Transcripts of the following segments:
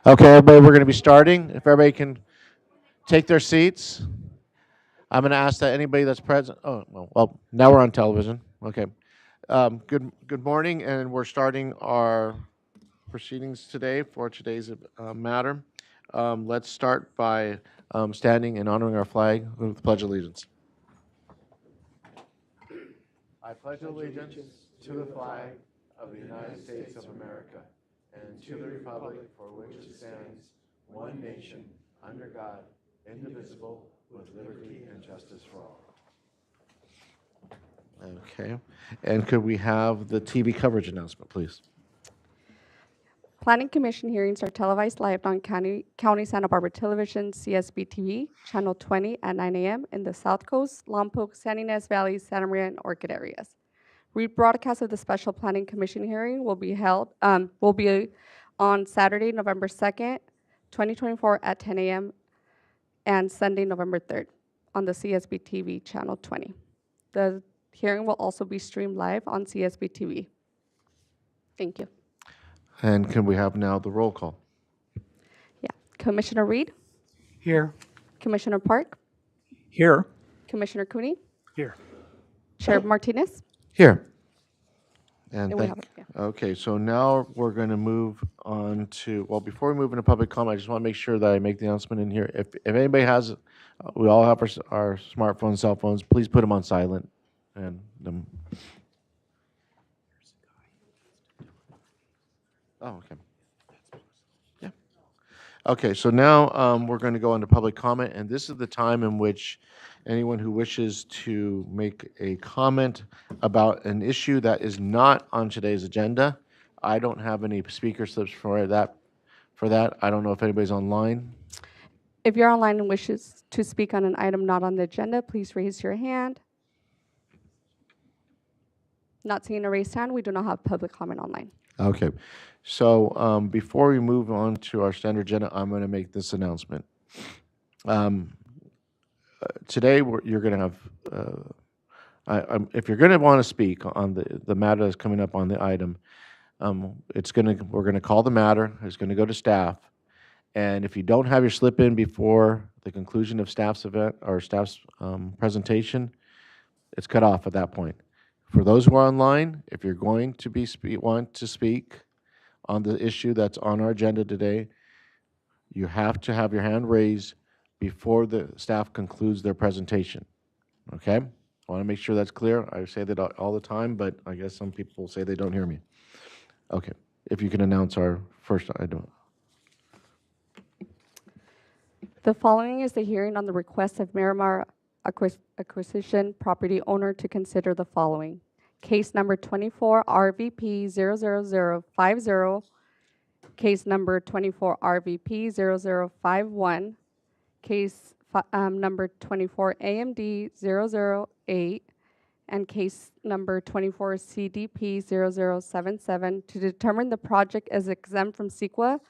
Okay, everybody, we're going to be starting. If everybody can take their seats, I'm going to ask that anybody that's present. Oh, well, now we're on television. Okay. Good morning, and we're starting our proceedings today for today's matter. Let's start by standing and honoring our flag with the Pledge of Allegiance. I pledge allegiance to the flag of the United States of America and to the republic for which it stands, one nation, under God, indivisible, with liberty and justice for all. Okay. And could we have the TV coverage announcement, please? Planning Commission hearings are televised live on County Santa Barbara Television, CSB TV, Channel 20 at 9 a.m. in the South Coast, Lompoc, San Ynez Valley, Santa Maria, and Orchid areas. Rebroadcast of the Special Planning Commission hearing will be on Saturday, November 2nd, 2024 at 10 a.m. and Sunday, November 3rd on the CSB TV, Channel 20. The hearing will also be streamed live on CSB TV. Thank you. And can we have now the roll call? Yeah. Commissioner Reed, Here. Commissioner Park, Here. Commissioner Cooney, Here. Chair Martinez. Here. And And we have it, yeah. Okay, so now we're going to move on to, well, before we move into public comment, I just want to make sure that I make the announcement in here. If anybody has, we all have our smartphones, cell phones, please put them on silent. And oh, okay. Yeah. Okay, so now we're going to go into public comment, and this is the time in which anyone who wishes to make a comment about an issue that is not on today's agenda. I don't have any speaker slips for that. I don't know if anybody's online. If you're online and wishes to speak on an item not on the agenda, please raise your hand. Not seeing a raised hand, we do not have public comment online. Okay, so before we move on to our standard agenda, I'm going to make this announcement. Today, you're going to have, if you're going to want to speak on the matter that's coming up on the item, we're going to call the matter. It's going to go to staff, and if you don't have your slip in before the conclusion of staff's event or staff's presentation, it's cut off at that point. For those who are online, if you're going to want to speak on the issue that's on our agenda today, you have to have your hand raised before the staff concludes their presentation. Okay? I want to make sure that's clear. I say that all the time, but I guess some people say they don't hear me. Okay. If you can announce our first item. The following is the hearing on the request of Miramar Acquisition Property Owner to consider the following. Case number 24 RVP 00050, case number 24 RVP 0051, case number 24 AMD 008, and case number 24 CDP 0077 to determine the project as exempt from CEQA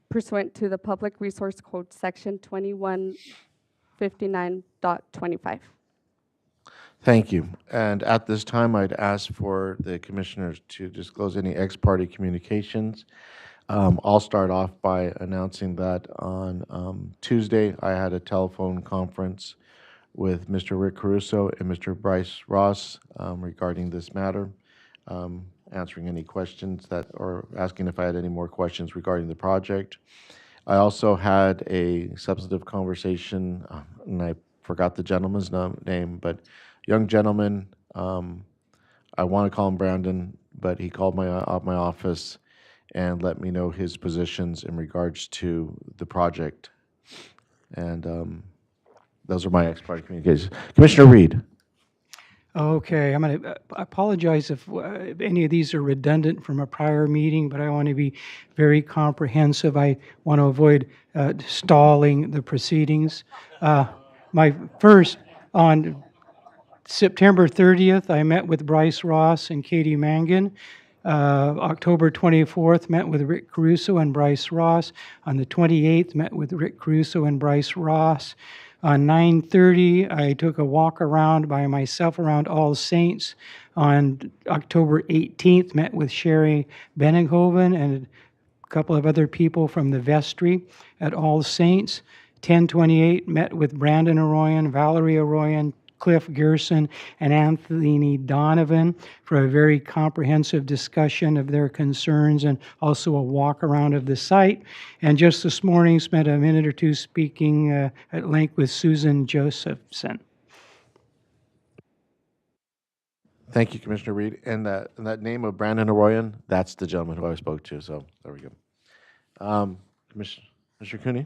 pursuant to the Public Resource Code Section 2159.25. Thank you. And at this time, I'd ask for the commissioners to disclose any ex-parte communications. I'll start off by announcing that on Tuesday, I had a telephone conference with Mr. Rick Caruso and Mr. Bryce Ross regarding this matter, answering any questions or asking if I had any more questions regarding the project. I also had a substantive conversation, and I forgot the gentleman's name, but young gentleman, I want to call him Brandon, but he called my office and let me know his positions in regards to the project. And those are my ex-parte communications. Commissioner Reed. Okay, I apologize if any of these are redundant from a prior meeting, but I want to be very comprehensive. I want to avoid stalling the proceedings. My first, on September 30th, I met with Bryce Ross and Katie Mangan. October 24th, met with Rick Caruso and Bryce Ross. On the 28th, met with Rick Caruso and Bryce Ross. On 9/30, I took a walk around by myself around All Saints. On October 18th, met with Sherry Benninghoven and couple of other people from the vestry at All Saints. 10:28, met with Brandon Arroyan, Valerie Arroyan, Cliff Gerson, and Anthony Donovan for a very comprehensive discussion of their concerns and also a walk around of the site. And just this morning, spent a minute or two speaking at length with Susan Josephson. Thank you, Commissioner Reed. And that name of Brandon Arroyan, that's the gentleman who I spoke to, so there we go. Mr. Cooney?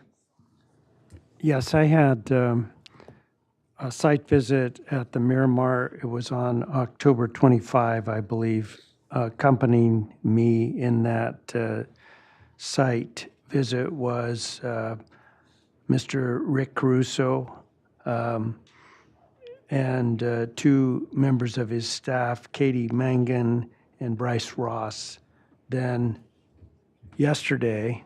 Yes, I had a site visit at the Miramar. It was on October 25, I believe. Accompanying me in that site visit was Mr. Rick Caruso and two members of his staff, Katie Mangan and Bryce Ross. Then yesterday,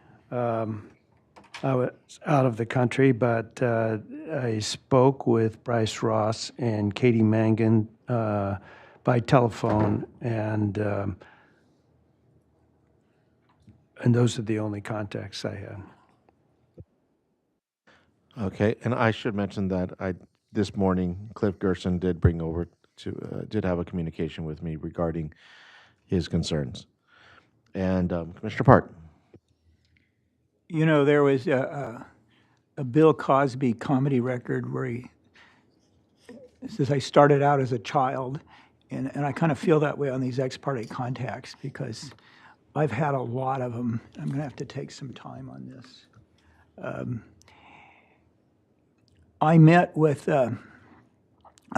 I was out of the country, but I spoke with Bryce Ross and Katie Mangan by telephone, and those are the only contacts I had. Okay, and I should mention that this morning, Cliff Gerson did did have a communication with me regarding his concerns. And Commissioner Park? You know, there was a Bill Cosby comedy record where he says, I started out as a child, and I kind of feel that way on these ex parte contacts because I've had a lot of them. I'm going to have to take some time on this. I met with, I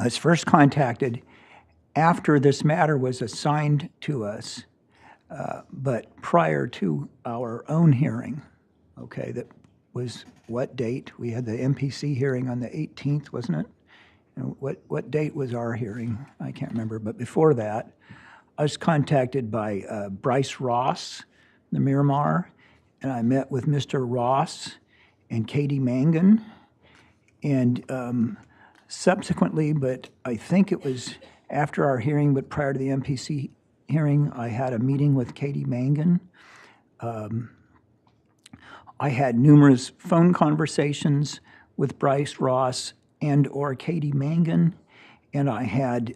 was first contacted after this matter was assigned to us, but prior to our own hearing. Okay, that was what date? We had the MPC hearing on the 18th, wasn't it? And what date was our hearing? I can't remember, but before that, I was contacted by Bryce Ross, the Miramar, and I met with Mr. Ross and Katie Mangan, and subsequently, but I think it was after our hearing, but prior to the MPC hearing, I had a meeting with Katie Mangan. I had numerous phone conversations with Bryce Ross and or Katie Mangan, and I had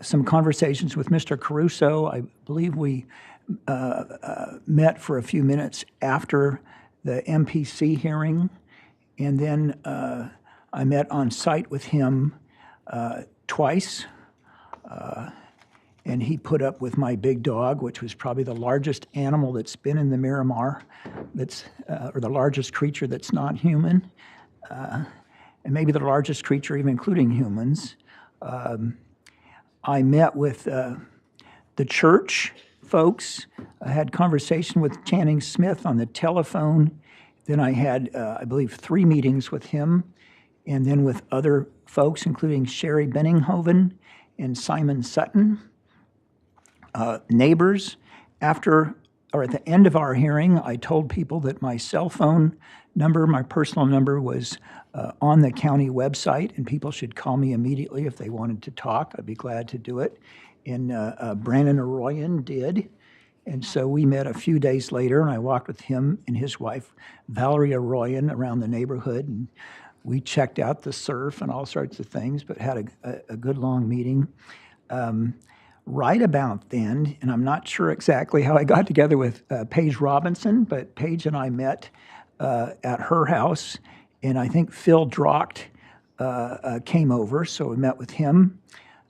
some conversations with Mr. Caruso. I believe we met for a few minutes after the MPC hearing, and then I met on site with him twice. And he put up with my big dog, which was probably the largest animal that's been in the Miramar, or the largest creature that's not human, and maybe the largest creature even including humans. I met with the church folks. I had conversation with Channing Smith on the telephone. Then I had, I believe, 3 meetings with him, and then with other folks, including Sherry Benninghoven and Simon Sutton. Neighbors, at the end of our hearing, I told people that my cell phone number, my personal number, was on the county website, and people should call me immediately if they wanted to talk. I'd be glad to do it. And Brandon Arroyan did. And so we met a few days later, and I walked with him and his wife, Valerie Arroyan, around the neighborhood, and we checked out the surf and all sorts of things, but had a good long meeting. Right about then, and I'm not sure exactly how I got together with Paige Robinson, but Paige and I met at her house, and I think Phil Drocht came over, so we met with him.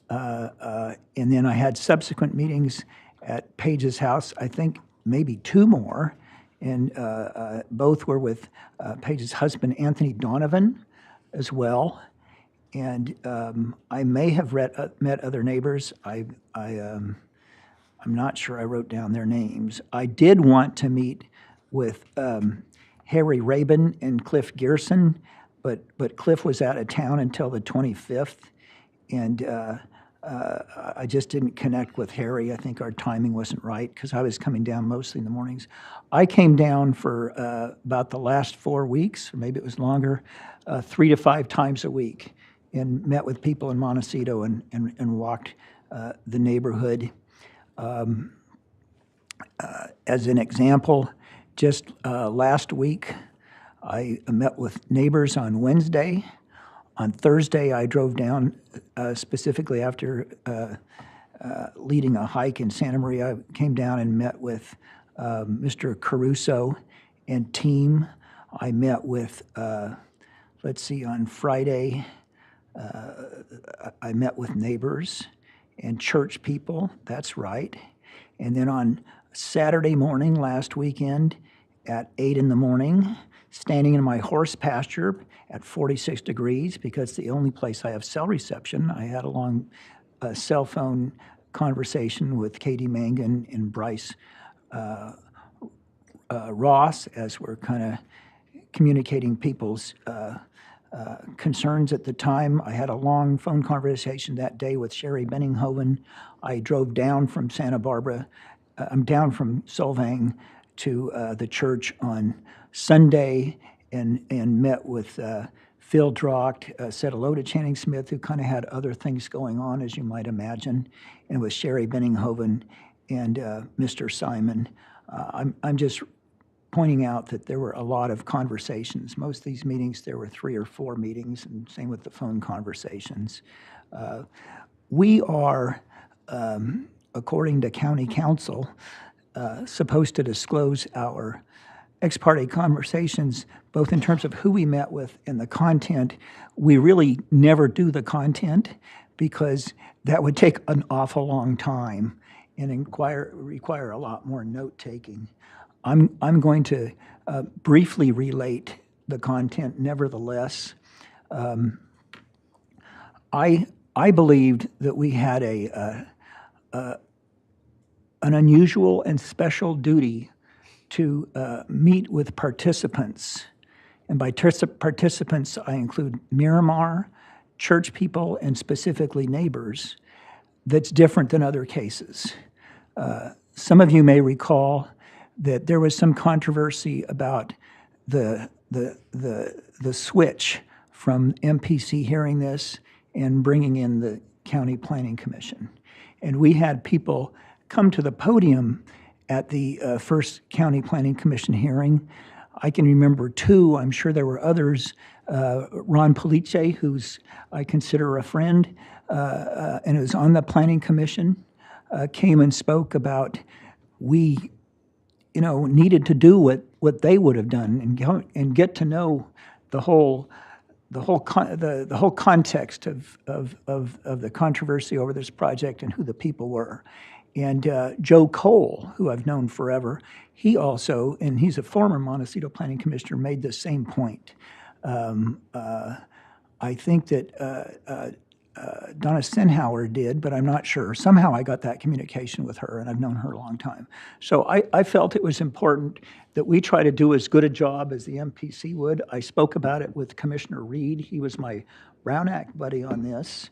And then I had subsequent meetings at Paige's house, I think maybe 2 more, and both were with Paige's husband, Anthony Donovan, as well. And I may have met other neighbors. I'm not sure I wrote down their names. I did want to meet with Harry Rabin and Cliff Gerson, but Cliff was out of town until the 25th, and I just didn't connect with Harry. I think our timing wasn't right because I was coming down mostly in the mornings. I came down for about the last 4 weeks, or maybe it was longer, 3 to 5 times a week, and met with people in Montecito and walked the neighborhood. As an example, just last week, I met with neighbors on Wednesday. On Thursday, I drove down specifically after leading a hike in Santa Maria. I came down and met with Mr. Caruso and team. I met with, on Friday, I met with neighbors and church people, that's right. And then on Saturday morning last weekend at 8 in the morning, standing in my horse pasture at 46 degrees, because the only place I have cell reception, I had a long cell phone conversation with Katie Mangan and Bryce Ross as we're kind of communicating people's concerns at the time. I had a long phone conversation that day with Sherry Benninghoven. I drove down from Santa Barbara, I'm down from Solvang to the church on Sunday and met with Phil Drocht, said hello to Channing Smith, who kind of had other things going on, as you might imagine, and with Sherry Benninghoven and Mr. Simon. I'm just pointing out that there were a lot of conversations. Most of these meetings, there were 3 or 4 meetings, and same with the phone conversations. We are, according to county council, supposed to disclose our ex parte conversations, both in terms of who we met with and the content. We really never do the content because that would take an awful long time and require a lot more note-taking. I'm going to briefly relate the content nevertheless. I believed that we had an unusual and special duty to meet with participants. And by participants, I include Miramar, church people, and specifically neighbors. That's different than other cases. Some of you may recall that there was some controversy about the switch from MPC hearing this and bringing in the County Planning Commission. And we had people come to the podium at the first County Planning Commission hearing. I can remember 2, I'm sure there were others. Ron Police, who's I consider a friend, and was on the Planning Commission, came and spoke about we, needed to do what they would have done and get to know the whole context of the controversy over this project and who the people were. And Joe Cole, who I've known forever, he also, and he's a former Montecito Planning Commissioner, made the same point. I think that Donna Senhauer did, but I'm not sure. Somehow I got that communication with her, and I've known her a long time. So I felt it was important that we try to do as good a job as the MPC would. I spoke about it with Commissioner Reed. He was my Brown Act buddy on this,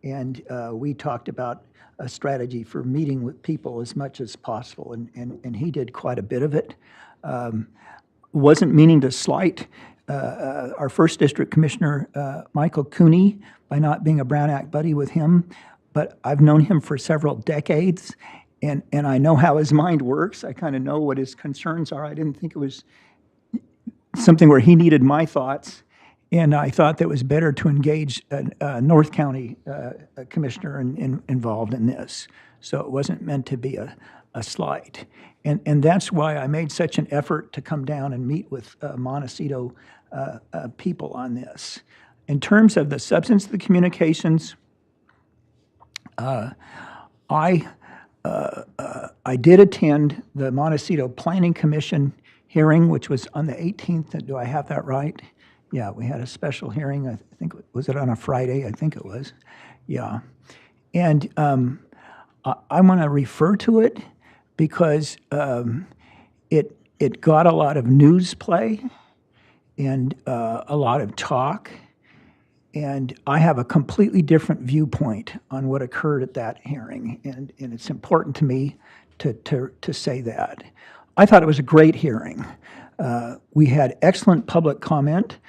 and we talked about a strategy for meeting with people as much as possible, and he did quite a bit of it. Wasn't meaning to slight our first district commissioner, Michael Cooney, by not being a Brown Act buddy with him, but I've known him for several decades, and I know how his mind works. I kind of know what his concerns are. I didn't think it was something where he needed my thoughts, and I thought that it was better to engage a North County commissioner involved in this. So it wasn't meant to be a slight. And that's why I made such an effort to come down and meet with Montecito people on this. In terms of the substance of the communications, I did attend the Montecito Planning Commission hearing, which was on the 18th. Do I have that right? Yeah, we had a special hearing. I think, was it on a Friday? I think it was. Yeah. And I want to refer to it because it got a lot of news play and a lot of talk. And I have a completely different viewpoint on what occurred at that hearing, and it's important to me to say that. I thought it was a great hearing. We had excellent public comment.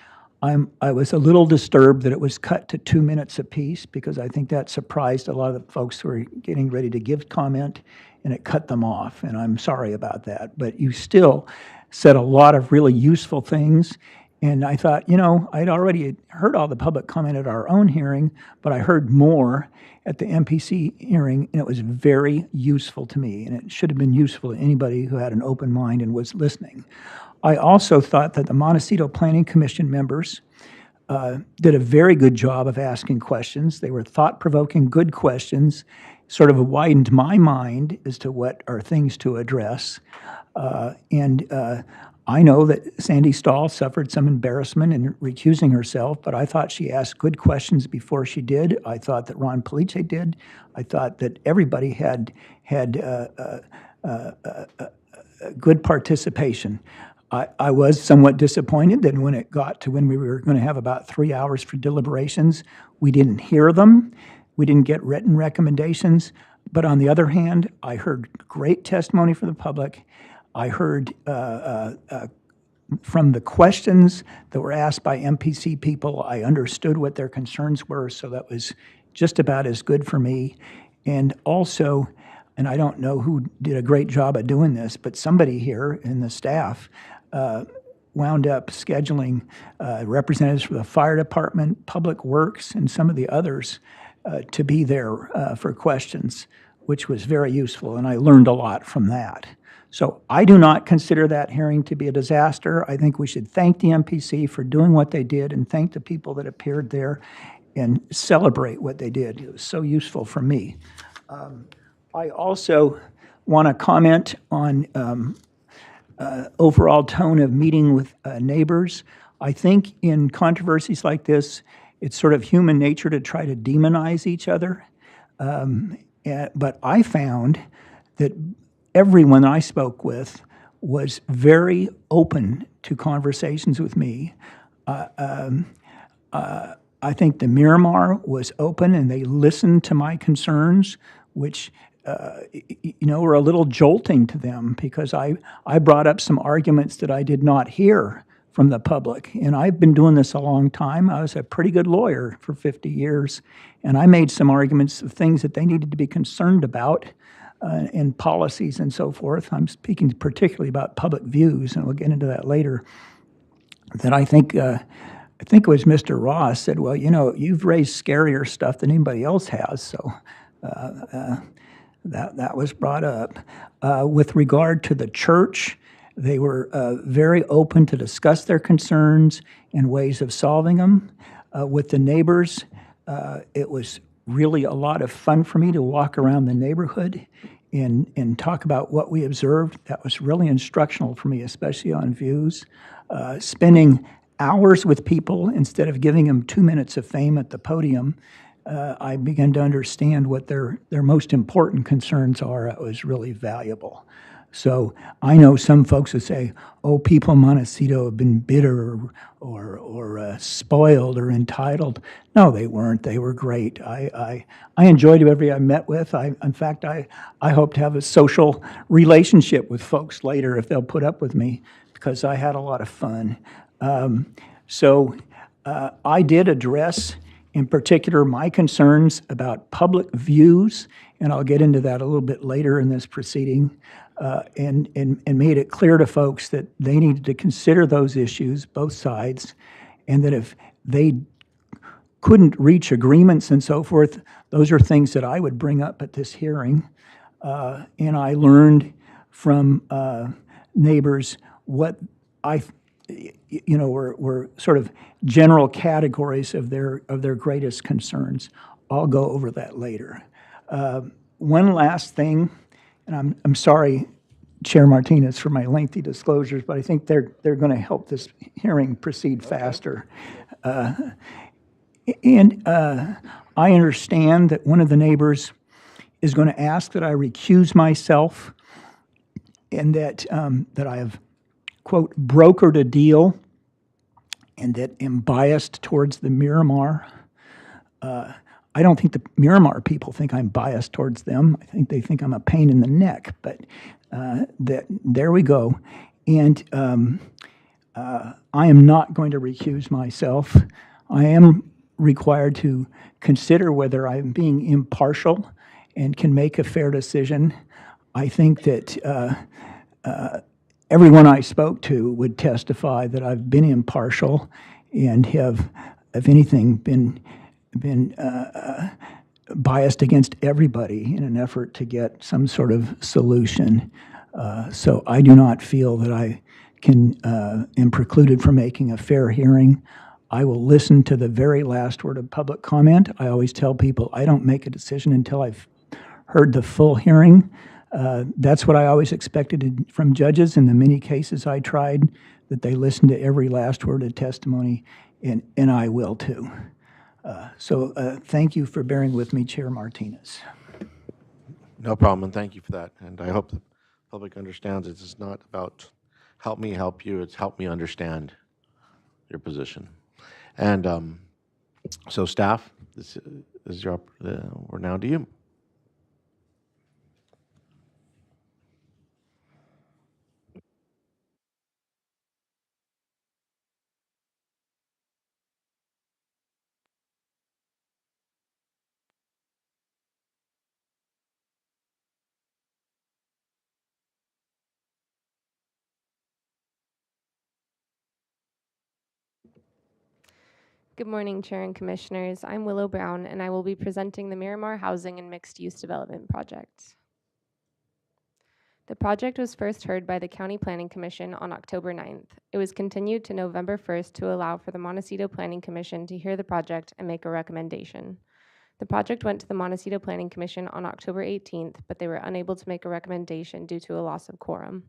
I was a little disturbed that it was cut to 2 minutes apiece, because I think that surprised a lot of the folks who were getting ready to give comment, and it cut them off, and I'm sorry about that. But you still said a lot of really useful things, and I thought, I'd already heard all the public comment at our own hearing, but I heard more at the MPC hearing, and it was very useful to me, and it should have been useful to anybody who had an open mind and was listening. I also thought that the Montecito Planning Commission members did a very good job of asking questions. They were thought-provoking, good questions, sort of widened my mind as to what are things to address. I know that Sandy Stahl suffered some embarrassment in recusing herself, but I thought she asked good questions before she did. I thought that Ron Police did. I thought that everybody had good participation. I was somewhat disappointed that when it got to when we were going to have about 3 hours for deliberations, we didn't hear them. We didn't get written recommendations. But on the other hand, I heard great testimony from the public. I heard from the questions that were asked by MPC people, I understood what their concerns were, so that was just about as good for me. And also, and I don't know who did a great job at doing this, but somebody here in the staff wound up scheduling representatives from the fire department, public works, and some of the others to be there for questions, which was very useful, and I learned a lot from that. So I do not consider that hearing to be a disaster. I think we should thank the MPC for doing what they did and thank the people that appeared there and celebrate what they did. It was so useful for me. I also want to comment on overall tone of meeting with neighbors. I think in controversies like this, it's sort of human nature to try to demonize each other. But I found that everyone I spoke with was very open to conversations with me. I think the Miramar was open, and they listened to my concerns, which were a little jolting to them, because I brought up some arguments that I did not hear from the public. And I've been doing this a long time. I was a pretty good lawyer for 50 years, and I made some arguments of things that they needed to be concerned about in policies and so forth. I'm speaking particularly about public views, and we'll get into that later. That I think it was Mr. Ross said, well, you've raised scarier stuff than anybody else has, so that was brought up. With regard to the church, they were very open to discuss their concerns and ways of solving them. With the neighbors, it was really a lot of fun for me to walk around the neighborhood and talk about what we observed. That was really instructional for me, especially on views. Spending hours with people instead of giving them 2 minutes of fame at the podium, I began to understand what their most important concerns are. It was really valuable. So I know some folks would say, oh, people in Montecito have been bitter or spoiled or entitled. No, they weren't. They were great. I enjoyed everybody I met with. In fact, I hope to have a social relationship with folks later if they'll put up with me, because I had a lot of fun. I did address, in particular, my concerns about public views, and I'll get into that a little bit later in this proceeding, and made it clear to folks that they needed to consider those issues, both sides, and that if they couldn't reach agreements and so forth, those are things that I would bring up at this hearing. And I learned from neighbors what were sort of general categories of their greatest concerns. I'll go over that later. One last thing, and I'm sorry, Chair Martinez, for my lengthy disclosures, but I think they're going to help this hearing proceed faster. I understand that one of the neighbors is going to ask that I recuse myself, and that I have, quote, brokered a deal, and that am biased towards the Miramar. I don't think the Miramar people think I'm biased towards them. I think they think I'm a pain in the neck, but there we go. And I am not going to recuse myself. I am required to consider whether I'm being impartial and can make a fair decision. I think that everyone I spoke to would testify that I've been impartial and have, if anything, been biased against everybody in an effort to get some sort of solution. So I do not feel that I am precluded from making a fair hearing. I will listen to the very last word of public comment. I always tell people I don't make a decision until I've heard the full hearing. That's what I always expected from judges in the many cases I tried, that they listen to every last word of testimony, and I will too. So thank you for bearing with me, Chair Martinez. No problem, and thank you for that. And I hope the public understands it's not about help me help you, it's help me understand your position. And so staff, this is your, we're now to you. Good morning, Chair and Commissioners. I'm Willow Brown, and I will be presenting the Miramar Housing and Mixed Use Development Project. The project was first heard by the County Planning Commission on October 9th. It was continued to November 1st to allow for the Montecito Planning Commission to hear the project and make a recommendation. The project went to the Montecito Planning Commission on October 18th, but they were unable to make a recommendation due to a loss of quorum.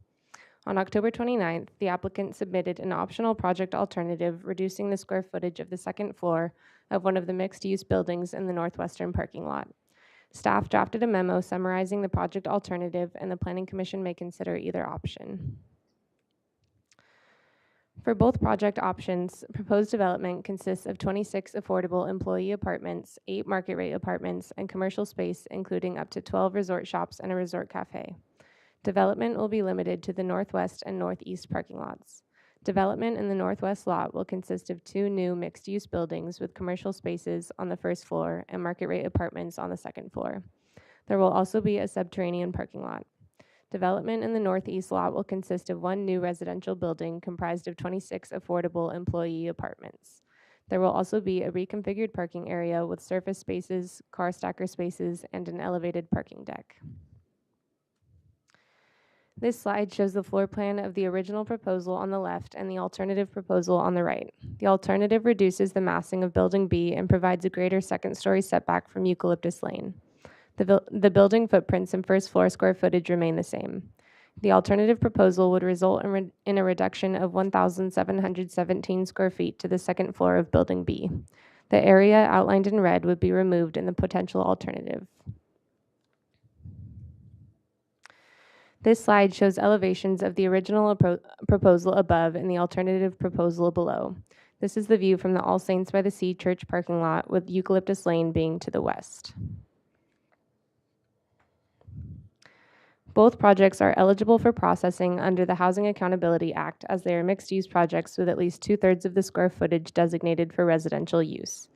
On October 29th, the applicant submitted an optional project alternative reducing the square footage of the second floor of one of the mixed-use buildings in the northwestern parking lot. Staff drafted a memo summarizing the project alternative, and the Planning Commission may consider either option. For both project options, proposed development consists of 26 affordable employee apartments, 8 market rate apartments, and commercial space, including up to 12 resort shops and a resort cafe. Development will be limited to the northwest and northeast parking lots. Development in the northwest lot will consist of 2 new mixed-use buildings with commercial spaces on the first floor and market-rate apartments on the second floor. There will also be a subterranean parking lot. Development in the northeast lot will consist of 1 new residential building comprised of 26 affordable employee apartments. There will also be a reconfigured parking area with surface spaces, car stacker spaces, and an elevated parking deck. This slide shows the floor plan of the original proposal on the left and the alternative proposal on the right. The alternative reduces the massing of Building B and provides a greater second-story setback from Eucalyptus Lane. The building footprints and first floor square footage remain the same. The alternative proposal would result in a reduction of 1,717 square feet to the second floor of Building B. The area outlined in red would be removed in the potential alternative. This slide shows elevations of the original proposal above and the alternative proposal below. This is the view from the All Saints by the Sea Church parking lot, with Eucalyptus Lane being to the west. Both projects are eligible for processing under the Housing Accountability Act, as they are mixed-use projects with at least 2/3 of the square footage designated for residential use.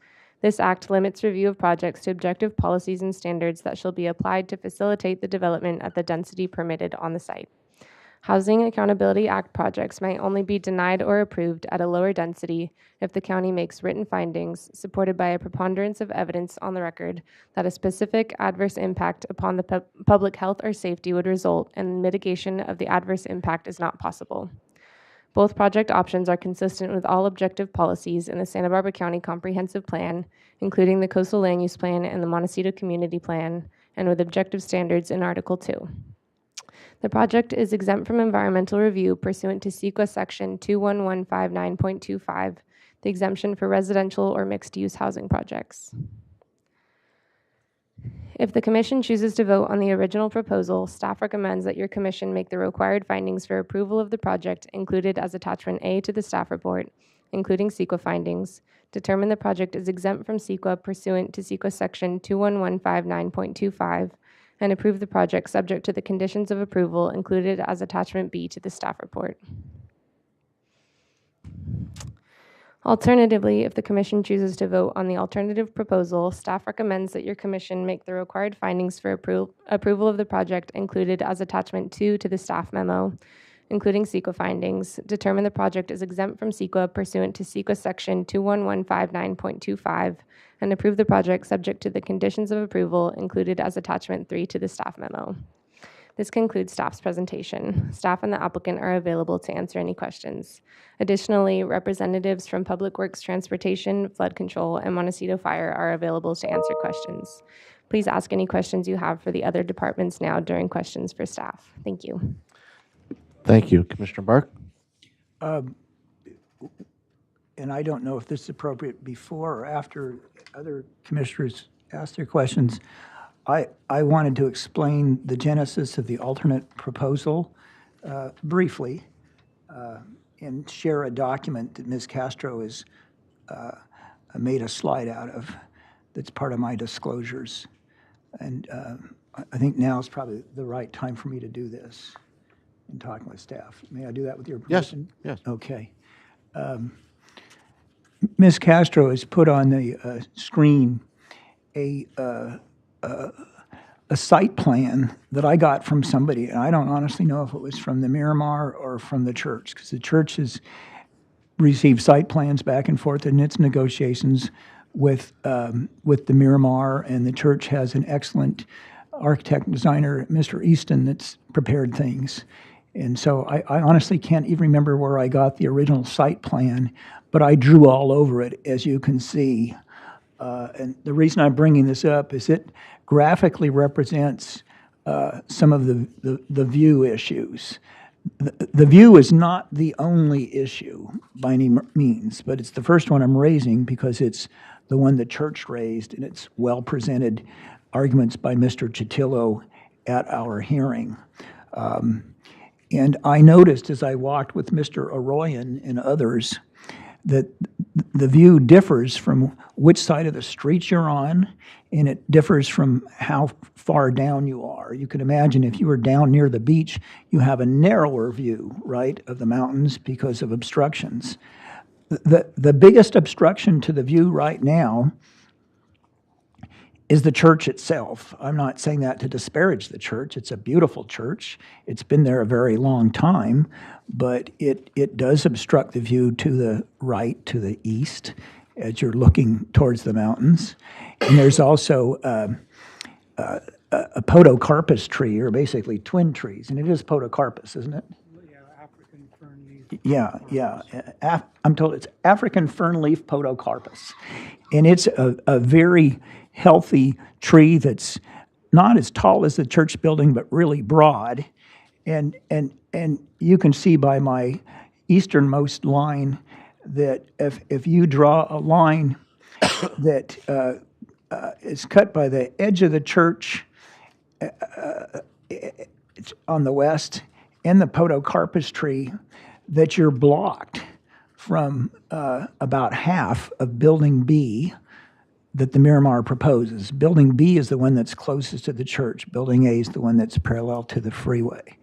This act limits review of projects to objective policies and standards that shall be applied to facilitate the development at the density permitted on the site. Housing Accountability Act projects may only be denied or approved at a lower density if the county makes written findings supported by a preponderance of evidence on the record that a specific adverse impact upon the public health or safety would result and mitigation of the adverse impact is not possible. Both project options are consistent with all objective policies in the Santa Barbara County Comprehensive Plan, including the Coastal Land Use Plan and the Montecito Community Plan, and with objective standards in Article 2. The project is exempt from environmental review pursuant to CEQA Section 21159.25, the exemption for residential or mixed-use housing projects. If the Commission chooses to vote on the original proposal, staff recommends that your Commission make the required findings for approval of the project included as Attachment A to the staff report, including CEQA findings, determine the project is exempt from CEQA pursuant to CEQA Section 21159.25, and approve the project subject to the conditions of approval included as Attachment B to the staff report. Alternatively, if the commission chooses to vote on the alternative proposal, staff recommends that your commission make the required findings for approval of the project included as attachment 2 to the staff memo, including CEQA findings, determine the project is exempt from CEQA pursuant to CEQA section 21159.25, and approve the project subject to the conditions of approval included as attachment 3 to the staff memo. This concludes staff's presentation. Staff and the applicant are available to answer any questions. Additionally, representatives from Public Works, Transportation, Flood Control, and Montecito Fire are available to answer questions. Please ask any questions you have for the other departments now during questions for staff. Thank you. Thank you. Commissioner Burke? And I don't know if this is appropriate before or after other commissioners ask their questions. I wanted to explain the genesis of the alternate proposal briefly and share a document that Ms. Castro has made a slide out of that's part of my disclosures. And I think now is probably the right time for me to do this in talking with staff. May I do that with your permission? Yes. Okay. Ms. Castro has put on the screen a site plan that I got from somebody, and I don't honestly know if it was from the Miramar or from the church, because the church has received site plans back and forth in its negotiations with the Miramar, and the church has an excellent architect and designer, Mr. Easton, that's prepared things. And so I honestly can't even remember where I got the original site plan, but I drew all over it, as you can see. And the reason I'm bringing this up is it graphically represents some of the view issues. The view is not the only issue by any means, but it's the first one I'm raising because it's the one the church raised, and it's well-presented arguments by Mr. Chitillo at our hearing. And I noticed as I walked with Mr. Arroyan and others that the view differs from which side of the street you're on, and it differs from how far down you are. You can imagine if you were down near the beach, you have a narrower view, right, of the mountains because of obstructions. The biggest obstruction to the view right now is the church itself. I'm not saying that to disparage the church. It's a beautiful church. It's been there a very long time, but it does obstruct the view to the right, to the east, as you're looking towards the mountains. And there's also a podocarpus tree, or basically twin trees, and it is podocarpus, isn't it? Yeah, African fern leaf. Yeah. I'm told it's African fern leaf podocarpus. And it's a very healthy tree that's not as tall as the church building, but really broad. And you can see by my easternmost line that if you draw a line that is cut by the edge of the church it's on the west and the podocarpus tree, that you're blocked from about half of Building B that the Miramar proposes. Building B is the one that's closest to the church. Building A is the one that's parallel to the freeway.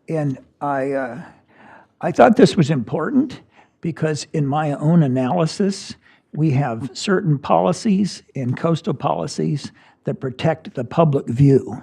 And I thought this was important because in my own analysis, we have certain policies and coastal policies that protect the public view.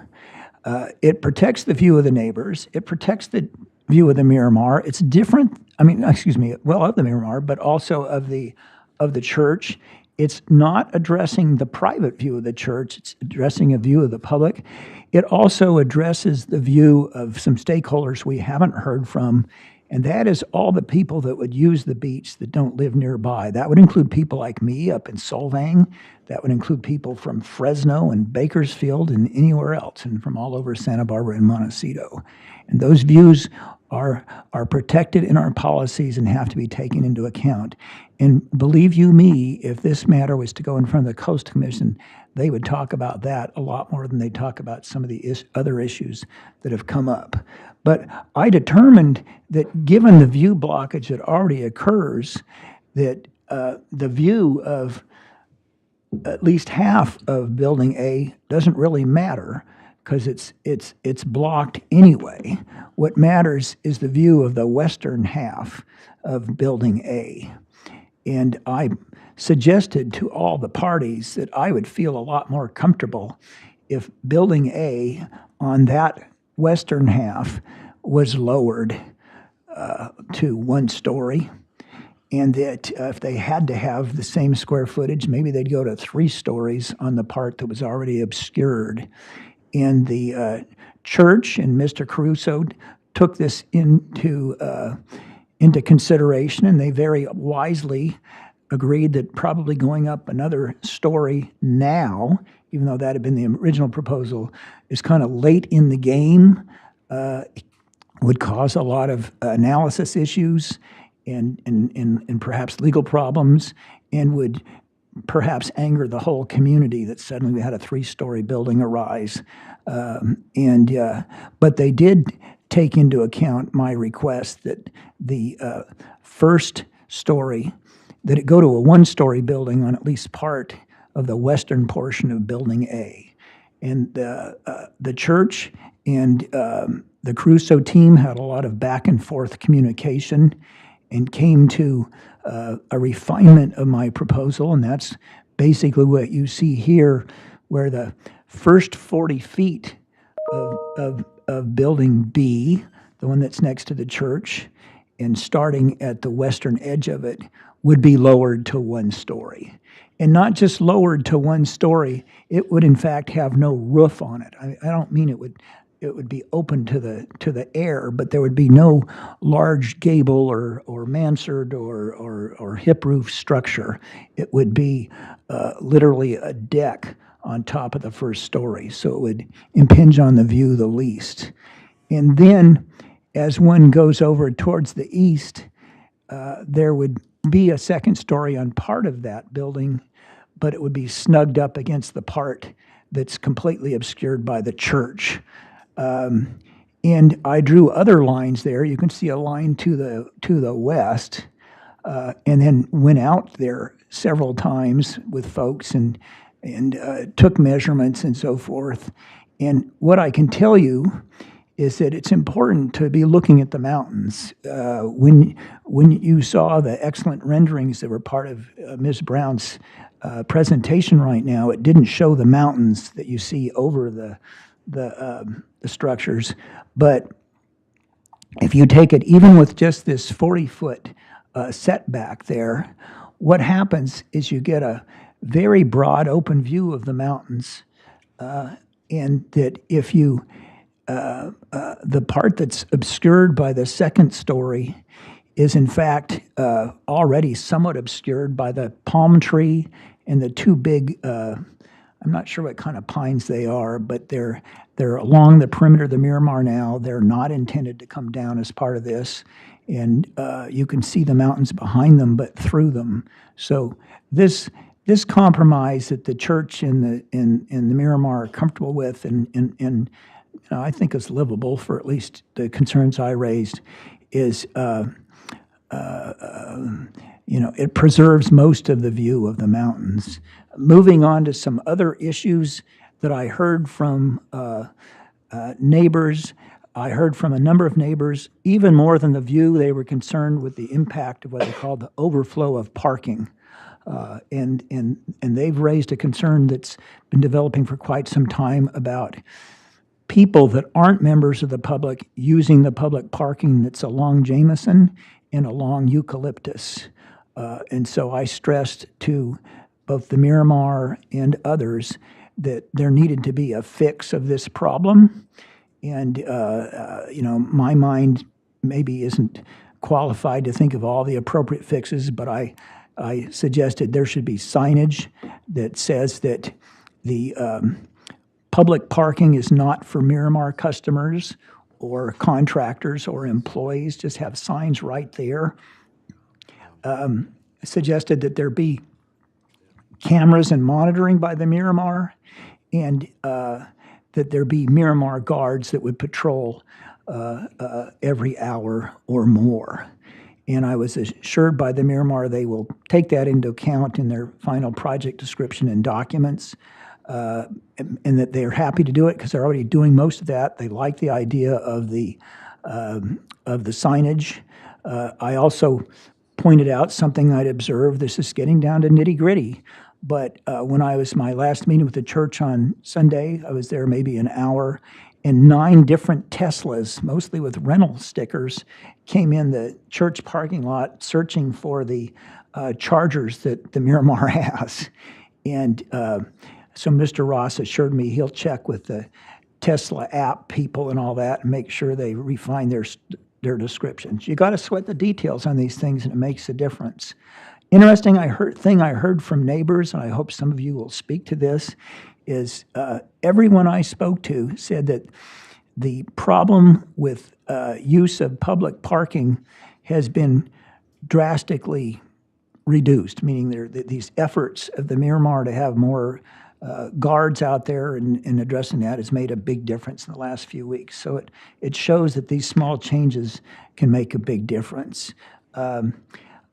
It protects the view of the neighbors. It protects the view of the Miramar. It's different, of the Miramar, but also of the church. It's not addressing the private view of the church. It's addressing a view of the public. It also addresses the view of some stakeholders we haven't heard from, and that is all the people that would use the beach that don't live nearby. That would include people like me up in Solvang. That would include people from Fresno and Bakersfield and anywhere else, and from all over Santa Barbara and Montecito. And those views are protected in our policies and have to be taken into account. And believe you me, if this matter was to go in front of the Coast Commission, they would talk about that a lot more than they talk about some of the other issues that have come up. But I determined that given the view blockage that already occurs, that the view of at least half of Building A doesn't really matter because it's blocked anyway. What matters is the view of the western half of Building A. And I suggested to all the parties that I would feel a lot more comfortable if Building A on that western half was lowered to 1 story, and that if they had to have the same square footage, maybe they'd go to 3 stories on the part that was already obscured. And the church and Mr. Caruso took this into consideration, and they very wisely agreed that probably going up another story now, even though that had been the original proposal, is kind of late in the game, would cause a lot of analysis issues and perhaps legal problems, and would perhaps anger the whole community that suddenly we had a 3-story building arise. But they did take into account my request that the first story, that it go to a 1-story building on at least part of the western portion of Building A. And the church and the Caruso team had a lot of back and forth communication and came to a refinement of my proposal, and that's basically what you see here, where the first 40 feet of Building B, the one that's next to the church, and starting at the western edge of it, would be lowered to 1 story. And not just lowered to 1 story, it would in fact have no roof on it. I don't mean it would be open to the air, but there would be no large gable or mansard or hip roof structure. It would be literally a deck on top of the first story, so it would impinge on the view the least. And then, as one goes over towards the east, there would be a second story on part of that building, but it would be snugged up against the part that's completely obscured by the church. And I drew other lines there. You can see a line to the west, and then went out there several times with folks and took measurements and so forth. And what I can tell you is that it's important to be looking at the mountains. When you saw the excellent renderings that were part of Ms. Brown's presentation right now, it didn't show the mountains that you see over the structures. But if you take it even with just this 40-foot setback there, what happens is you get a very broad open view of the mountains, and that if you the part that's obscured by the second story is in fact already somewhat obscured by the palm tree and the 2 big, I'm not sure what kind of pines they are, but they're along the perimeter of the Miramar now. They're not intended to come down as part of this, and you can see the mountains behind them, but through them. So this compromise that the church and the Miramar are comfortable with, and I think is livable for at least the concerns I raised, is it preserves most of the view of the mountains. Moving on to some other issues that I heard from neighbors. I heard from a number of neighbors, even more than the view, they were concerned with the impact of what they called the overflow of parking. And they've raised a concern that's been developing for quite some time about people that aren't members of the public using the public parking that's along Jameson and along Eucalyptus. And so I stressed to both the Miramar and others that there needed to be a fix of this problem. And, my mind maybe isn't qualified to think of all the appropriate fixes, but I suggested there should be signage that says that the public parking is not for Miramar customers or contractors or employees. Just have signs right there. Suggested that there be cameras and monitoring by the Miramar, and that there be Miramar guards that would patrol every hour or more. And I was assured by the Miramar they will take that into account in their final project description and documents, and that they're happy to do it because they're already doing most of that. They like the idea of the signage. I also pointed out something I'd observed. This is getting down to nitty-gritty. But when I was my last meeting with the church on Sunday, I was there maybe an hour, and 9 different Teslas, mostly with rental stickers, came in the church parking lot searching for the chargers that the Miramar has. And so Mr. Ross assured me he'll check with the Tesla app people and all that and make sure they refine their descriptions. You got to sweat the details on these things, and it makes a difference. Interesting thing I heard from neighbors, and I hope some of you will speak to this, is everyone I spoke to said that the problem with use of public parking has been drastically reduced, meaning these efforts of the Miramar to have more guards out there and addressing that has made a big difference in the last few weeks. So it shows that these small changes can make a big difference.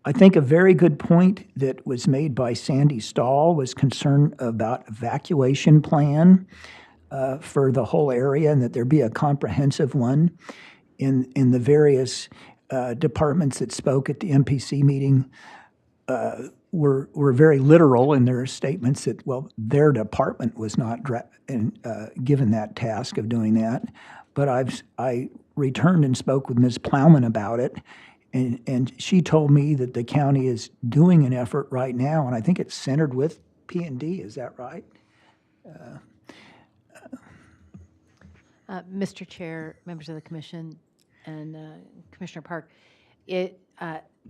I think a very good point that was made by Sandy Stahl was concern about evacuation plan for the whole area, and that there be a comprehensive one in the various departments that spoke at the MPC meeting. Were very literal in their statements that, well, their department was not given that task of doing that. But I returned and spoke with Ms. Plowman about it, and she told me that the county is doing an effort right now, and I think it's centered with P&D. Is that right? Mr. Chair, members of the commission, and Commissioner Park,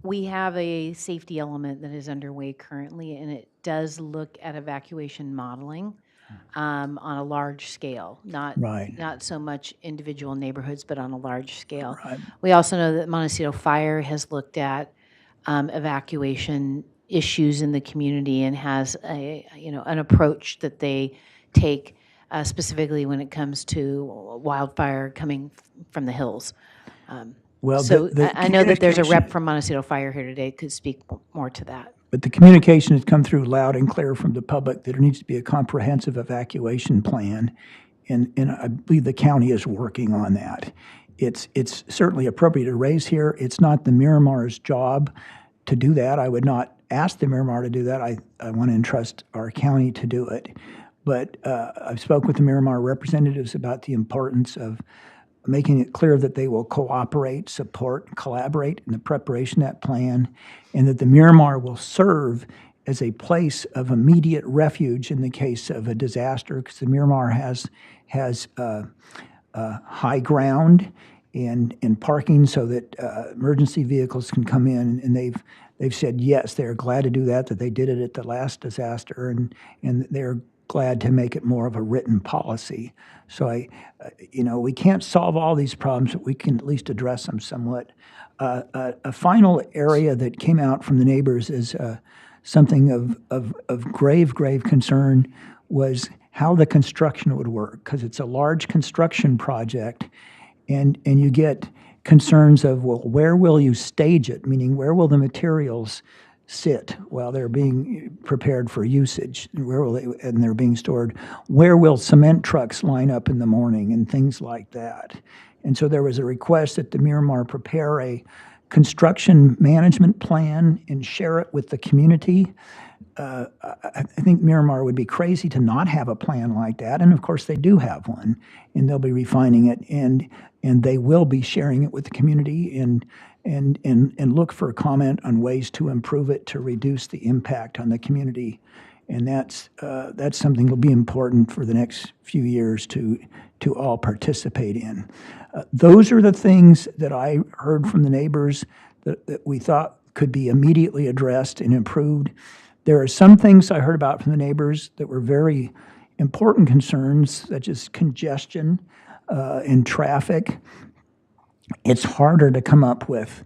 we have a safety element that is underway currently, and it does look at evacuation modeling on a large scale, not so much individual neighborhoods, but on a large scale. Right. We also know that Montecito Fire has looked at evacuation issues in the community and has an approach that they take specifically when it comes to wildfire coming from the hills. Well, so I know that there's a rep from Montecito Fire here today could speak more to that. But the communication has come through loud and clear from the public that there needs to be a comprehensive evacuation plan, and I believe the county is working on that. It's certainly appropriate to raise here. It's not the Miramar's job to do that. I would not ask the Miramar to do that. I want to entrust our county to do it. But I've spoken with the Miramar representatives about the importance of making it clear that they will cooperate, support, and collaborate in the preparation of that plan, and that the Miramar will serve as a place of immediate refuge in the case of a disaster, because the Miramar has high ground and parking so that emergency vehicles can come in, and they've said yes, they're glad to do that they did it at the last disaster, and they're glad to make it more of a written policy. So we can't solve all these problems, but we can at least address them somewhat. A final area that came out from the neighbors is something of grave concern was how the construction would work, because it's a large construction project, and you get concerns of, well, where will you stage it? Meaning, where will the materials sit while they're being prepared for usage? And they're being stored? Where will cement trucks line up in the morning and things like that? And so there was a request that the Miramar prepare a construction management plan and share it with the community. I think Miramar would be crazy to not have a plan like that, and of course they do have one, and they'll be refining it, and they will be sharing it with the community and look for comment on ways to improve it to reduce the impact on the community. And that's something that will be important for the next few years to all participate in. Those are the things that I heard from the neighbors that we thought could be immediately addressed and improved. There are some things I heard about from the neighbors that were very important concerns, such as congestion and traffic. It's harder to come up with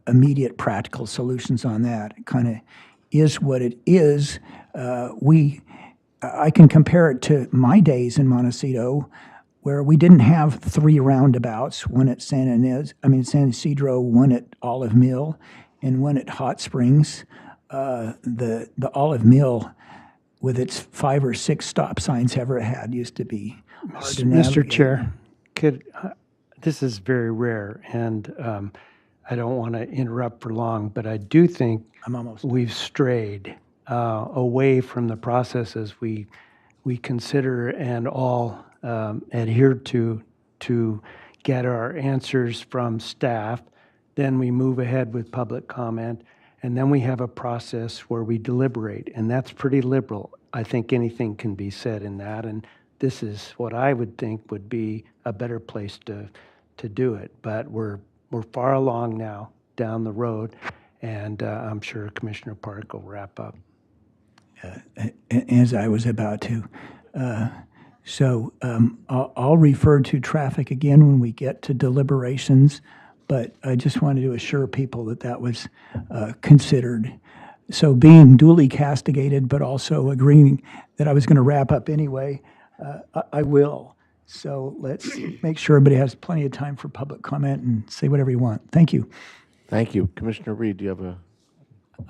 immediate practical solutions on that. It kind of is what it is. I can compare it to my days in Montecito, where we didn't have 3 roundabouts, one at San Ysidro, one at Olive Mill, and one at Hot Springs. The Olive Mill, with its 5 or 6 stop signs ever had, used to be hard to navigate. Mr. Chair, this is very rare, and I don't want to interrupt for long, but I do think I'm almost. we've strayed away from the processes we consider and all adhere to get our answers from staff. Then we move ahead with public comment, and then we have a process where we deliberate, and that's pretty liberal. I think anything can be said in that, and this is what I would think would be a better place to do it. But we're far along now down the road, and I'm sure Commissioner Park will wrap up. As I was about to. So I'll refer to traffic again when we get to deliberations, but I just wanted to assure people that that was considered. So being duly castigated, but also agreeing that I was going to wrap up anyway, I will. So let's make sure everybody has plenty of time for public comment and say whatever you want. Thank you. Thank you. Commissioner Reed, do you have a?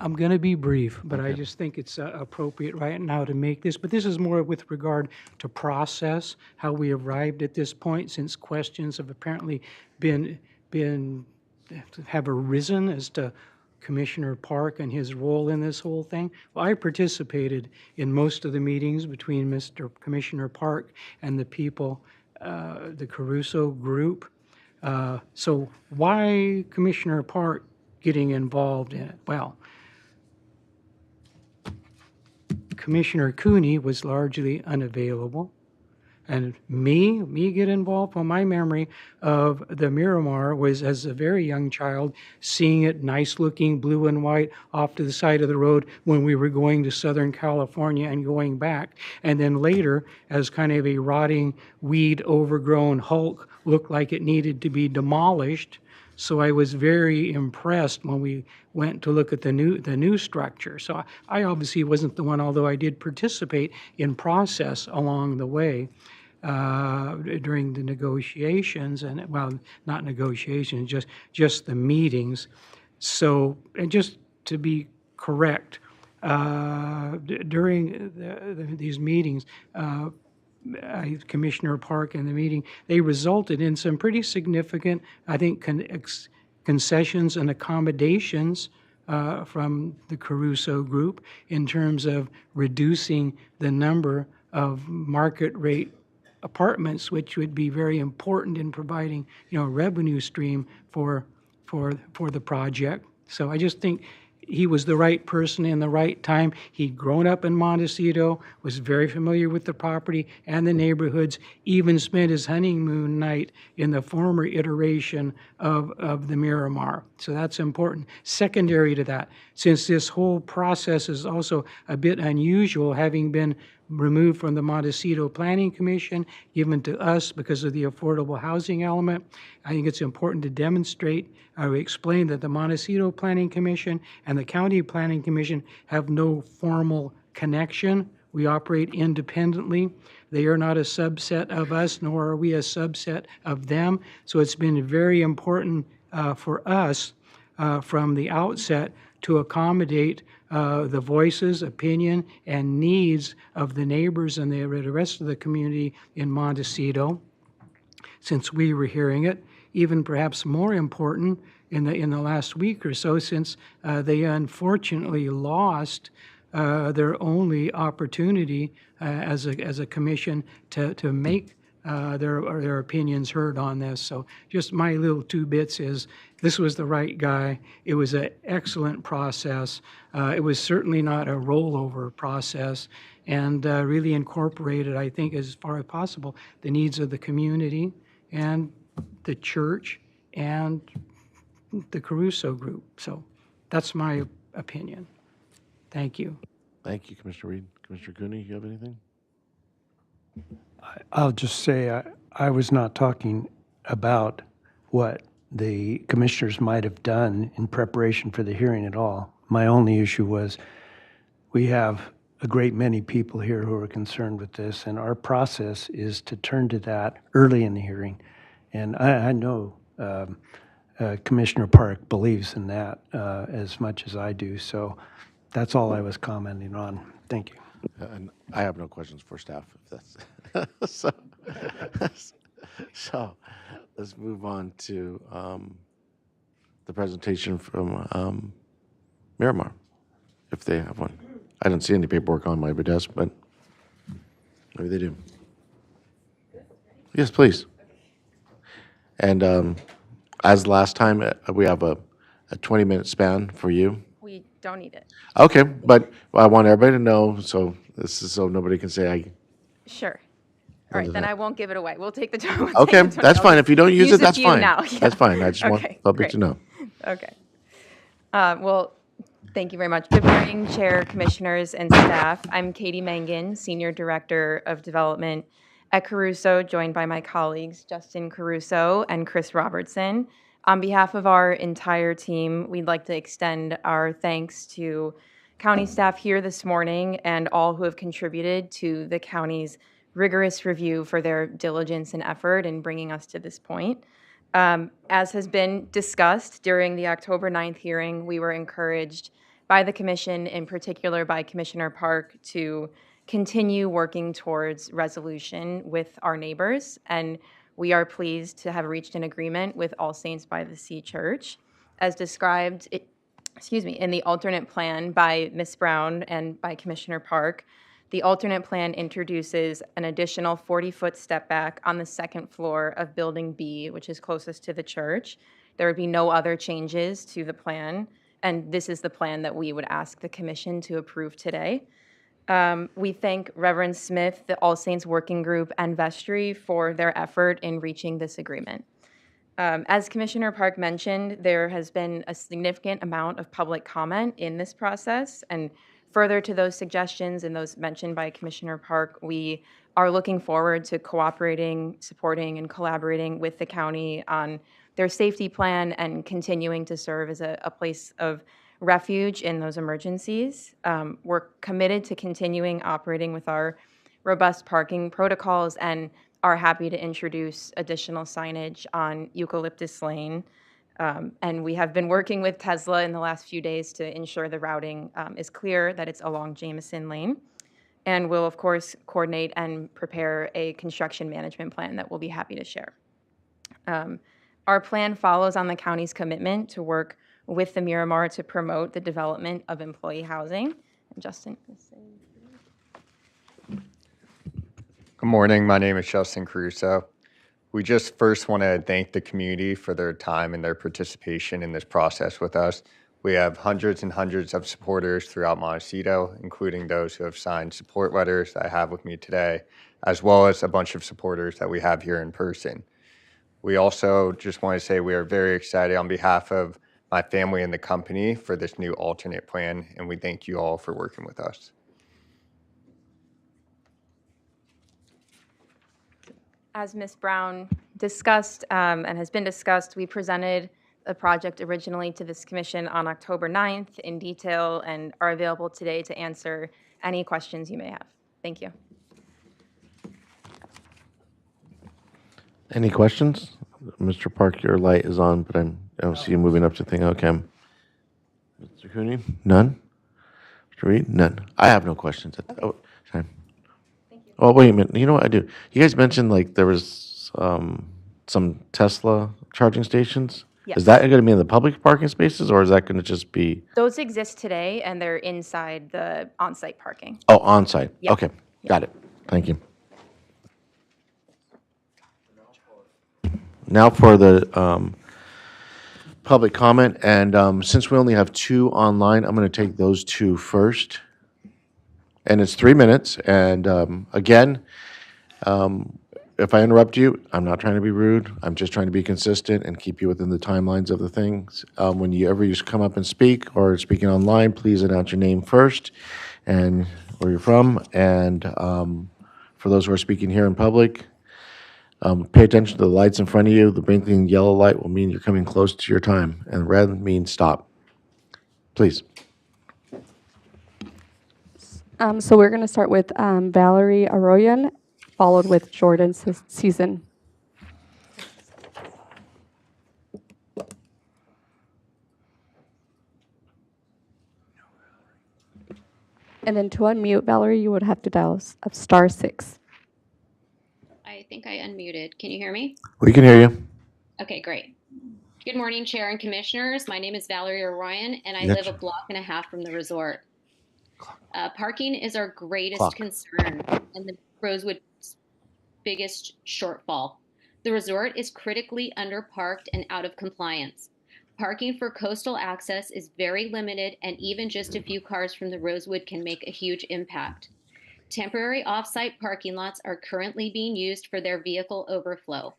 I'm going to be brief, but I just think it's appropriate right now to make this. But this is more with regard to process, how we arrived at this point, since questions have apparently have arisen as to Commissioner Park and his role in this whole thing. Well, I participated in most of the meetings between Mr. Commissioner Park and the people, the Caruso group. So why Commissioner Park getting involved in it? Well, Commissioner Cooney was largely unavailable. And me get involved? Well, my memory of the Miramar was as a very young child, seeing it nice looking, blue and white, off to the side of the road when we were going to Southern California and going back. And then later, as kind of a rotting, weed overgrown hulk, looked like it needed to be demolished. So I was very impressed when we went to look at the new structure. So I obviously wasn't the one, although I did participate in process along the way during the negotiations, and well, not negotiations, just the meetings. So, and just to be correct, during these meetings, Commissioner Park and the meeting, they resulted in some pretty significant, I think, concessions and accommodations from the Caruso group in terms of reducing the number of market rate apartments, which would be very important in providing, revenue stream for the project. So I just think he was the right person in the right time. He'd grown up in Montecito, was very familiar with the property and the neighborhoods, even spent his honeymoon night in the former iteration of the Miramar. So that's important. Secondary to that, since this whole process is also a bit unusual, having been removed from the Montecito Planning Commission, given to us because of the affordable housing element, I think it's important to demonstrate or explain that the Montecito Planning Commission and the County Planning Commission have no formal connection. We operate independently. They are not a subset of us, nor are we a subset of them. So it's been very important for us from the outset to accommodate the voices, opinion, and needs of the neighbors and the rest of the community in Montecito, since we were hearing it. Even perhaps more important in the last week or so, since they unfortunately lost their only opportunity as a commission to make their opinions heard on this. So just my little 2 bits is this was the right guy. It was an excellent process. It was certainly not a rollover process, and really incorporated, I think, as far as possible, the needs of the community and the church and the Caruso group. So that's my opinion. Thank you. Thank you, Commissioner Reed. Commissioner Cooney, you have anything? I'll just say I was not talking about what the commissioners might have done in preparation for the hearing at all. My only issue was we have a great many people here who are concerned with this, and our process is to turn to that early in the hearing. And I know Commissioner Park believes in that as much as I do. So that's all I was commenting on. Thank you. And I have no questions for staff. If that's so let's move on to the presentation from Miramar, if they have one. I didn't see any paperwork on my desk, but maybe they do. Yes, please. And as last time, we have a 20-minute span for you. We don't need it. Okay, but I want everybody to know, so this is so nobody can say I. Sure. All right, then I won't give it away. We'll take the time. We'll Okay, take the 20. that's I'll fine. just If you don't use it, a that's few fine. now. Yeah. That's fine. I just want Okay, public to great. know. Okay. Well, thank you very much. Good morning, Chair, Commissioners, and staff. I'm Katie Mangan, Senior Director of Development at Caruso, joined by my colleagues, Justin Caruso and Chris Robertson. On behalf of our entire team, we'd like to extend our thanks to county staff here this morning and all who have contributed to the county's rigorous review for their diligence and effort in bringing us to this point. As has been discussed during the October 9th hearing, we were encouraged by the commission, in particular by Commissioner Park, to continue working towards resolution with our neighbors. And we are pleased to have reached an agreement with All Saints by the Sea Church, as described in the alternate plan by Ms. Brown and by Commissioner Park. The alternate plan introduces an additional 40-foot step back on the second floor of Building B, which is closest to the church. There would be no other changes to the plan, and this is the plan that we would ask the commission to approve today. We thank Reverend Smith, the All Saints Working Group, and Vestry for their effort in reaching this agreement. As Commissioner Park mentioned, there has been a significant amount of public comment in this process, and further to those suggestions and those mentioned by Commissioner Park, we are looking forward to cooperating, supporting, and collaborating with the county on their safety plan and continuing to serve as a place of refuge in those emergencies. We're committed to continuing operating with our robust parking protocols and are happy to introduce additional signage on Eucalyptus Lane. And we have been working with Tesla in the last few days to ensure the routing is clear, that it's along Jameson Lane. And we'll, of course, coordinate and prepare a construction management plan that we'll be happy to share. Our plan follows on the county's commitment to work with the Miramar to promote the development of employee housing. And Justin, Good morning. My name is Justin Caruso. We just first want to thank the community for their time and their participation in this process with us. We have hundreds and hundreds of supporters throughout Montecito, including those who have signed support letters that I have with me today, as well as a bunch of supporters that we have here in person. We also just want to say we are very excited on behalf of my family and the company for this new alternate plan, and we thank you all for working with us. As Ms. Brown discussed and has been discussed, we presented the project originally to this commission on October 9th in detail and are available today to answer any questions you may have. Thank you. Any questions? Mr. Park, your light is on, but I don't see you moving up to thing. Okay. Mr. Cooney? None? Mr. Reed? None. I have no questions. Okay. Oh, sorry. Oh, wait a minute. You know what I do? You guys mentioned like there was some Tesla charging stations. Yes. Is that going to be in the public parking spaces, or is that going to just be? Those exist today, and they're inside the on-site parking. Oh, on-site. Yeah. Okay, got it. Thank you. Now for the public comment, and since we only have 2 online, I'm going to take those 2 first. And it's 3 minutes, and again, if I interrupt you, I'm not trying to be rude. I'm just trying to be consistent and keep you within the timelines of the things. When you ever come up and speak or speaking online, please announce your name first and where you're from. And for those who are speaking here in public, pay attention to the lights in front of you. The blinking yellow light will mean you're coming close to your time, and red means stop. Please. So we're going to start with Valerie Arroyan, followed with Jordan Season. And then to unmute Valerie, you would have to dial *6. I think I unmuted. Can you hear me? We can hear you. Okay, great. Good morning, Chair and Commissioners. My name is Valerie Orion, and I Yes, live a sir. block and a half from the resort. Parking is our greatest Clock. concern and the Rosewood's biggest shortfall. The resort is critically underparked and out of compliance. Parking for coastal access is very limited, and even just a few cars from the Rosewood can make a huge impact. Temporary off-site parking lots are currently being used for their vehicle overflow.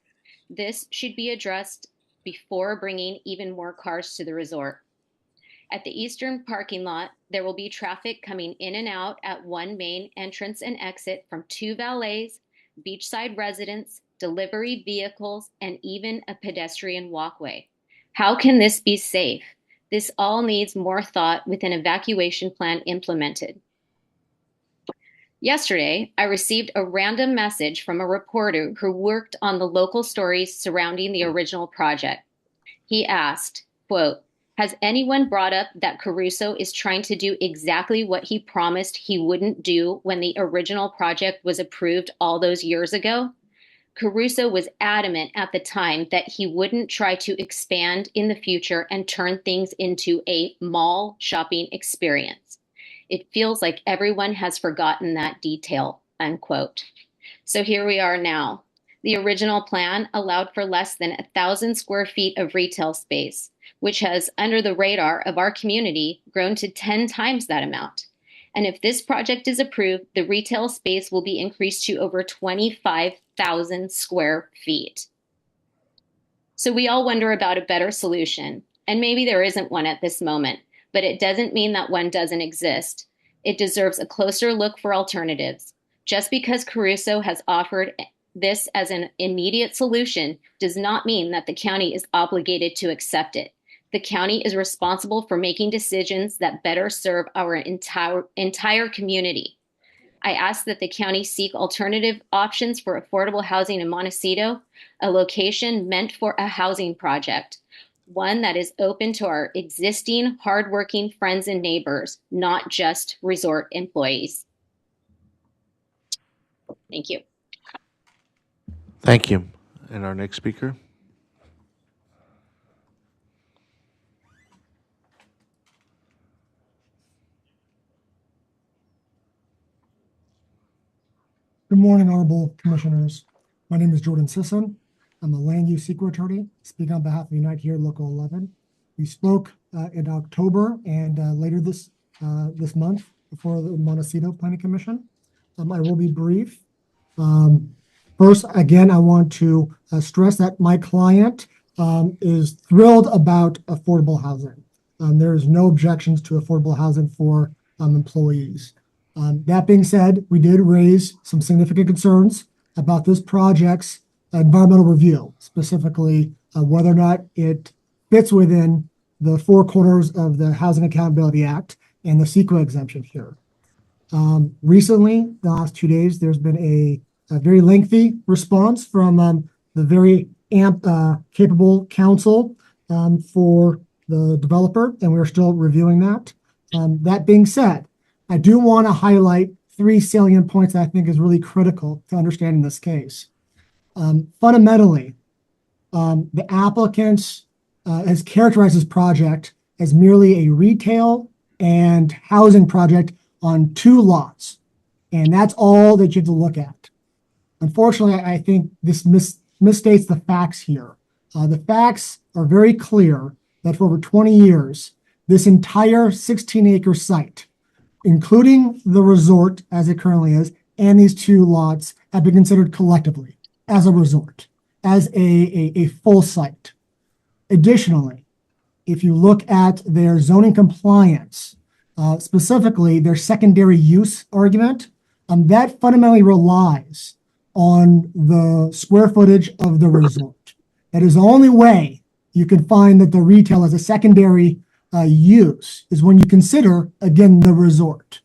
This should be addressed before bringing even more cars to the resort. At the eastern parking lot, there will be traffic coming in and out at one main entrance and exit from 2 valets, beachside residents, delivery vehicles, and even a pedestrian walkway. How can this be safe? This all needs more thought with an evacuation plan implemented. Yesterday, I received a random message from a reporter who worked on the local stories surrounding the original project. He asked, quote, "Has anyone brought up that Caruso is trying to do exactly what he promised he wouldn't do when the original project was approved all those years ago?" Caruso was adamant at the time that he wouldn't try to expand in the future and turn things into a mall shopping experience. It feels like everyone has forgotten that detail, unquote. So here we are now. The original plan allowed for less than 1,000 square feet of retail space, which has, under the radar of our community, grown to 10 times that amount. And if this project is approved, the retail space will be increased to over 25,000 square feet. So we all wonder about a better solution, and maybe there isn't one at this moment, but it doesn't mean that one doesn't exist. It deserves a closer look for alternatives. Just because Caruso has offered this as an immediate solution does not mean that the county is obligated to accept it. The county is responsible for making decisions that better serve our entire community. I ask that the county seek alternative options for affordable housing in Montecito, a location meant for a housing project, one that is open to our existing hardworking friends and neighbors, not just resort employees. Thank you. Thank you. And our next speaker? Good morning, Honorable Commissioners. My name is Jordan Sisson. I'm a land use seeker attorney, speaking on behalf of Unite Here Local 11. We spoke in October and later this month before the Montecito Planning Commission. I will be brief. First, again, I want to stress that my client is thrilled about affordable housing. There is no objections to affordable housing for employees. That being said, we did raise some significant concerns about this project's environmental review, specifically whether or not it fits within the 4 corners of the Housing Accountability Act and the CEQA exemption here. Recently, the last 2 days, there's been a very lengthy response from the very capable counsel for the developer, and we're still reviewing that. That being said, I do want to highlight 3 salient points that I think is really critical to understanding this case. Fundamentally, the applicant has characterized this project as merely a retail and housing project on 2 lots, and that's all that you have to look at. Unfortunately, I think this misstates the facts here. The facts are very clear that for over 20 years, this entire 16-acre site, including the resort as it currently is, and these 2 lots have been considered collectively as a resort, as a full site. Additionally, if you look at their zoning compliance, specifically their secondary use argument, that fundamentally relies on the square footage of the resort. That is the only way you can find that the retail as a secondary use is when you consider, again, the resort.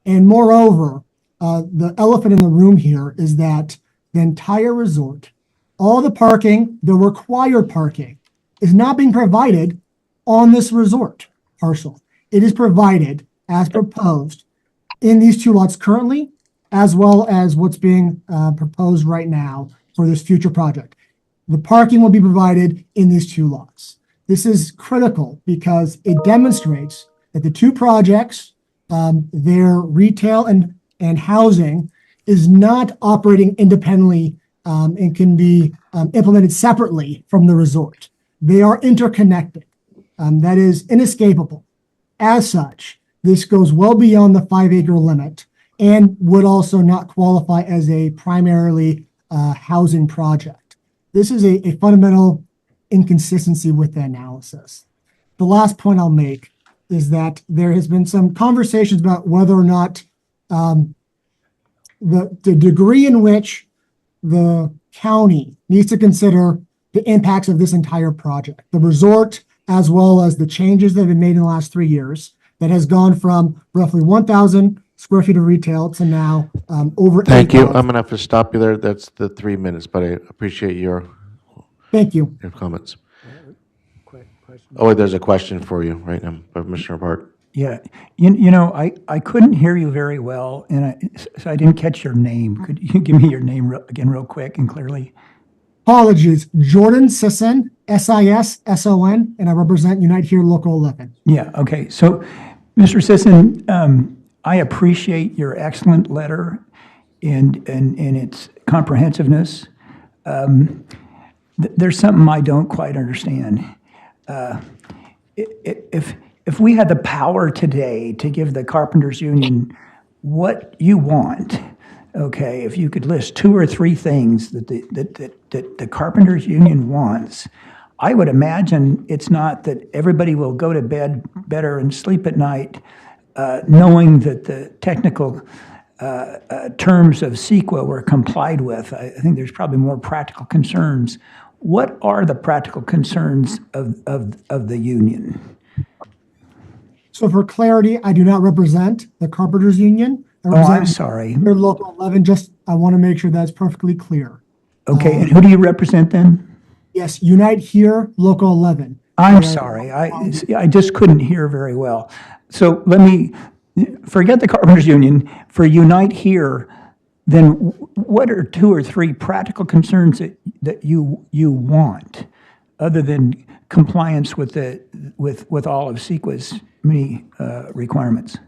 And moreover, the elephant in the room here is that the entire resort, all the parking, the required parking, is not being provided on this resort parcel. It is provided as proposed in these 2 lots currently, as well as what's being proposed right now for this future project. The parking will be provided in these two lots. This is critical because it demonstrates that the two projects, their retail and housing, is not operating independently and can be implemented separately from the resort. They are interconnected. That is inescapable. As such, this goes well beyond the 5-acre limit and would also not qualify as a primarily housing project. This is a fundamental inconsistency with the analysis. The last point I'll make is that there has been some conversations about whether or not the degree in which the county needs to consider the impacts of this entire project, the resort, as well as the changes that have been made in the last 3 years that has gone from roughly 1,000 square feet of retail to now over Thank you. 8,000. I'm going to have to stop you there. That's the 3 minutes, but I appreciate your Thank you. comments. Quick question. Oh, wait, there's a question for you right now, by Commissioner Park. Yeah, you know, I couldn't hear you very well, and so I didn't catch your name. Could you give me your name again real quick and clearly? Apologies. Jordan Sisson, SISSON, and I represent Unite Here Local 11. Yeah, okay. So, Mr. Sisson, I appreciate your excellent letter and its comprehensiveness. There's something I don't quite understand. If we had the power today to give the Carpenters Union what you want, okay, if you could list 2 or 3 things that the Carpenters Union wants, I would imagine it's not that everybody will go to bed better and sleep at night knowing that the technical terms of CEQA were complied with. I think there's probably more practical concerns. What are the practical concerns of the union? So for clarity, I do not represent the Carpenters Union. I Oh, represent I'm sorry. Your Local 11. I want to make sure that's perfectly clear. Okay, and who do you represent then? Yes, Unite Here Local 11. I'm sorry, I just couldn't hear very well. So let me, forget the Carpenters Union, for Unite Here, then what are 2 or 3 practical concerns that you want, other than compliance with all of CEQA's many requirements?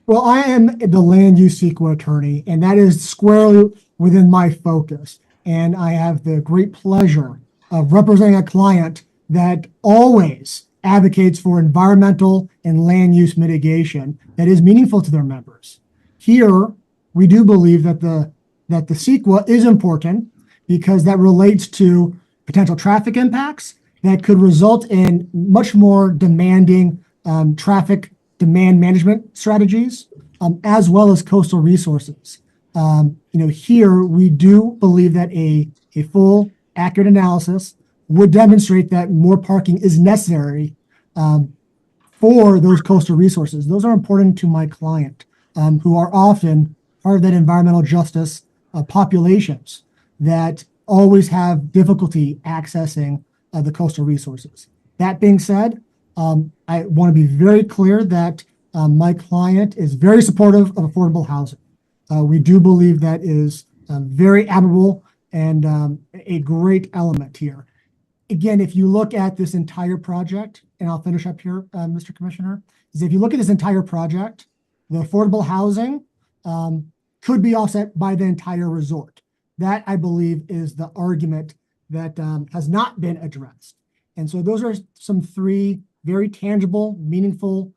Well, I am the land use CEQA attorney, and that is squarely within my focus. And I have the great pleasure of representing a client that always advocates for environmental and land use mitigation that is meaningful to their members. Here, we do believe that the CEQA is important because that relates to potential traffic impacts that could result in much more demanding traffic demand management strategies, as well as coastal resources. Here we do believe that a full, accurate analysis would demonstrate that more parking is necessary for those coastal resources. Those are important to my client, who are often part of that environmental justice populations that always have difficulty accessing the coastal resources. That being said, I want to be very clear that my client is very supportive of affordable housing. We do believe that is very admirable and a great element here. Again, if you look at this entire project, and I'll finish up here, Mr. Commissioner, is if you look at this entire project, the affordable housing could be offset by the entire resort. That, I believe, is the argument that has not been addressed. And so those are some 3 very tangible, meaningful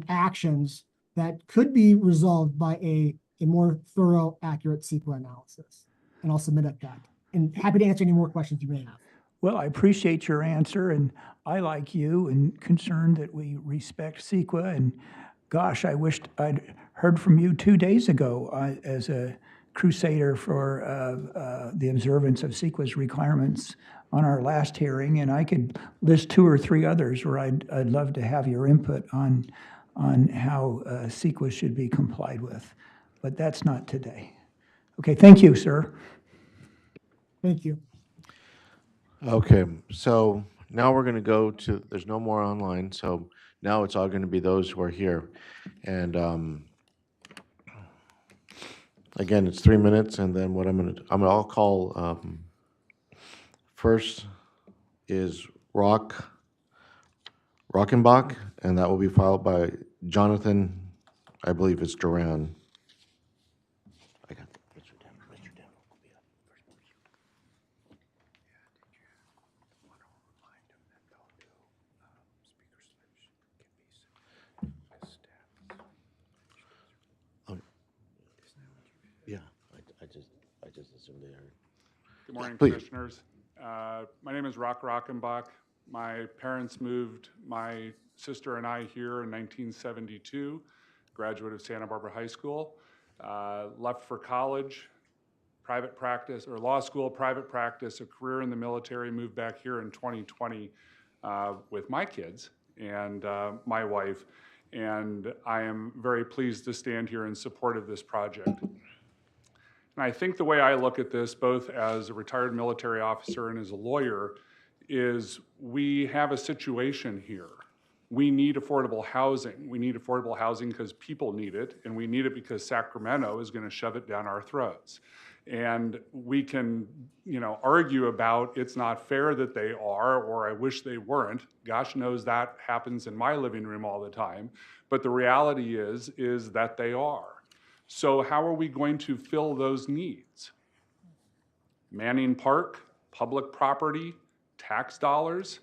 actions that could be resolved by a more thorough, accurate CEQA analysis. And I'll submit at that. And happy to answer any more questions you may have. Well, I appreciate your answer, and I, like you, and concerned that we respect CEQA. And gosh, I wished I'd heard from you 2 days ago as a crusader for the observance of CEQA's requirements on our last hearing, and I could list 2 or 3 others where I'd love to have your input on how CEQA should be complied with. But that's not today. Okay, thank you, sir. Thank you. Okay, so now we're going to go to, there's no more online, so now it's all going to be those who are here. And again, it's 3 minutes, and then what I'll call First is Rockenbach, and that will be followed by Jonathan, I believe it's Duran. I got Mr. Dan. Mr. Dan will be up first. Oh, yeah, I just assumed they heard. Good morning, Please. Commissioners. My name is Rockenbach. My parents moved my sister and I here in 1972, graduate of Santa Barbara High School. Left for college, private practice, or law school, private practice, a career in the military, moved back here in 2020 with my kids and my wife. And I am very pleased to stand here in support of this project. And I think the way I look at this, both as a retired military officer and as a lawyer, is we have a situation here. We need affordable housing. We need affordable housing because people need it, and we need it because Sacramento is going to shove it down our throats. And we can, argue about it's not fair that they are, or I wish they weren't. Gosh knows that happens in my living room all the time. But the reality is that they are. So how are we going to fill those needs? Manning Park, public property, tax dollars.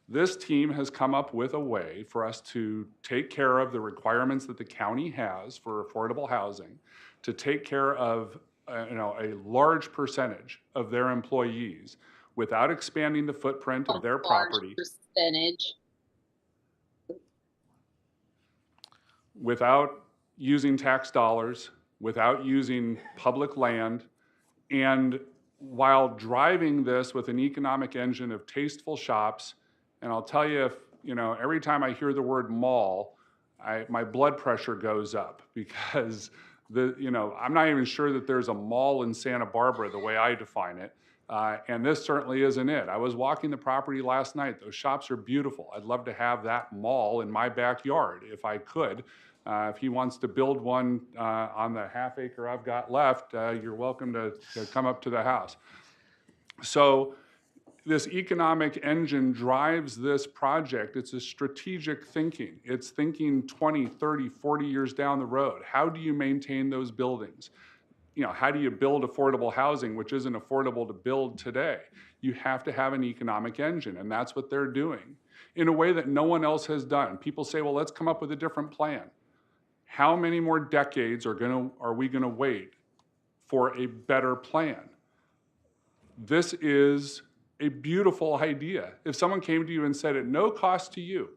This team has come up with a way for us to take care of the requirements that the county has for affordable housing, to take care of a large percentage of their employees without expanding the footprint of their property. Percentage. Without using tax dollars, without using public land, and while driving this with an economic engine of tasteful shops. And I'll tell you, every time I hear the word mall, my blood pressure goes up because I'm not even sure that there's a mall in Santa Barbara the way I define it. And this certainly isn't it. I was walking the property last night. Those shops are beautiful. I'd love to have that mall in my backyard if I could. If he wants to build one on the half acre I've got left, you're welcome to come up to the house. So this economic engine drives this project. It's a strategic thinking. It's thinking 20, 30, 40 years down the road. How do you maintain those buildings? How do you build affordable housing, which isn't affordable to build today? You have to have an economic engine, and that's what they're doing in a way that no one else has done. People say, well, let's come up with a different plan. How many more decades are we going to wait for a better plan? This is a beautiful idea. If someone came to you and said, at no cost to you,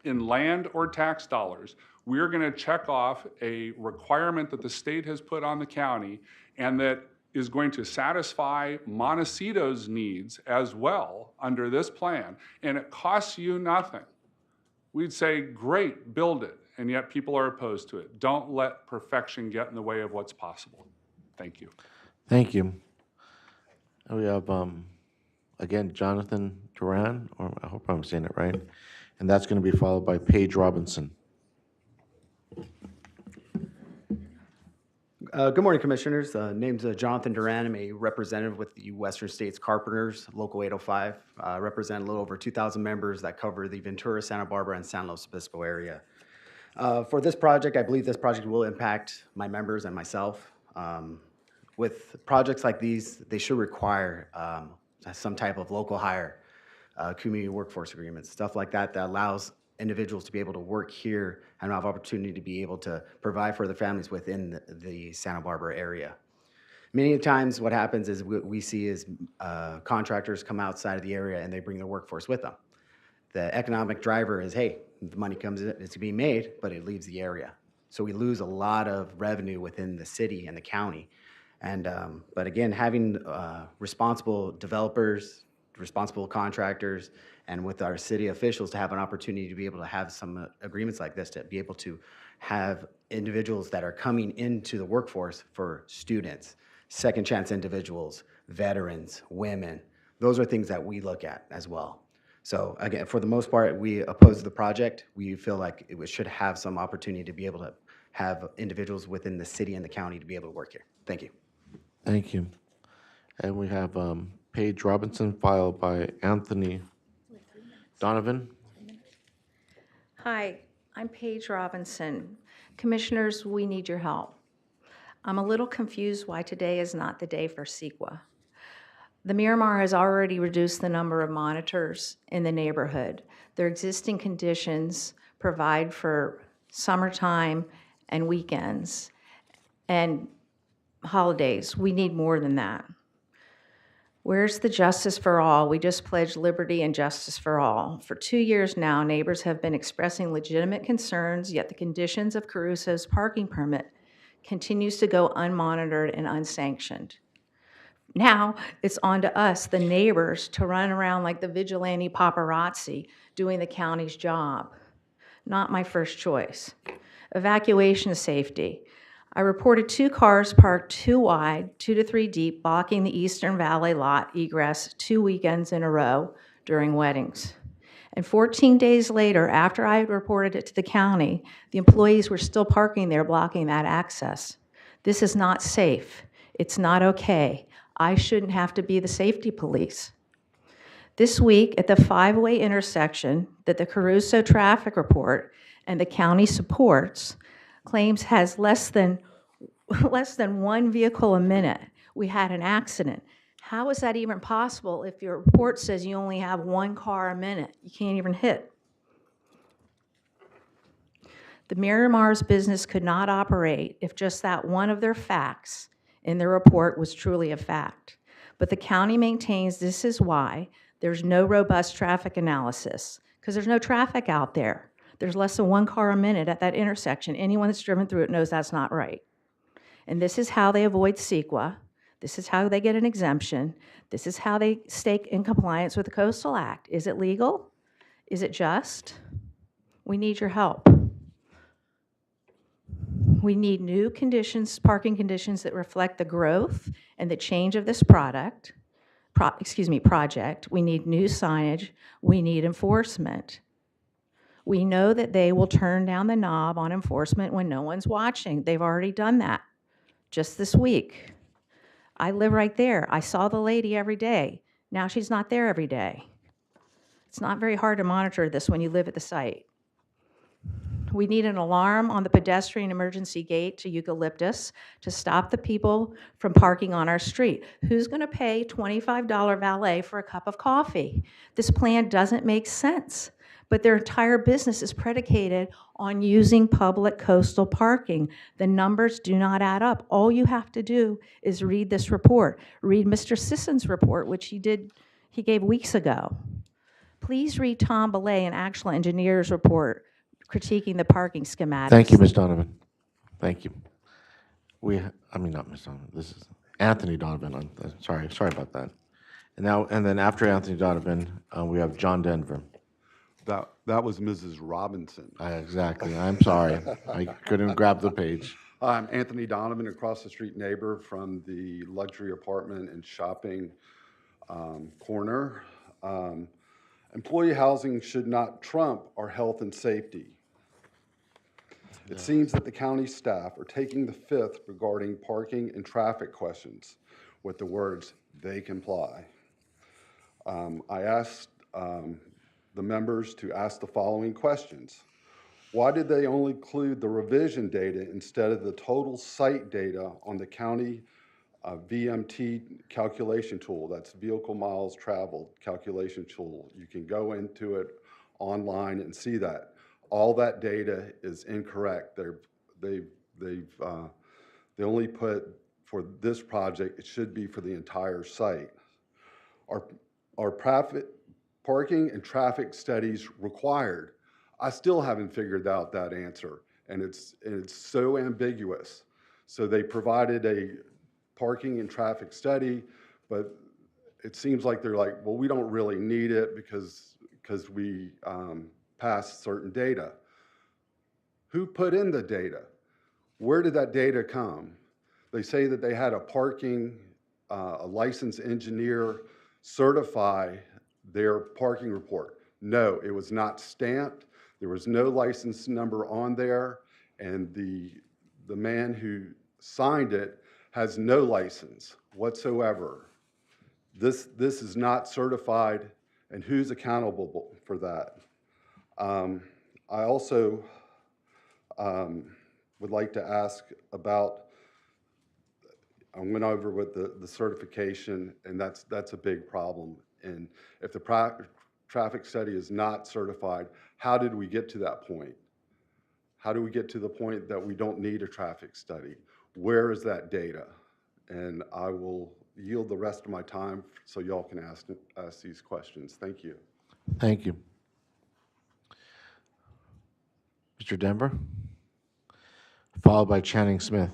in land or tax dollars, we're going to check off a requirement that the state has put on the county and that is going to satisfy Montecito's needs as well under this plan, and it costs you nothing, we'd say, great, build it. And yet people are opposed to it. Don't let perfection get in the way of what's possible. Thank you. Thank you. And we have, again, Jonathan Duran, or I hope I'm saying it right, and that's going to be followed by Paige Robinson. Good morning, Commissioners. Name's Jonathan Duran. I'm a representative with the Western States Carpenters, Local 805. I represent a little over 2,000 members that cover the Ventura, Santa Barbara, and San Luis Obispo area. For this project, I believe this project will impact my members and myself. With projects like these, they should require some type of local hire, community workforce agreements, stuff like that that allows individuals to be able to work here and have opportunity to be able to provide for their families within the Santa Barbara area. Many times what happens is we see is contractors come outside of the area and they bring their workforce with them. The economic driver is, hey, the money comes in, it's being made, but it leaves the area. So we lose a lot of revenue within the city and the county. And but again, having responsible developers, responsible contractors, and with our city officials to have an opportunity to be able to have some agreements like this, to be able to have individuals that are coming into the workforce for students, second chance individuals, veterans, women. Those are things that we look at as well. So again, for the most part, we oppose the project. We feel like it should have some opportunity to be able to have individuals within the city and the county to be able to work here. Thank you. Thank you. And we have Paige Robinson, filed by Anthony Donovan. Hi, I'm Paige Robinson. Commissioners, we need your help. I'm a little confused why today is not the day for CEQA. The Miramar has already reduced the number of monitors in the neighborhood. Their existing conditions provide for summertime and weekends and holidays. We need more than that. Where's the justice for all? We just pledged liberty and justice for all. For 2 years now, neighbors have been expressing legitimate concerns, yet the conditions of Caruso's parking permit continues to go unmonitored and unsanctioned. Now it's on to us, the neighbors, to run around like the vigilante paparazzi doing the county's job. Not my first choice. Evacuation safety. I reported 2 cars parked too wide, 2 to 3 deep, blocking the Eastern Valley lot egress 2 weekends in a row during weddings. And 14 days later, after I had reported it to the county, the employees were still parking there, blocking that access. This is not safe. It's not okay. I shouldn't have to be the safety police. This week, at the 5-way intersection that the Caruso traffic report and the county supports, claims has less than 1 vehicle a minute, we had an accident. How is that even possible if your report says you only have 1 car a minute? You can't even hit. The Miramar's business could not operate if just that one of their facts in their report was truly a fact. But the county maintains this is why there's no robust traffic analysis, because there's no traffic out there. There's less than 1 car a minute at that intersection. Anyone that's driven through it knows that's not right. And this is how they avoid CEQA. This is how they get an exemption. This is how they stay in compliance with the Coastal Act. Is it legal? Is it just? We need your help. We need new conditions, parking conditions that reflect the growth and the change of this project. We need new signage. We need enforcement. We know that they will turn down the knob on enforcement when no one's watching. They've already done that just this week. I live right there. I saw the lady every day. Now she's not there every day. It's not very hard to monitor this when you live at the site. We need an alarm on the pedestrian emergency gate to Eucalyptus to stop the people from parking on our street. Who's going to pay $25 valet for a cup of coffee? This plan doesn't make sense, but their entire business is predicated on using public coastal parking. The numbers do not add up. All you have to do is read this report. Read Mr. Sisson's report, which he gave weeks ago. Please read Tom Belay, an actual engineer's report critiquing the parking schematics. Thank you, Ms. Donovan. Thank you. Not Ms. Donovan. This is Anthony Donovan. Sorry about that. And then after Anthony Donovan, we have John Denver. That was Mrs. Robinson. Exactly. I'm sorry. I couldn't grab the page. I'm Anthony Donovan, across the street neighbor from the luxury apartment and shopping corner. Employee housing should not trump our health and safety. It seems that the county staff are taking the fifth regarding parking and traffic questions with the words, "they comply." I asked the members to ask the following questions. Why did they only include the revision data instead of the total site data on the county VMT calculation tool? That's vehicle miles traveled calculation tool. You can go into it online and see that. All that data is incorrect. They only put for this project, it should be for the entire site. Are parking and traffic studies required? I still haven't figured out that answer, and it's so ambiguous. So they provided a parking and traffic study, but it seems like they're like, well, we don't really need it because we passed certain data. Who put in the data? Where did that data come? They say that they had a licensed engineer certify their parking report. No, it was not stamped. There was no license number on there, and the man who signed it has no license whatsoever. This is not certified, and who's accountable for that? I also would like to ask about, I went over with the certification, and that's a big problem. And if the traffic study is not certified, how did we get to that point? How do we get to the point that we don't need a traffic study? Where is that data? And I will yield the rest of my time so y'all can ask these questions. Thank you. Thank you. Mr. Denver, followed by Channing Smith.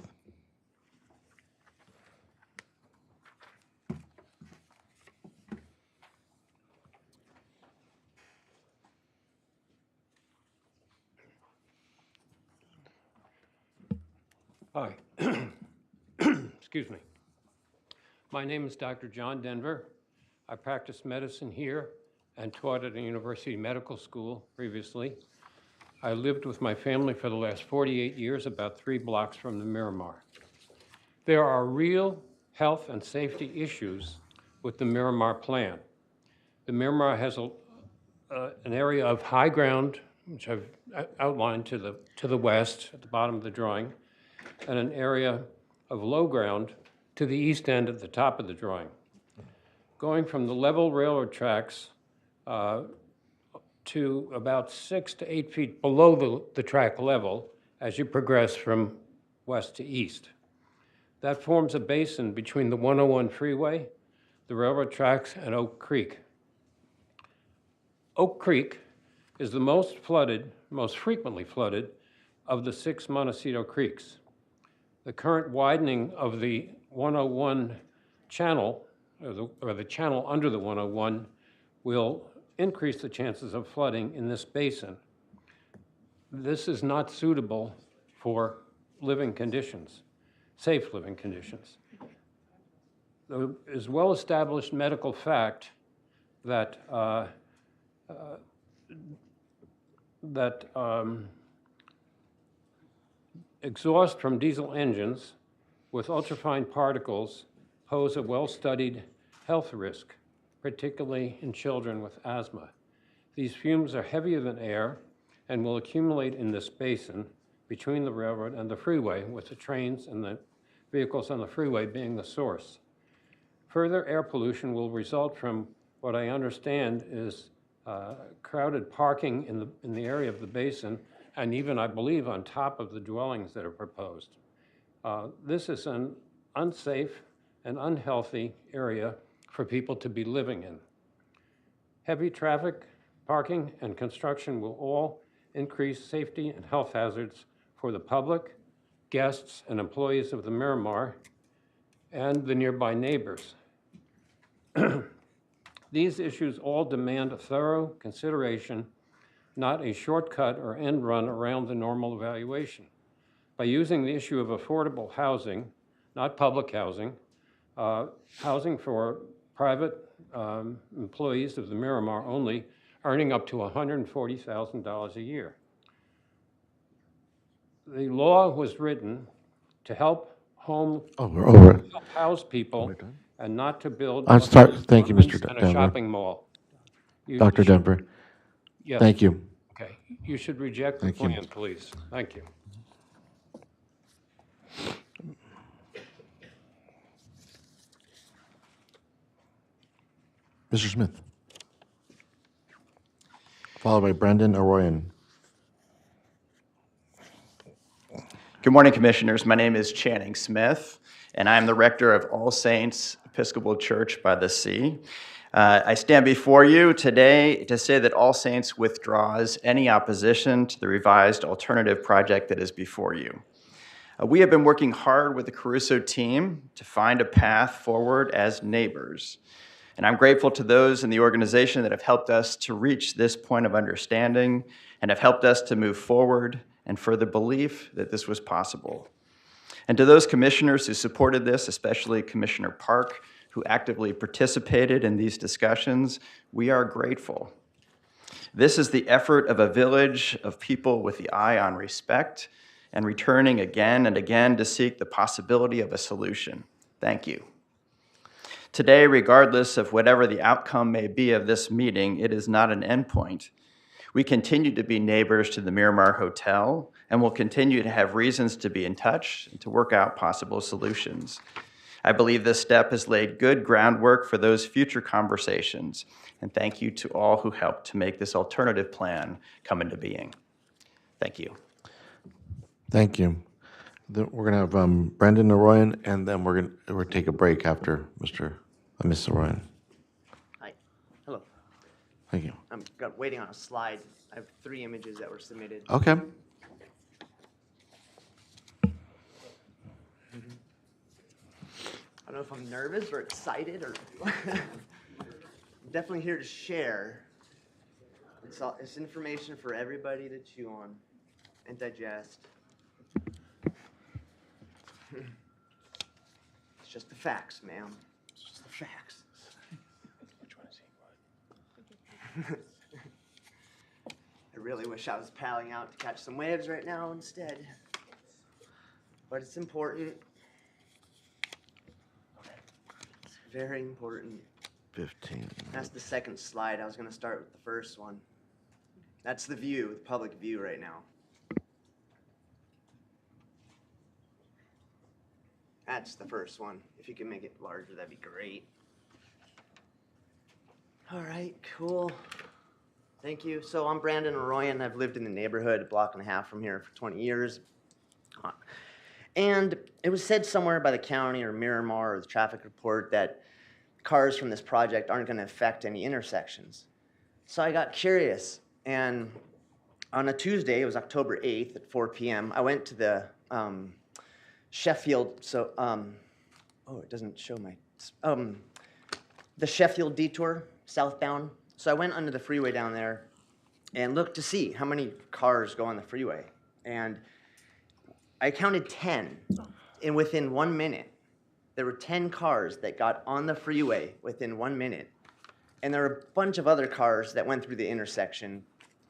Hi. Excuse me. My name is Dr. John Denver. I practiced medicine here and taught at a university medical school previously. I lived with my family for the last 48 years, about 3 blocks from the Miramar. There are real health and safety issues with the Miramar plan. The Miramar has an area of high ground, which I've outlined to the west at the bottom of the drawing, and an area of low ground to the east end at the top of the drawing. Going from the level railroad tracks to about 6 to 8 feet below the track level as you progress from west to east. That forms a basin between the 101 freeway, the railroad tracks, and Oak Creek. Oak Creek is the most frequently flooded of the 6 Montecito creeks. The current widening of the 101 channel, or the channel under the 101, will increase the chances of flooding in this basin. This is not suitable for living conditions, safe living conditions. There is well-established medical fact that exhaust from diesel engines with ultrafine particles pose a well-studied health risk, particularly in children with asthma. These fumes are heavier than air and will accumulate in this basin between the railroad and the freeway, with the trains and the vehicles on the freeway being the source. Further air pollution will result from what I understand is crowded parking in the area of the basin, and even, I believe, on top of the dwellings that are proposed. This is an unsafe and unhealthy area for people to be living in. Heavy traffic, parking, and construction will all increase safety and health hazards for the public, guests, and employees of the Miramar, and the nearby neighbors. These issues all demand a thorough consideration, not a shortcut or end run around the normal evaluation. By using the issue of affordable housing, not public housing, housing for private employees of the Miramar only, earning up to $140,000 a year. The law was written to help house people and not to build Thank you, Mr. and a Denver. shopping mall. Dr. Denver. Yes. Thank you. Okay. You should reject the Thank you. plan, please. Thank you. Mr. Smith, followed by Brendan Arroyan. Good morning, Commissioners. My name is Channing Smith, and I am the rector of All Saints Episcopal Church by the Sea. I stand before you today to say that All Saints withdraws any opposition to the revised alternative project that is before you. We have been working hard with the Caruso team to find a path forward as neighbors. And I'm grateful to those in the organization that have helped us to reach this point of understanding and have helped us to move forward and for the belief that this was possible. And to those commissioners who supported this, especially Commissioner Park, who actively participated in these discussions, we are grateful. This is the effort of a village of people with the eye on respect and returning again and again to seek the possibility of a solution. Thank you. Today, regardless of whatever the outcome may be of this meeting, it is not an endpoint. We continue to be neighbors to the Miramar Hotel and will continue to have reasons to be in touch and to work out possible solutions. I believe this step has laid good groundwork for those future conversations, and thank you to all who helped to make this alternative plan come into being. Thank you. Thank you. We're going to have Brendan Arroyan, and then we're going to take a break after Ms. Arroyan. Hi. Hello. Thank you. I'm waiting on a slide. I have 3 images that were submitted. Okay. I don't know if I'm nervous or excited or I'm definitely here to share. It's information for everybody to chew on and digest. It's just the facts, ma'am. It's just the facts. Which one is he? I really wish I was paddling out to catch some waves right now instead. But it's important. It's very important. 15. That's the second slide. I was going to start with the first one. That's the view, the public view right now. That's the first one. If you can make it larger, that'd be great. All right, cool. Thank you. So I'm Brandon Arroyan. I've lived in the neighborhood, a block and a half from here for 20 years. And it was said somewhere by the county or Miramar or the traffic report that cars from this project aren't going to affect any intersections. So I got curious, and on a Tuesday, it was October 8th at 4 p.m., I went to the Sheffield, oh, it doesn't show my, the Sheffield detour, southbound. So I went under the freeway down there and looked to see how many cars go on the freeway. And I counted 10, and within 1 minute, there were 10 cars that got on the freeway within 1 minute. And there were a bunch of other cars that went through the intersection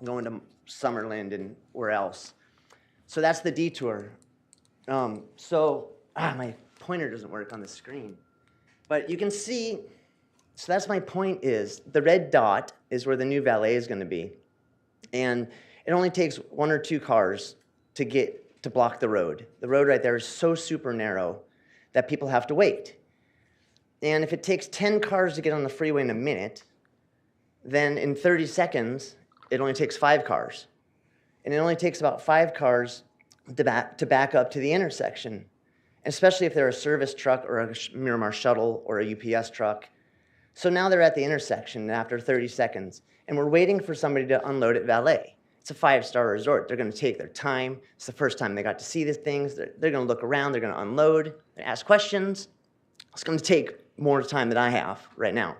going to Summerlin and where else. So that's the detour. My pointer doesn't work on the screen. But you can see, so that's my point is, the red dot is where the new valet is going to be. And it only takes 1 or 2 cars to block the road. The road right there is so super narrow that people have to wait. And if it takes 10 cars to get on the freeway in a minute, then in 30 seconds, it only takes 5 cars. And it only takes about 5 cars to back up to the intersection, especially if they're a service truck or a Miramar shuttle or a UPS truck. So now they're at the intersection after 30 seconds, and we're waiting for somebody to unload at valet. It's a 5-star resort. They're going to take their time. It's the first time they got to see these things. They're going to look around. They're going to unload and ask questions. It's going to take more time than I have right now.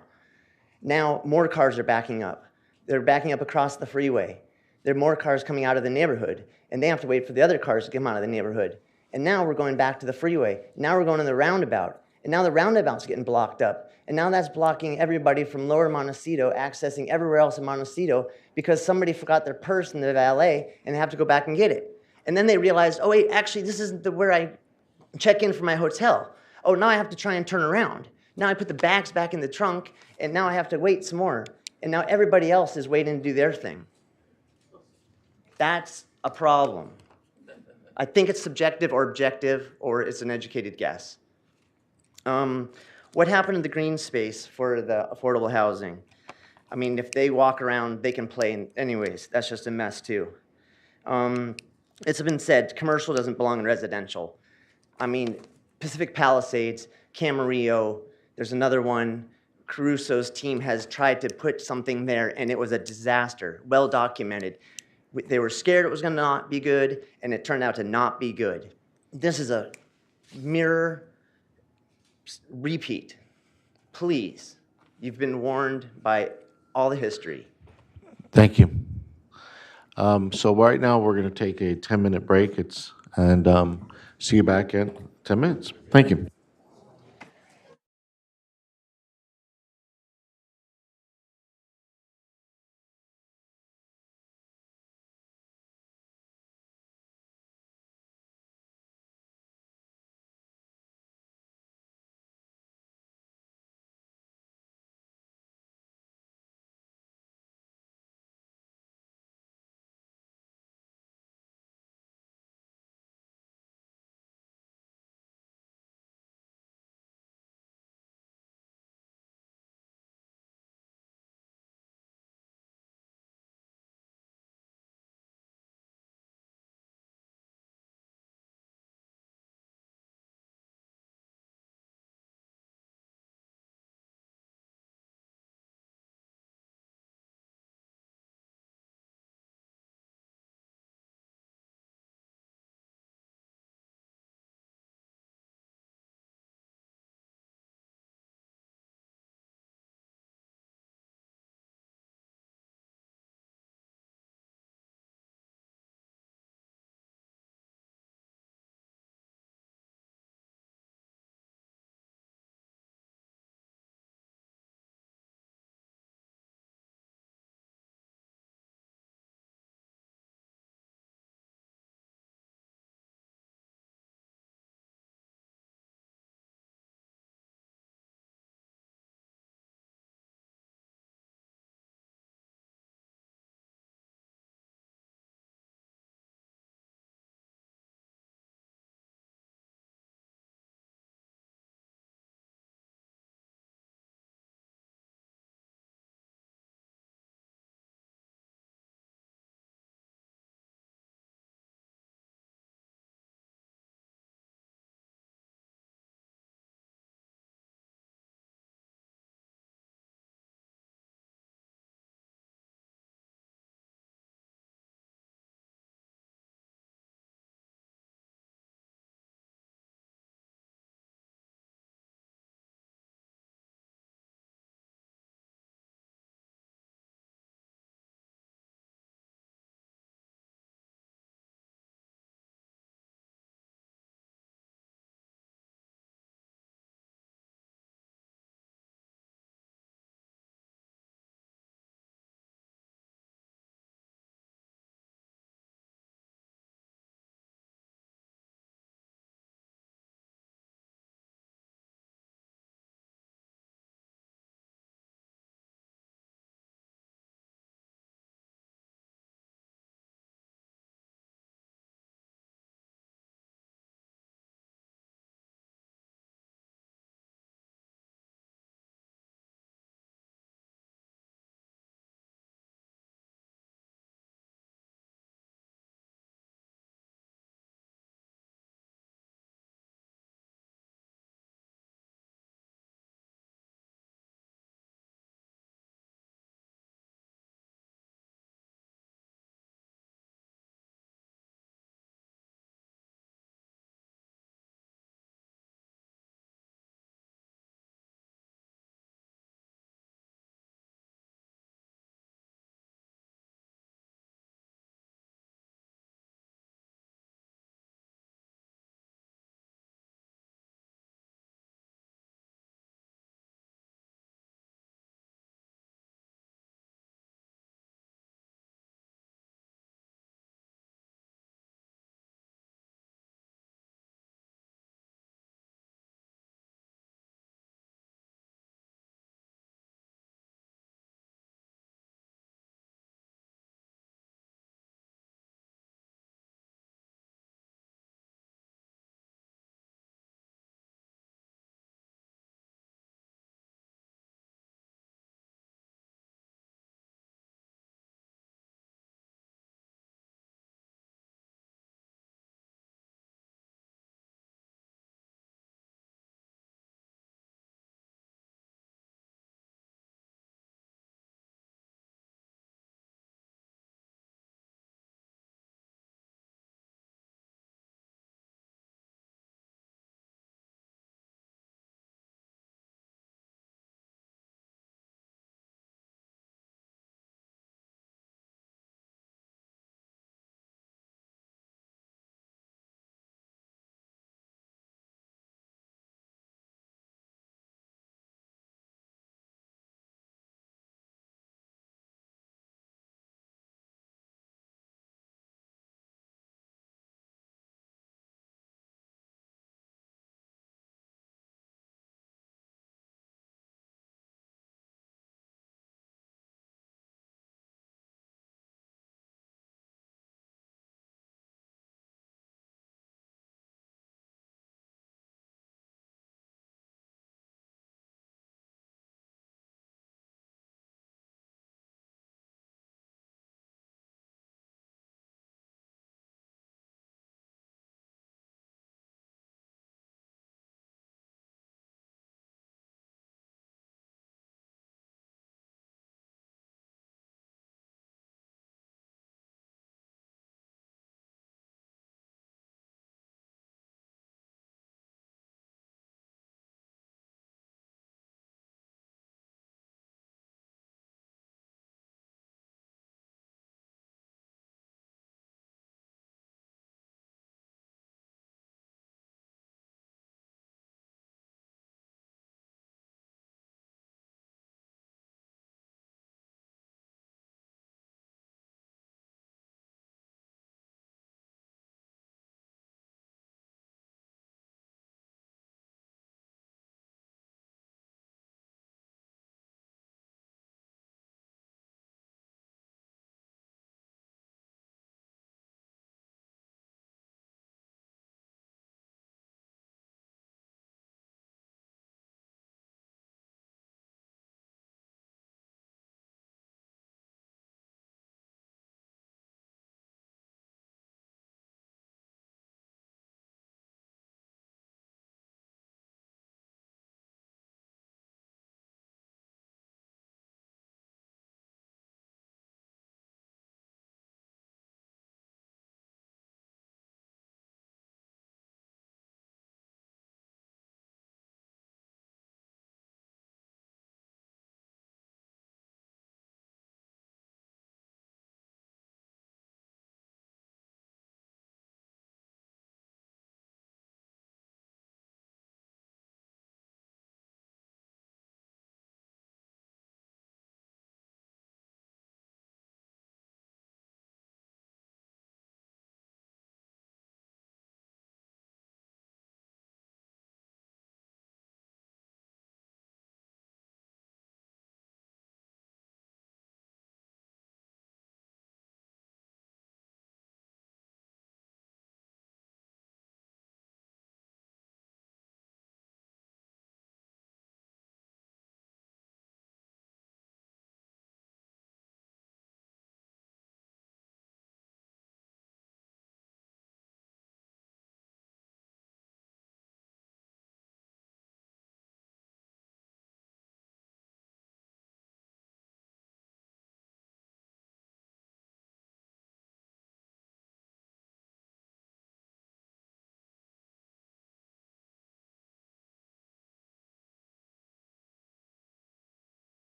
Now, more cars are backing up. They're backing up across the freeway. There are more cars coming out of the neighborhood, and they have to wait for the other cars to come out of the neighborhood. And now we're going back to the freeway. Now we're going to the roundabout. And now the roundabout's getting blocked up. And now that's blocking everybody from Lower Montecito accessing everywhere else in Montecito because somebody forgot their purse in the valet and they have to go back and get it. And then they realized, oh wait, actually this isn't where I check in for my hotel. Oh, now I have to try and turn around. Now I put the bags back in the trunk and now I have to wait some more. And now everybody else is waiting to do their thing. That's a problem. I think it's subjective or objective, or it's an educated guess. What happened to the green space for the affordable housing? I mean, if they walk around, they can play. Anyways, that's just a mess too. It's been said, commercial doesn't belong in residential. I mean, Pacific Palisades, Camarillo, there's another one. Caruso's team has tried to put something there, and it was a disaster, well documented. They were scared it was going to not be good, and it turned out to not be good. This is a mirror repeat. Please, you've been warned by all the history. Thank you. So right now, we're going to take a 10-minute break. See you back in 10 minutes. Thank you.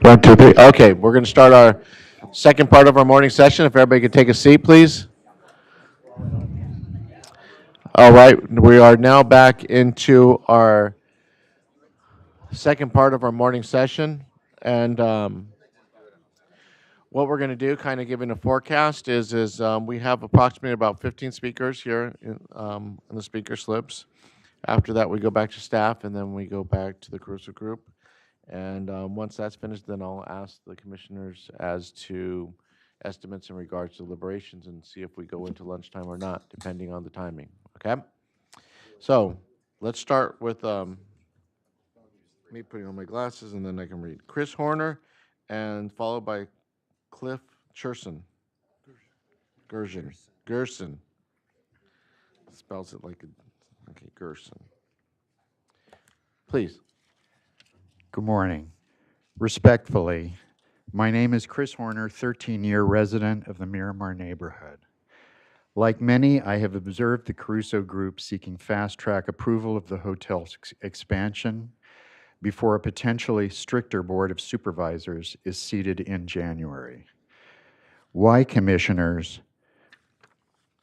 1, 2, 3. Okay, we're going to start our second part of our morning session. If everybody could take a seat, please. All right, we are now back into our second part of our morning session. And what we're going to do, kind of giving a forecast, is we have approximately about 15 speakers here in the speaker slips. After that, we go back to staff, and then we go back to the Caruso group. And once that's finished, then I'll ask the commissioners as to estimates in regards to deliberations and see if we go into lunchtime or not, depending on the timing. Okay? So let's start with me putting on my glasses, and then I can read. Chris Horner, and followed by Cliff Cherson. Gerson. Spells it like a, okay, Gerson. Please. Good morning. Respectfully, my name is Chris Horner, 13-year resident of the Miramar neighborhood. Like many, I have observed the Caruso group seeking fast-track approval of the hotel's expansion before a potentially stricter board of supervisors is seated in January. Why, commissioners,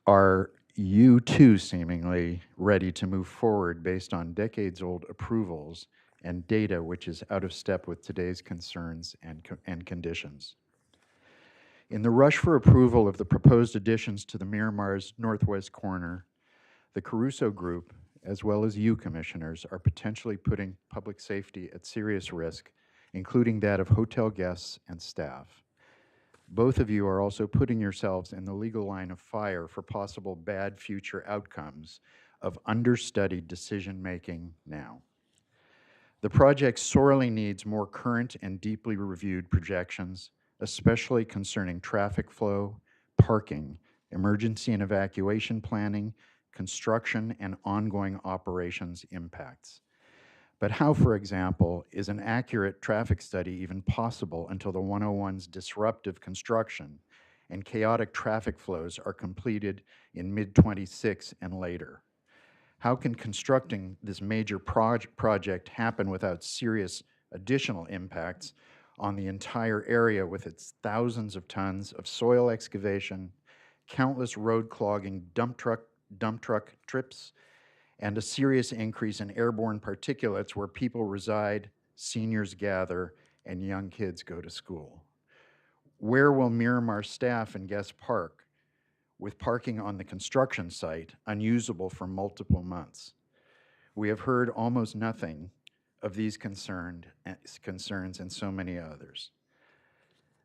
are you too seemingly ready to move forward based on decades-old approvals and data which is out of step with today's concerns and conditions? In the rush for approval of the proposed additions to the Miramar's northwest corner, the Caruso group, as well as you, commissioners, are potentially putting public safety at serious risk, including that of hotel guests and staff. Both of you are also putting yourselves in the legal line of fire for possible bad future outcomes of understudied decision-making now. The project sorely needs more current and deeply reviewed projections, especially concerning traffic flow, parking, emergency and evacuation planning, construction, and ongoing operations impacts. But how, for example, is an accurate traffic study even possible until the 101's disruptive construction and chaotic traffic flows are completed in mid-26 and later? How can constructing this major project happen without serious additional impacts on the entire area with its thousands of tons of soil excavation, countless road clogging dump truck trips, and a serious increase in airborne particulates where people reside, seniors gather, and young kids go to school? Where will Miramar staff and guests park, with parking on the construction site unusable for multiple months? We have heard almost nothing of these concerns and so many others.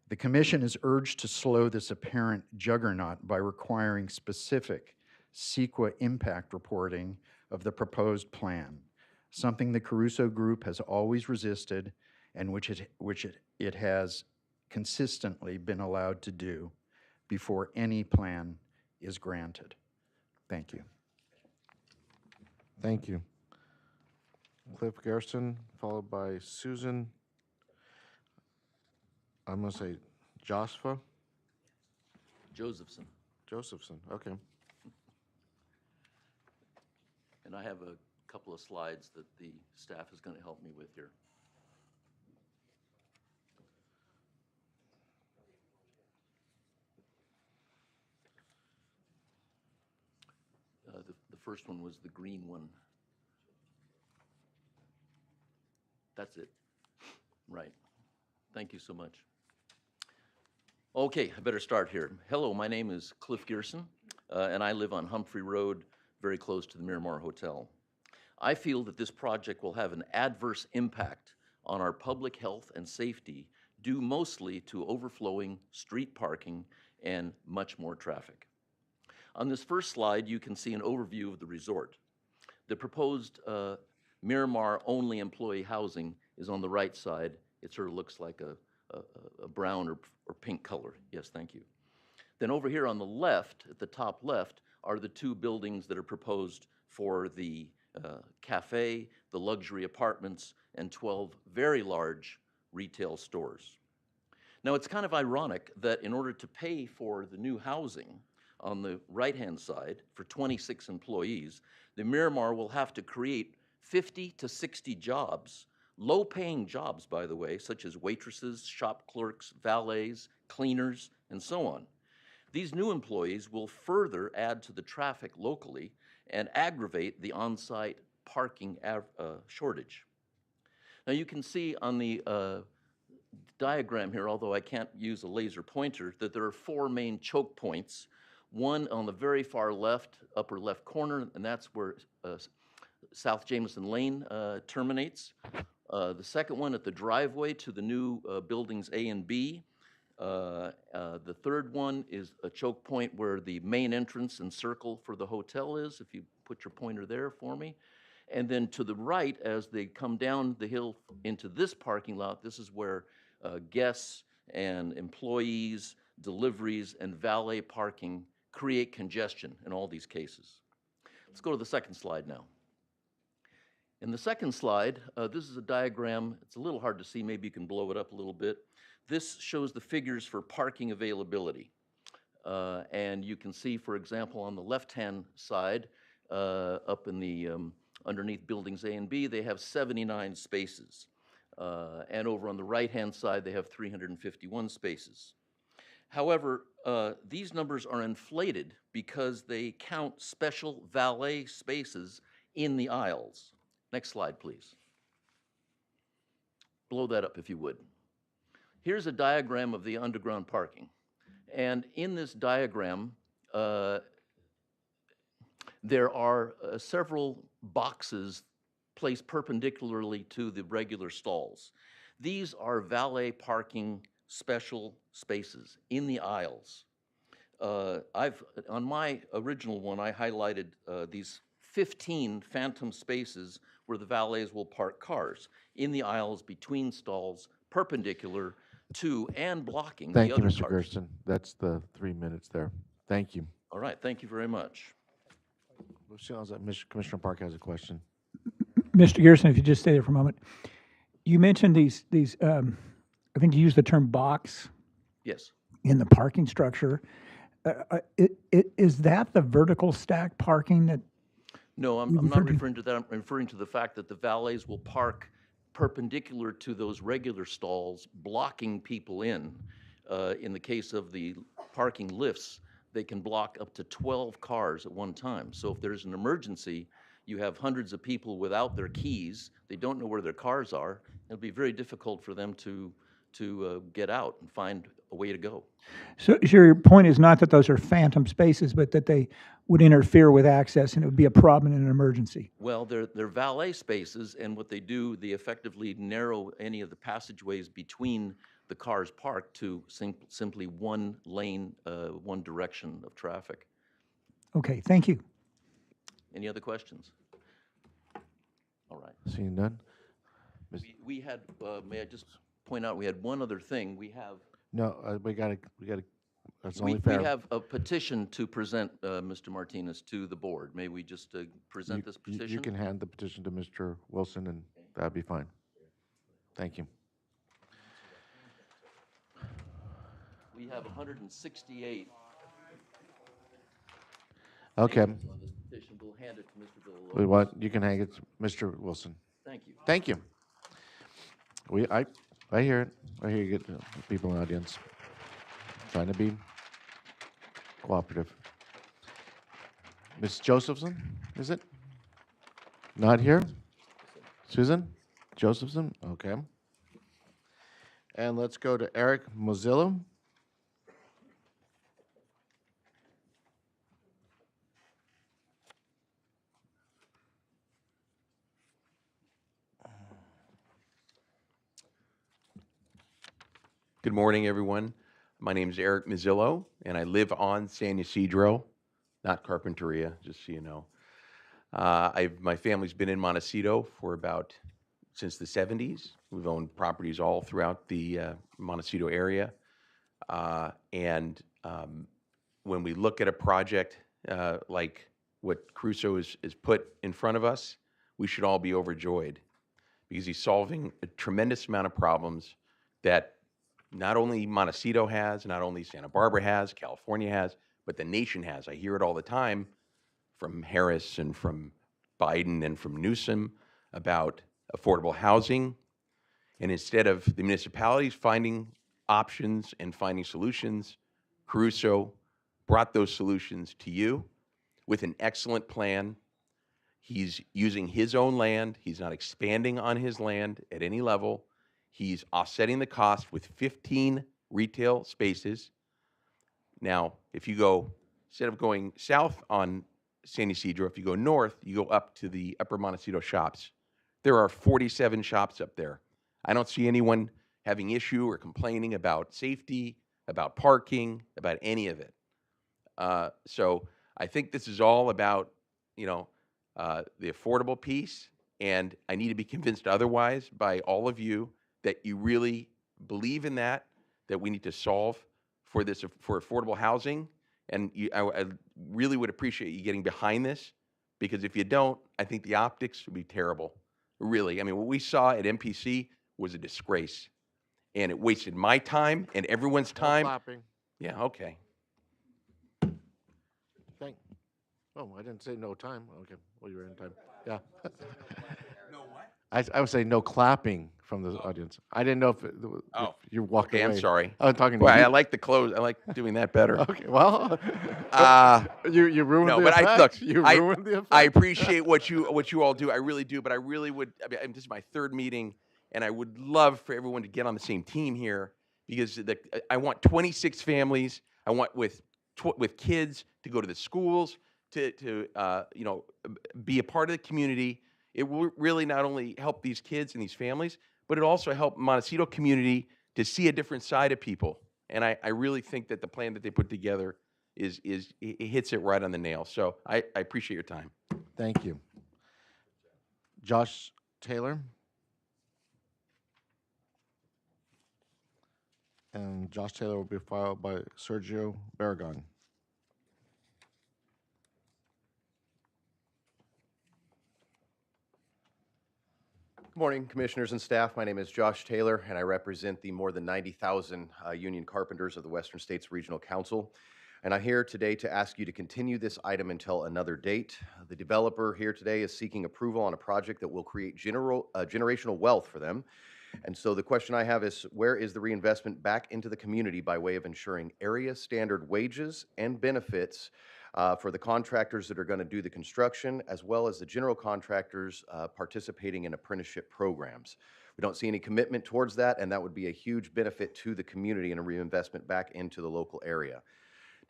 The Commission is urged to slow this apparent juggernaut by requiring specific CEQA impact reporting of the proposed plan, something the Caruso Group has always resisted and which it has consistently been allowed to do before any plan is granted. Thank you. Thank you. Cliff Gerson, followed by Susan, I'm going to say Josephson. Josephson, okay. And I have a couple of slides that the staff is going to help me with here. The first one was the green one. That's it. Right. Thank you so much. Okay, I better start here. Hello, my name is Cliff Gerson, and I live on Humphrey Road, very close to the Miramar Hotel. I feel that this project will have an adverse impact on our public health and safety due mostly to overflowing street parking and much more traffic. On this first slide, you can see an overview of the resort. The proposed Miramar-only employee housing is on the right side. It sort of looks like a brown or pink color. Yes, thank you. Then over here on the left, at the top left, are the two buildings that are proposed for the cafe, the luxury apartments, and 12 very large retail stores. Now, it's kind of ironic that in order to pay for the new housing on the right-hand side for 26 employees, the Miramar will have to create 50 to 60 jobs low-paying jobs, by the way, such as waitresses, shop clerks, valets, cleaners, and so on. These new employees will further add to the traffic locally and aggravate the on-site parking shortage. Now you can see on the diagram here, although I can't use a laser pointer, that there are 4 main choke points. One on the very far left, upper left corner, and that's where South Jameson Lane terminates. The second one at the driveway to the new buildings A and B. The third one is a choke point where the main entrance and circle for the hotel is, if you put your pointer there for me. And then to the right, as they come down the hill into this parking lot, this is where guests and employees, deliveries, and valet parking create congestion in all these cases. Let's go to the second slide now. In the second slide, this is a diagram. It's a little hard to see. Maybe you can blow it up a little bit. This shows the figures for parking availability. And you can see, for example, on the left-hand side, up in the underneath buildings A and B, they have 79 spaces. And over on the right-hand side, they have 351 spaces. However, these numbers are inflated because they count special valet spaces in the aisles. Next slide, please. Blow that up if you would. Here's a diagram of the underground parking. And in this diagram, there are several boxes placed perpendicularly to the regular stalls. These are valet parking special spaces in the aisles. On my original one, I highlighted these 15 phantom spaces where the valets will park cars in the aisles between stalls, perpendicular to and blocking the Thank other you, Mr. cars. Gersten. That's the 3 minutes there. Thank you. All right, thank you very much. Commissioner Park has a question. Mr. Gerson, if you just stay there for a moment. You mentioned these I think you used the term box. Yes. In the parking structure. Is that the vertical stack parking that? No, I'm not referring to that. I'm referring to the fact that the valets will park perpendicular to those regular stalls, blocking people in. In the case of the parking lifts, they can block up to 12 cars at one time. So if there's an emergency, you have hundreds of people without their keys. They don't know where their cars are. It'll be very difficult for them to get out and find a way to go. So your point is not that those are phantom spaces, but that they would interfere with access and it would be a problem in an emergency. Well, they're valet spaces, and what they do, they effectively narrow any of the passageways between the cars parked to simply one lane, one direction of traffic. Okay, thank you. Any other questions? All right. Seeing none? We had, may I just point out, we had one other thing. We have. No, we gotta, that's only fair. We have a petition to present, Mr. Martinez, to the board. May we just present this petition? You can hand the petition to Mr. Wilson, and that'd be fine. Thank you. We have 168. Okay. On this petition. We'll hand it to Mr. Villalobos. What? You can hang it to Mr. Wilson. Thank you. Thank you. I hear it. I hear you get people in the audience trying to be cooperative. Ms. Josephson, is it? Not here? Susan Josephson? Okay. And let's go to Eric Mozillo. Good morning, everyone. My name is Eric Mazzillo, and I live on San Ysidro, not Carpinteria, just so you know. My family's been in Montecito for since the 70s. We've owned properties all throughout the Montecito area. And when we look at a project like what Crusoe is put in front of us, we should all be overjoyed because he's solving a tremendous amount of problems that not only Montecito has, not only Santa Barbara has, California has, but the nation has. I hear it all the time from Harris and from Biden and from Newsom about affordable housing And instead of the municipalities finding options and finding solutions, Caruso brought those solutions to you with an excellent plan. He's using his own land. He's not expanding on his land at any level. He's offsetting the cost with 15 retail spaces. Now, if you go, instead of going south on San Ysidro, if you go north, you go up to the Upper Montecito shops. There are 47 shops up there. I don't see anyone having issue or complaining about safety, about parking, about any of it. So I think this is all about, the affordable piece, and I need to be convinced otherwise by all of you that you really believe in that we need to solve for this, for affordable housing. And I really would appreciate you getting behind this, because if you don't, I think the optics would be terrible. Really. I mean, what we saw at MPC was a disgrace, and it wasted my time and everyone's time. No clapping. Yeah, okay. Oh, I didn't say no time. Okay, well, you were in time. Yeah. No what? I was saying no clapping from the audience. I didn't know if you walked away. I'm sorry. I'm talking to Well, you. I like the close. I like doing that better. Okay, well, you ruined the effect. You ruined the effect. I appreciate what you all do. I really do, but I really would. I mean, this is my third meeting, and I would love for everyone to get on the same team here, because I want 26 families. I want with kids to go to the schools, to be a part of the community. It will really not only help these kids and these families, but it also help Montecito community to see a different side of people. And I really think that the plan that they put together it hits it right on the nail. So I appreciate your time. Thank you. Josh Taylor. And Josh Taylor will be followed by Sergio Barragan. Good morning, commissioners and staff. My name is Josh Taylor, and I represent the more than 90,000 union carpenters of the Western States Regional Council. And I'm here today to ask you to continue this item until another date. The developer here today is seeking approval on a project that will create generational wealth for them. And so the question I have is, where is the reinvestment back into the community by way of ensuring area standard wages and benefits for the contractors that are going to do the construction, as well as the general contractors participating in apprenticeship programs? We don't see any commitment towards that, and that would be a huge benefit to the community and a reinvestment back into the local area.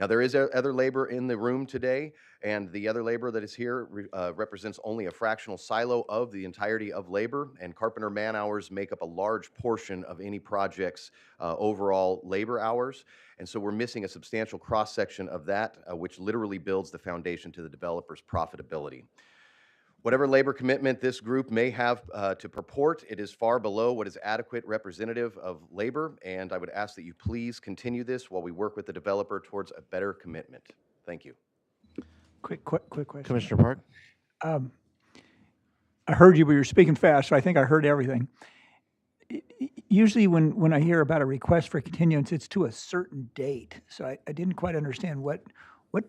Now, there is other labor in the room today, and the other labor that is here represents only a fractional silo of the entirety of labor, and carpenter man hours make up a large portion of any project's overall labor hours. And so we're missing a substantial cross-section of that, which literally builds the foundation to the developer's profitability. Whatever labor commitment this group may have to purport, it is far below what is adequate representative of labor, and I would ask that you please continue this while we work with the developer towards a better commitment. Thank you. Quick question. Commissioner Park? I heard you, but you were speaking fast, so I think I heard everything. Usually when I hear about a request for continuance, it's to a certain date. So I didn't quite understand what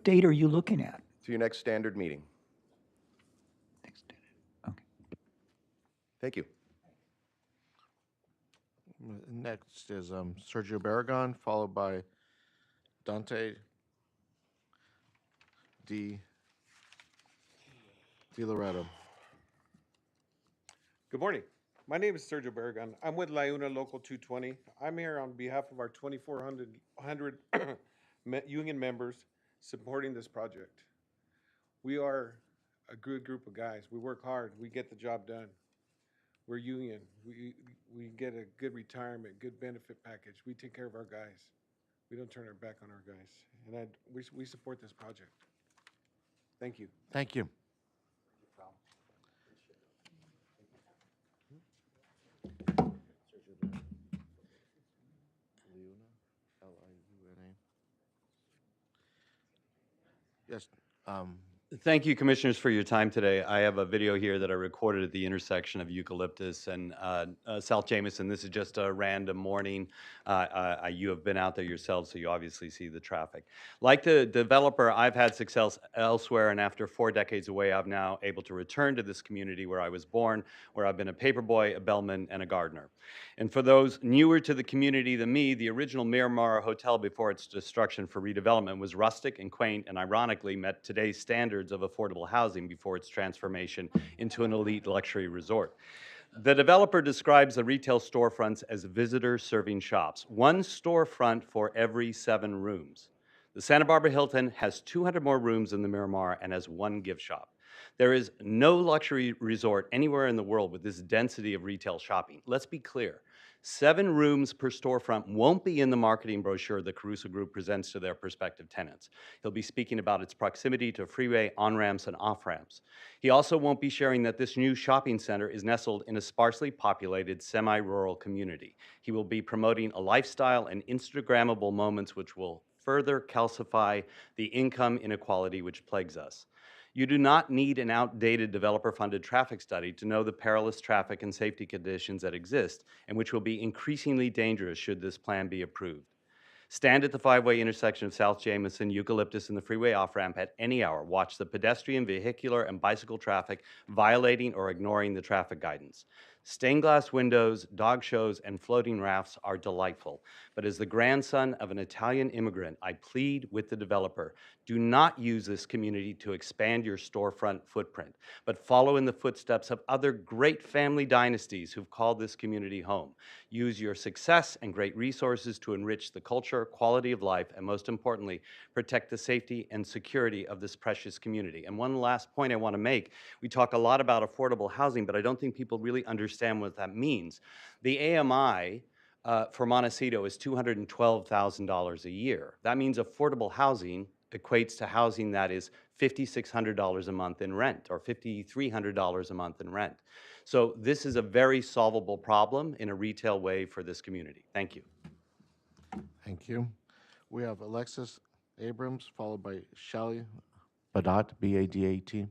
date are you looking at? To your next standard meeting. Okay. Thank you. Next is Sergio Barragan, followed by Dante Di Loretto. Good morning. My name is Sergio Barragan. I'm with LIUNA Local 220. I'm here on behalf of our 2,400 union members supporting this project. We are a good group of guys. We work hard. We get the job done. We're union. We get a good retirement, good benefit package. We take care of our guys. We don't turn our back on our guys. And we support this project. Thank you. Thank you. Yes, Thank you, Commissioners, for your time today. I have a video here that I recorded at the intersection of Eucalyptus and South Jamison. This is just a random morning. You have been out there yourselves, so you obviously see the traffic. Like the developer, I've had success elsewhere, and after 4 decades away, I'm now able to return to this community where I was born, where I've been a paperboy, a bellman, and a gardener. And for those newer to the community than me, the original Miramar Hotel before its destruction for redevelopment was rustic and quaint and ironically met today's standards of affordable housing before its transformation into an elite luxury resort. The developer describes the retail storefronts as visitor-serving shops, 1 storefront for every 7 rooms. The Santa Barbara Hilton has 200 more rooms than the Miramar and has 1 gift shop. There is no luxury resort anywhere in the world with this density of retail shopping. Let's be clear. 7 rooms per storefront won't be in the marketing brochure the Caruso Group presents to their prospective tenants. He'll be speaking about its proximity to freeway on-ramps and off-ramps. He also won't be sharing that this new shopping center is nestled in a sparsely populated semi-rural community. He will be promoting a lifestyle and Instagrammable moments which will further calcify the income inequality which plagues us. You do not need an outdated developer-funded traffic study to know the perilous traffic and safety conditions that exist and which will be increasingly dangerous should this plan be approved. Stand at the 5-way intersection of South Jamison, Eucalyptus, and the freeway off-ramp at any hour. Watch the pedestrian, vehicular, and bicycle traffic violating or ignoring the traffic guidance. Stained glass windows, dog shows, and floating rafts are delightful. But as the grandson of an Italian immigrant, I plead with the developer, do not use this community to expand your storefront footprint, but follow in the footsteps of other great family dynasties who've called this community home. Use your success and great resources to enrich the culture, quality of life, and most importantly, protect the safety and security of this precious community. And one last point I want to make, we talk a lot about affordable housing, but I don't think people really understand what that means. The AMI for Montecito is $212,000 a year. That means affordable housing equates to housing that is $5,600 a month in rent or $5,300 a month in rent. So this is a very solvable problem in a retail way for this community. Thank you. Thank you. We have Alexis Abrams, followed by Shelley Badat, B-A-D-A-T.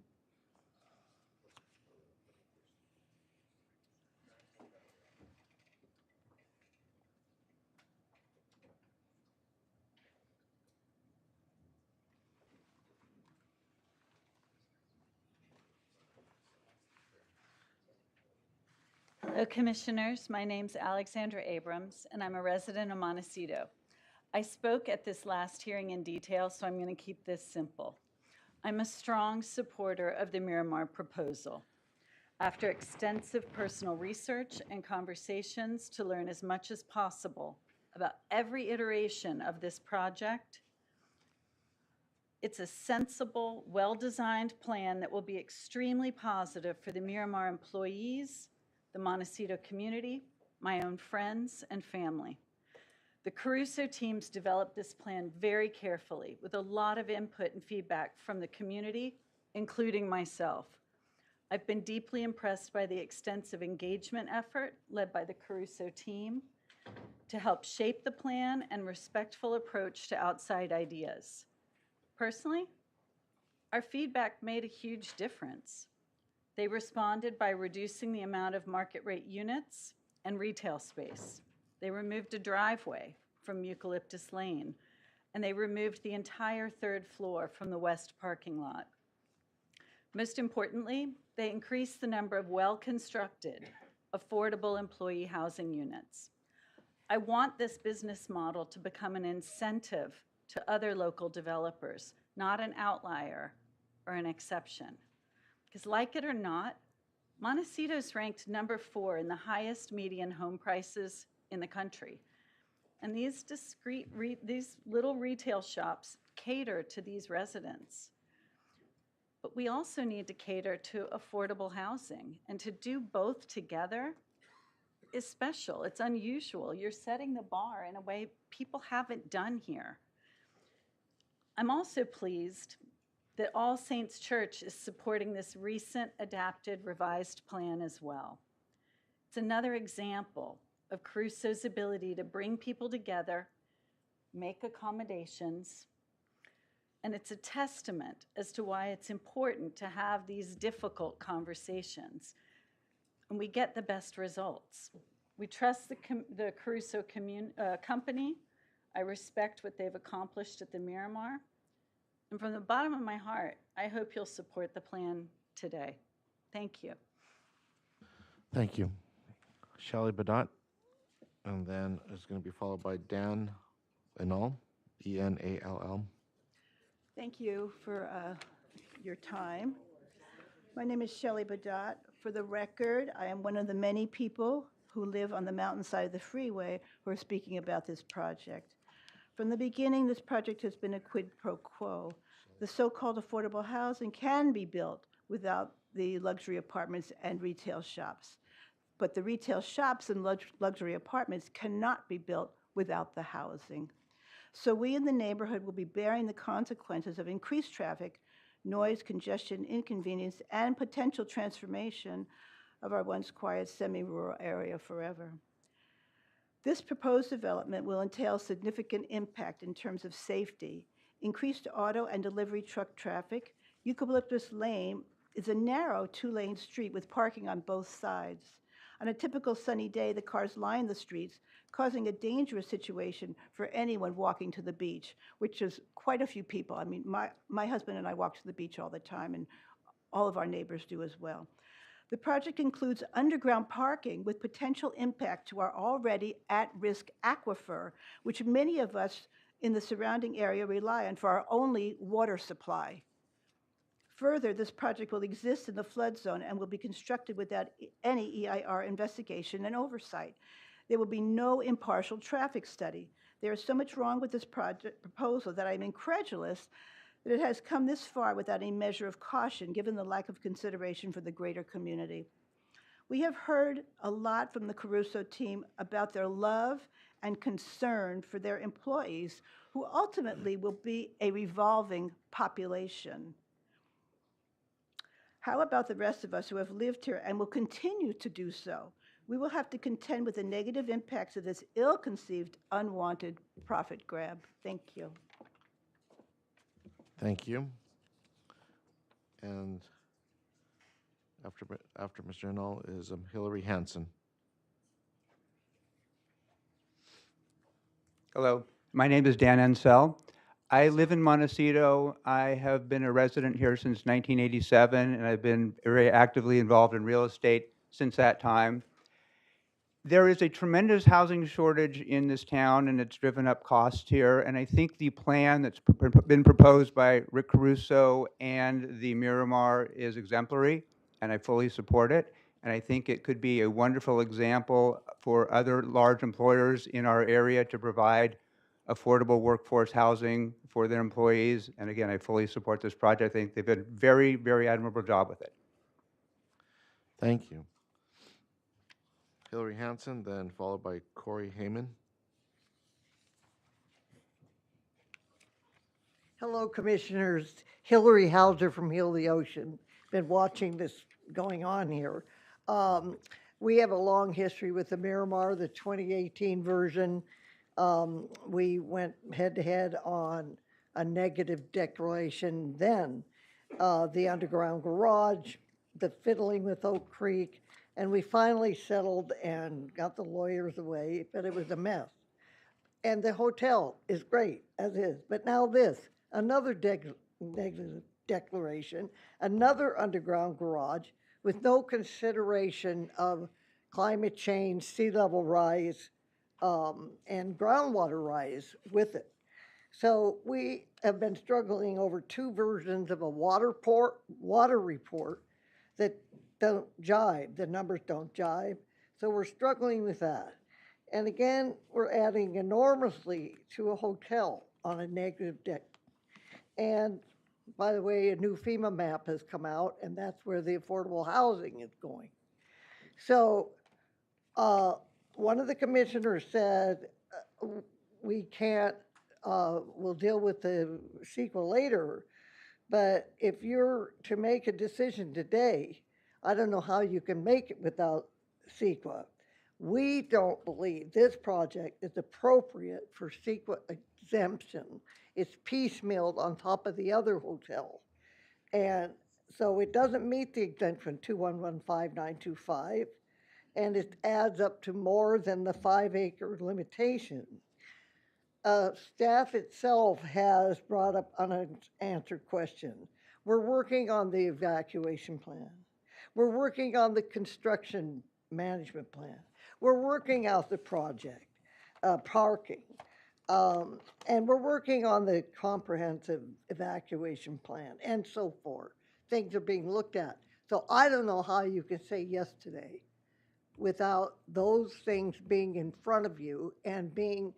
Hello, Commissioners. My name's Alexandra Abrams, and I'm a resident of Montecito. I spoke at this last hearing in detail, so I'm going to keep this simple. I'm a strong supporter of the Miramar proposal. After extensive personal research and conversations to learn as much as possible about every iteration of this project, it's a sensible, well-designed plan that will be extremely positive for the Miramar employees, the Montecito community, my own friends, and family. The Caruso teams developed this plan very carefully with a lot of input and feedback from the community, including myself. I've been deeply impressed by the extensive engagement effort led by the Caruso team to help shape the plan and respectful approach to outside ideas. Personally, our feedback made a huge difference. They responded by reducing the amount of market rate units and retail space. They removed a driveway from Eucalyptus Lane, and they removed the entire 3rd floor from the west parking lot. Most importantly, they increased the number of well-constructed, affordable employee housing units. I want this business model to become an incentive to other local developers, not an outlier or an exception. Because like it or not, Montecito's ranked number 4 in the highest median home prices in the country. And these these little retail shops cater to these residents. But we also need to cater to affordable housing, and to do both together is special. It's unusual. You're setting the bar in a way people haven't done here. I'm also pleased that All Saints Church is supporting this recent adapted revised plan as well. It's another example of Caruso's ability to bring people together, make accommodations, And it's a testament as to why it's important to have these difficult conversations. And we get the best results. We trust the Caruso company. I respect what they've accomplished at the Miramar. And from the bottom of my heart, I hope you'll support the plan today. Thank you. Thank you. Shelley Badot, and then it's going to be followed by Dan Enall, Enall. Thank you for your time. My name is Shelley Badot. For the record, I am one of the many people who live on the mountainside of the freeway who are speaking about this project. From the beginning, this project has been a quid pro quo. The so-called affordable housing can be built without the luxury apartments and retail shops. But the retail shops and luxury apartments cannot be built without the housing. So we in the neighborhood will be bearing the consequences of increased traffic, noise, congestion, inconvenience, and potential transformation of our once quiet semi-rural area forever. This proposed development will entail significant impact in terms of safety, increased auto and delivery truck traffic. Eucalyptus Lane is a narrow two-lane street with parking on both sides. On a typical sunny day, the cars line the streets, causing a dangerous situation for anyone walking to the beach, which is quite a few people. I mean, my husband and I walk to the beach all the time, and all of our neighbors do as well. The project includes underground parking with potential impact to our already at-risk aquifer, which many of us in the surrounding area rely on for our only water supply. Further, this project will exist in the flood zone and will be constructed without any EIR investigation and oversight. There will be no impartial traffic study. There is so much wrong with this proposal that I'm incredulous that it has come this far without a measure of caution, given the lack of consideration for the greater community. We have heard a lot from the Caruso team about their love and concern for their employees, who ultimately will be a revolving population. How about the rest of us who have lived here and will continue to do so? We will have to contend with the negative impacts of this ill-conceived, unwanted profit grab. Thank you. Thank you. And after Mr. Enall is Hillary Hansen. Hello, my name is Dan Ensel. I live in Montecito. I have been a resident here since 1987, and I've been very actively involved in real estate since that time. There is a tremendous housing shortage in this town, and it's driven up costs here. And I think the plan that's been proposed by Rick Caruso and the Miramar is exemplary, and I fully support it. And I think it could be a wonderful example for other large employers in our area to provide affordable workforce housing for their employees. And again, I fully support this project. I think they've done a very, very admirable job with it. Thank you. Hillary Hansen, then followed by Corey Heyman. Hello, Commissioners. Hillary Hauser from Heal the Ocean. Been watching this going on here. We have a long history with the Miramar, the 2018 version. We went head-to-head on a negative declaration then. The underground garage, the fiddling with Oak Creek, and we finally settled and got the lawyers away, but it was a mess. And the hotel is great, as is. But now this, another negative declaration, another underground garage with no consideration of climate change, sea level rise, and groundwater rise with it. So we have been struggling over two versions of a water report that don't jibe. The numbers don't jibe. So we're struggling with that. And again, we're adding enormously to a hotel on a negative deck. And by the way, a new FEMA map has come out, and that's where the affordable housing is going. So one of the commissioners said, we can't, we'll deal with the sequel later, but if you're to make a decision today, I don't know how you can make it without CEQA. We don't believe this project is appropriate for CEQA exemption. It's piecemealed on top of the other hotel. And so it doesn't meet the exemption 2115925, and it adds up to more than the 5-acre limitation. Staff itself has brought up unanswered questions. We're working on the evacuation plan. We're working on the construction management plan. We're working out the project, parking. And we're working on the comprehensive evacuation plan and so forth. Things are being looked at. So I don't know how you can say yes today without those things being in front of you and being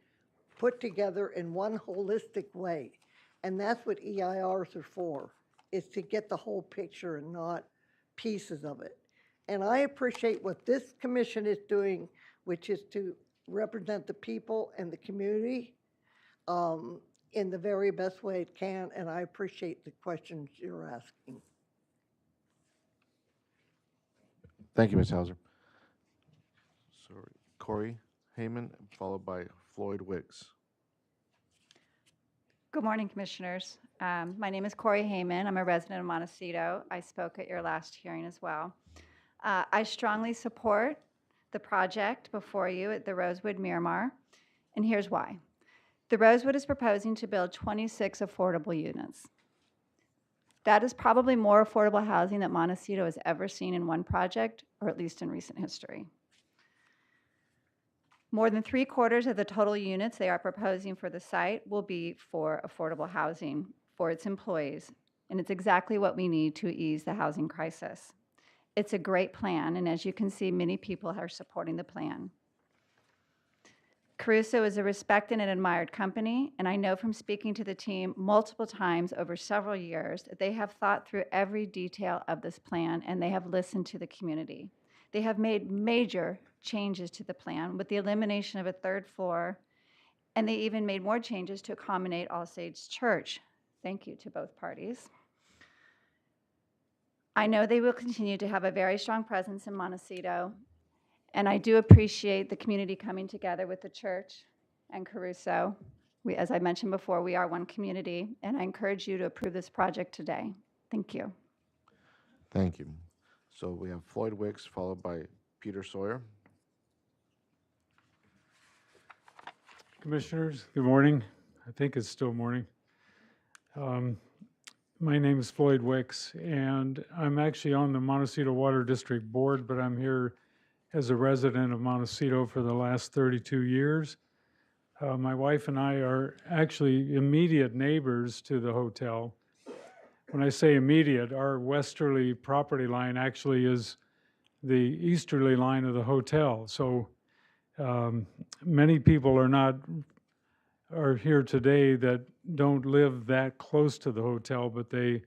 put together in one holistic way. And that's what EIRs are for, is to get the whole picture and not pieces of it. And I appreciate what this commission is doing, which is to represent the people and the community in the very best way it can, and I appreciate the questions you're asking. Thank you, Ms. Hauser. So Corey Heyman, followed by Floyd Wicks. Good morning, Commissioners. My name is Corey Heyman. I'm a resident of Montecito. I spoke at your last hearing as well. I strongly support the project before you at the Rosewood Miramar, and here's why. The Rosewood is proposing to build 26 affordable units. That is probably more affordable housing that Montecito has ever seen in one project, or at least in recent history. More than 3/4 of the total units they are proposing for the site will be for affordable housing for its employees, and it's exactly what we need to ease the housing crisis. It's a great plan, and as you can see, many people are supporting the plan. Caruso is a respected and admired company, and I know from speaking to the team multiple times over several years that they have thought through every detail of this plan, and they have listened to the community. They have made major changes to the plan with the elimination of a 3rd floor, and they even made more changes to accommodate All Saints Church. Thank you to both parties. I know they will continue to have a very strong presence in Montecito, and I do appreciate the community coming together with the church and Caruso. As I mentioned before, we are one community, and I encourage you to approve this project today. Thank you. Thank you. So we have Floyd Wicks, followed by Peter Sawyer. Commissioners, good morning. I think it's still morning. My name is Floyd Wicks, and I'm actually on the Montecito Water District Board, but I'm here as a resident of Montecito for the last 32 years. My wife and I are actually immediate neighbors to the hotel. When I say immediate, our westerly property line actually is the easterly line of the hotel. So many people are here today that don't live that close to the hotel, but they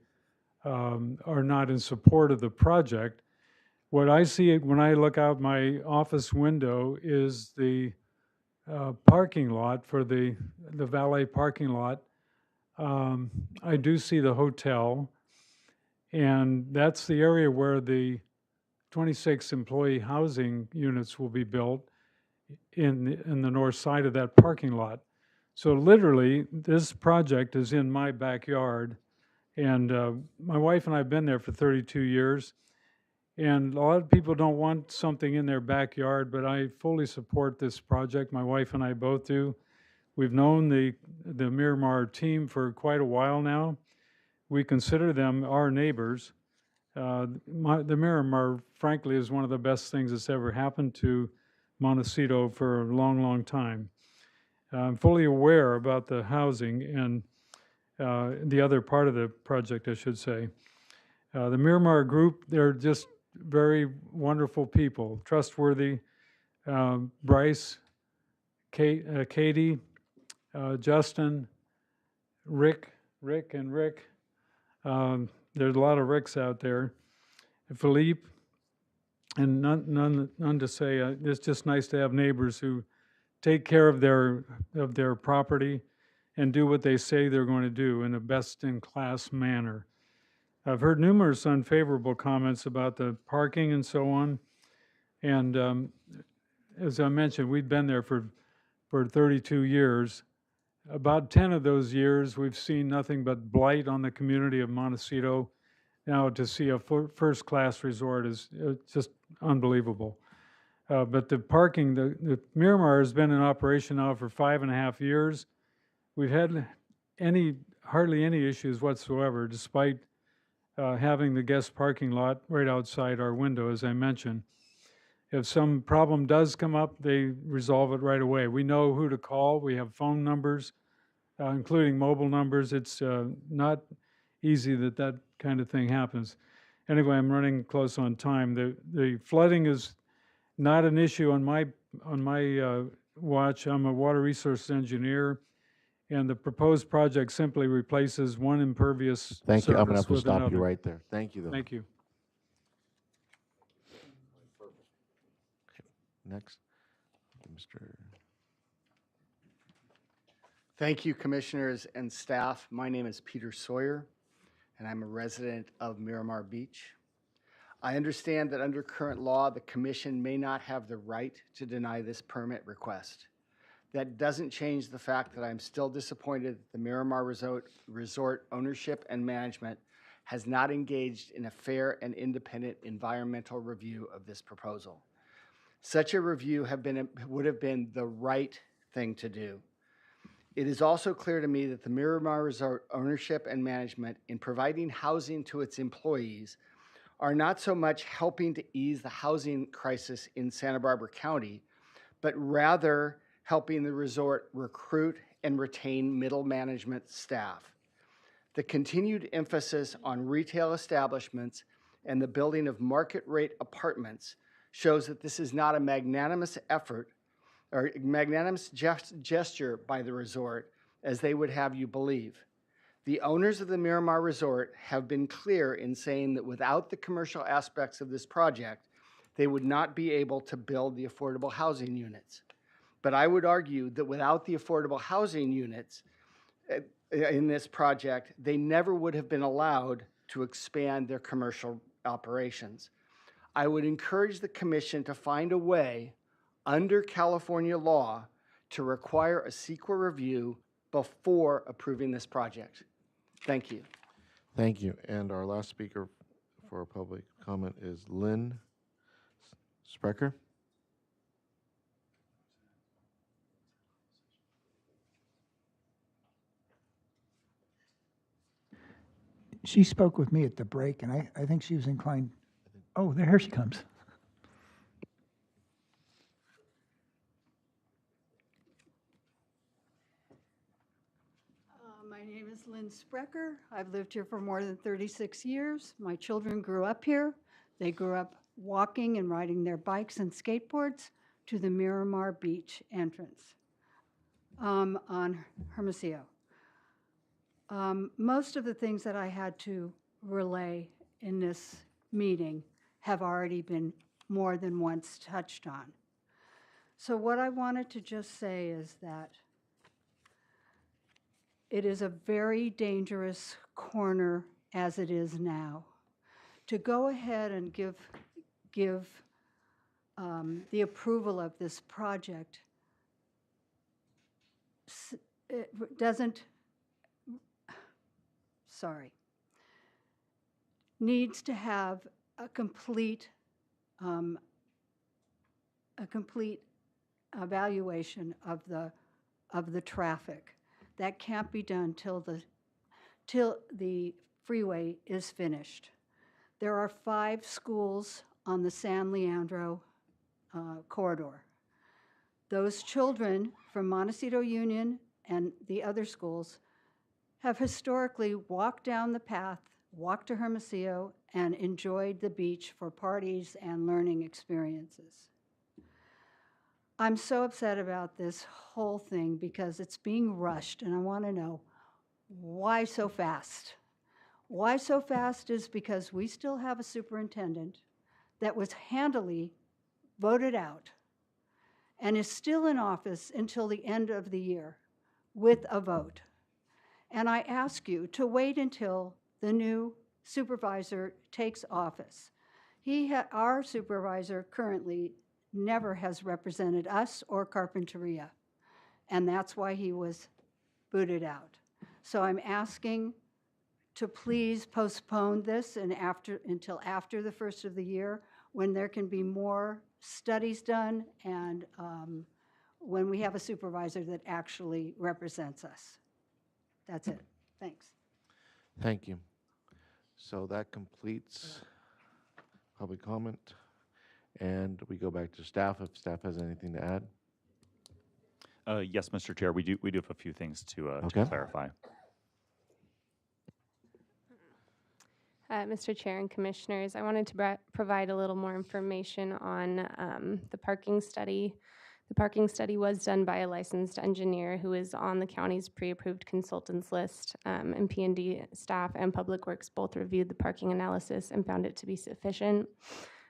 are not in support of the project. What I see when I look out my office window is the parking lot for the valet parking lot. I do see the hotel, and that's the area where the 26 employee housing units will be built in the north side of that parking lot. So literally, this project is in my backyard, and my wife and I have been there for 32 years. And a lot of people don't want something in their backyard, but I fully support this project. My wife and I both do. We've known the Miramar team for quite a while now. We consider them our neighbors. The Miramar, frankly, is one of the best things that's ever happened to Montecito for a long, long time. I'm fully aware about the housing and the other part of the project, I should say. The Miramar group, they're just very wonderful people, trustworthy. Bryce, Katie, Justin, Rick. There's a lot of Ricks out there. Philippe, and none to say. It's just nice to have neighbors who take care of their property and do what they say they're going to do in a best-in-class manner. I've heard numerous unfavorable comments about the parking and so on, and as I mentioned, we've been there for 32 years. About 10 of those years, we've seen nothing but blight on the community of Montecito. Now, to see a first-class resort is just unbelievable. But the parking, the Miramar has been in operation now for 5.5 years. We've had hardly any issues whatsoever, despite having the guest parking lot right outside our window, as I mentioned. If some problem does come up, they resolve it right away. We know who to call. We have phone numbers, including mobile numbers. It's not easy that kind of thing happens. Anyway, I'm running close on time. The flooding is not an issue on my watch. I'm a water resource engineer, and the proposed project simply replaces one impervious Thank you. I'm going to surface have to with stop another. you right there. Thank you, though. Thank you. Next, Mr. Thank you, commissioners and staff. My name is Peter Sawyer, and I'm a resident of Miramar Beach. I understand that under current law, the commission may not have the right to deny this permit request. That doesn't change the fact that I'm still disappointed that the Miramar Resort ownership and management has not engaged in a fair and independent environmental review of this proposal. Such a review would have been the right thing to do. It is also clear to me that the Miramar Resort ownership and management, in providing housing to its employees, are not so much helping to ease the housing crisis in Santa Barbara County, but rather helping the resort recruit and retain middle management staff. The continued emphasis on retail establishments and the building of market rate apartments shows that this is not a magnanimous effort or magnanimous gesture by the resort, as they would have you believe. The owners of the Miramar Resort have been clear in saying that without the commercial aspects of this project, they would not be able to build the affordable housing units. But I would argue that without the affordable housing units in this project, they never would have been allowed to expand their commercial operations. I would encourage the commission to find a way under California law to require a CEQA review before approving this project. Thank you. Thank you. And our last speaker for a public comment is Lynn Sprecher. She spoke with me at the break, and I think she was inclined. Oh, here she comes. My name is Lynn Sprecher. I've lived here for more than 36 years. My children grew up here. They grew up walking and riding their bikes and skateboards to the Miramar Beach entrance on Hermosillo. Most of the things that I had to relay in this meeting have already been more than once touched on. So what I wanted to just say is that it is a very dangerous corner as it is now. To go ahead and give the approval of this project needs to have a complete evaluation of the traffic. That can't be done till the freeway is finished. There are 5 schools on the San Leandro corridor. Those children from Montecito Union and the other schools have historically walked down the path, walked to Hermosillo, and enjoyed the beach for parties and learning experiences. I'm so upset about this whole thing because it's being rushed, and I want to know why so fast? Why so fast is because we still have a superintendent that was handily voted out and is still in office until the end of the year with a vote. And I ask you to wait until the new supervisor takes office. Our supervisor currently never has represented us or Carpinteria. And that's why he was booted out. So I'm asking to please postpone this until after the first of the year, when there can be more studies done and when we have a supervisor that actually represents us. That's it. Thanks. Thank you. So that completes public comment. And we go back to staff, if staff has anything to add. Yes, Mr. Chair, we do have a few things to Okay. clarify. Mr. Chair and Commissioners, I wanted to provide a little more information on the parking study. The parking study was done by a licensed engineer who is on the county's pre-approved consultants list, and P&D staff and Public Works both reviewed the parking analysis and found it to be sufficient.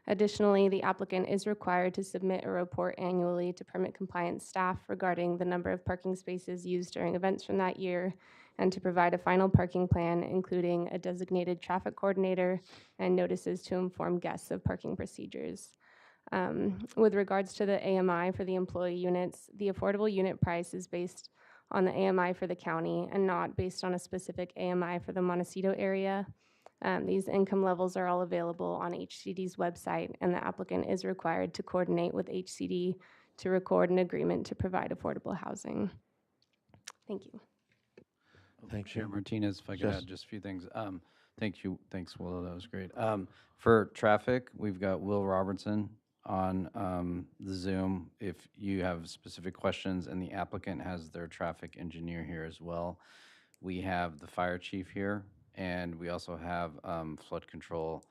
Additionally, the applicant is required to submit a report annually to permit compliance staff regarding the number of parking spaces used during events from that year, and to provide a final parking plan, including a designated traffic coordinator and notices to inform guests of parking procedures. With regards to the AMI for the employee units, the affordable unit price is based on the AMI for the county and not based on a specific AMI for the Montecito area. These income levels are all available on HCD's website, and the applicant is required to coordinate with HCD to record an agreement to provide affordable housing. Thank you. Thank Chair you. Martinez, if I could Yes. add just a few things. Thank you. Thanks, Willow. That was great. For traffic, we've got Will Robertson on the Zoom. If you have specific questions, and the applicant has their traffic engineer here as well. We have the fire chief here, and we also have flood control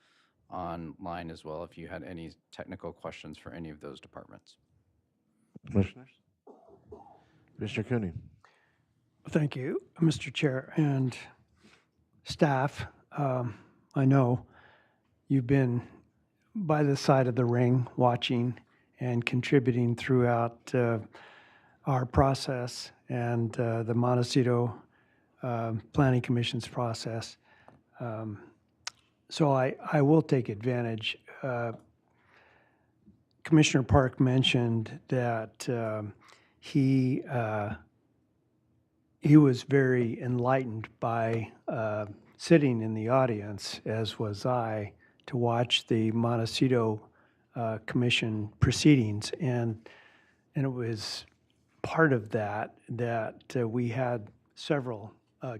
online as well, if you had any technical questions for any of those departments. Commissioners? Commissioner Cooney. Thank you, Mr. Chair and staff. I know you've been by the side of the ring watching and contributing throughout our process and the Montecito Planning Commission's process. So I will take advantage. Commissioner Park mentioned that he was very enlightened by sitting in the audience, as was I, to watch the Montecito Commission proceedings, and it was part of that we had several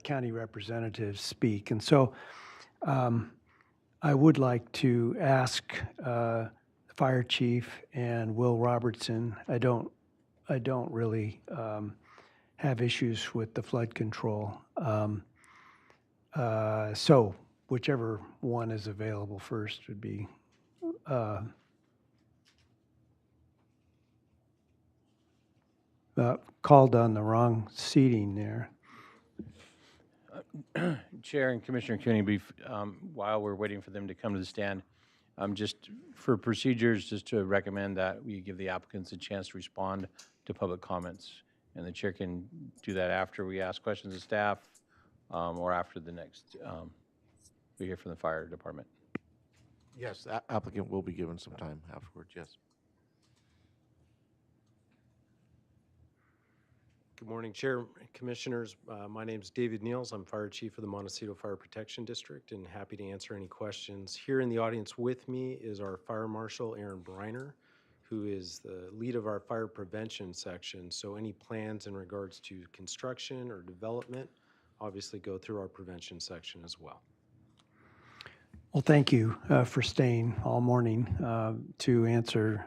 county representatives speak, and so I would like to ask the fire chief and Will Robertson. I don't really have issues with the flood control. So whichever one is available first would be. Called on the wrong seating there. Chair and Commissioner Cooney, while we're waiting for them to come to the stand, just for procedures, just to recommend that we give the applicants a chance to respond to public comments. And the chair can do that after we ask questions of staff or after the next, we hear from the fire department. Yes, applicant will be given some time afterwards, yes. Good morning, Chair, Commissioners. My name is David Niels. I'm Fire Chief of the Montecito Fire Protection District, and happy to answer any questions. Here in the audience with me is our Fire Marshal, Aaron Briner, who is the lead of our fire prevention section. So any plans in regards to construction or development obviously go through our prevention section as well. Well, thank you for staying all morning to answer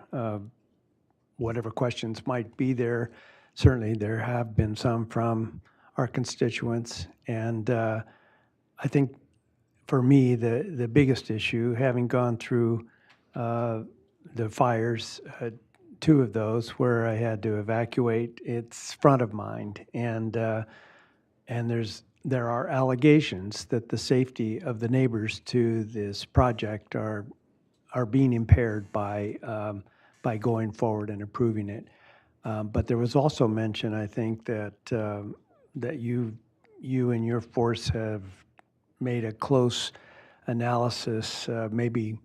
whatever questions might be there. Certainly, there have been some from our constituents, and I think for me, the biggest issue, having gone through the fires, two of those where I had to evacuate, it's front of mind, and there are allegations that the safety of the neighbors to this project are being impaired by going forward and approving it. But there was also mention, I think, that you and your force have made a close analysis, maybe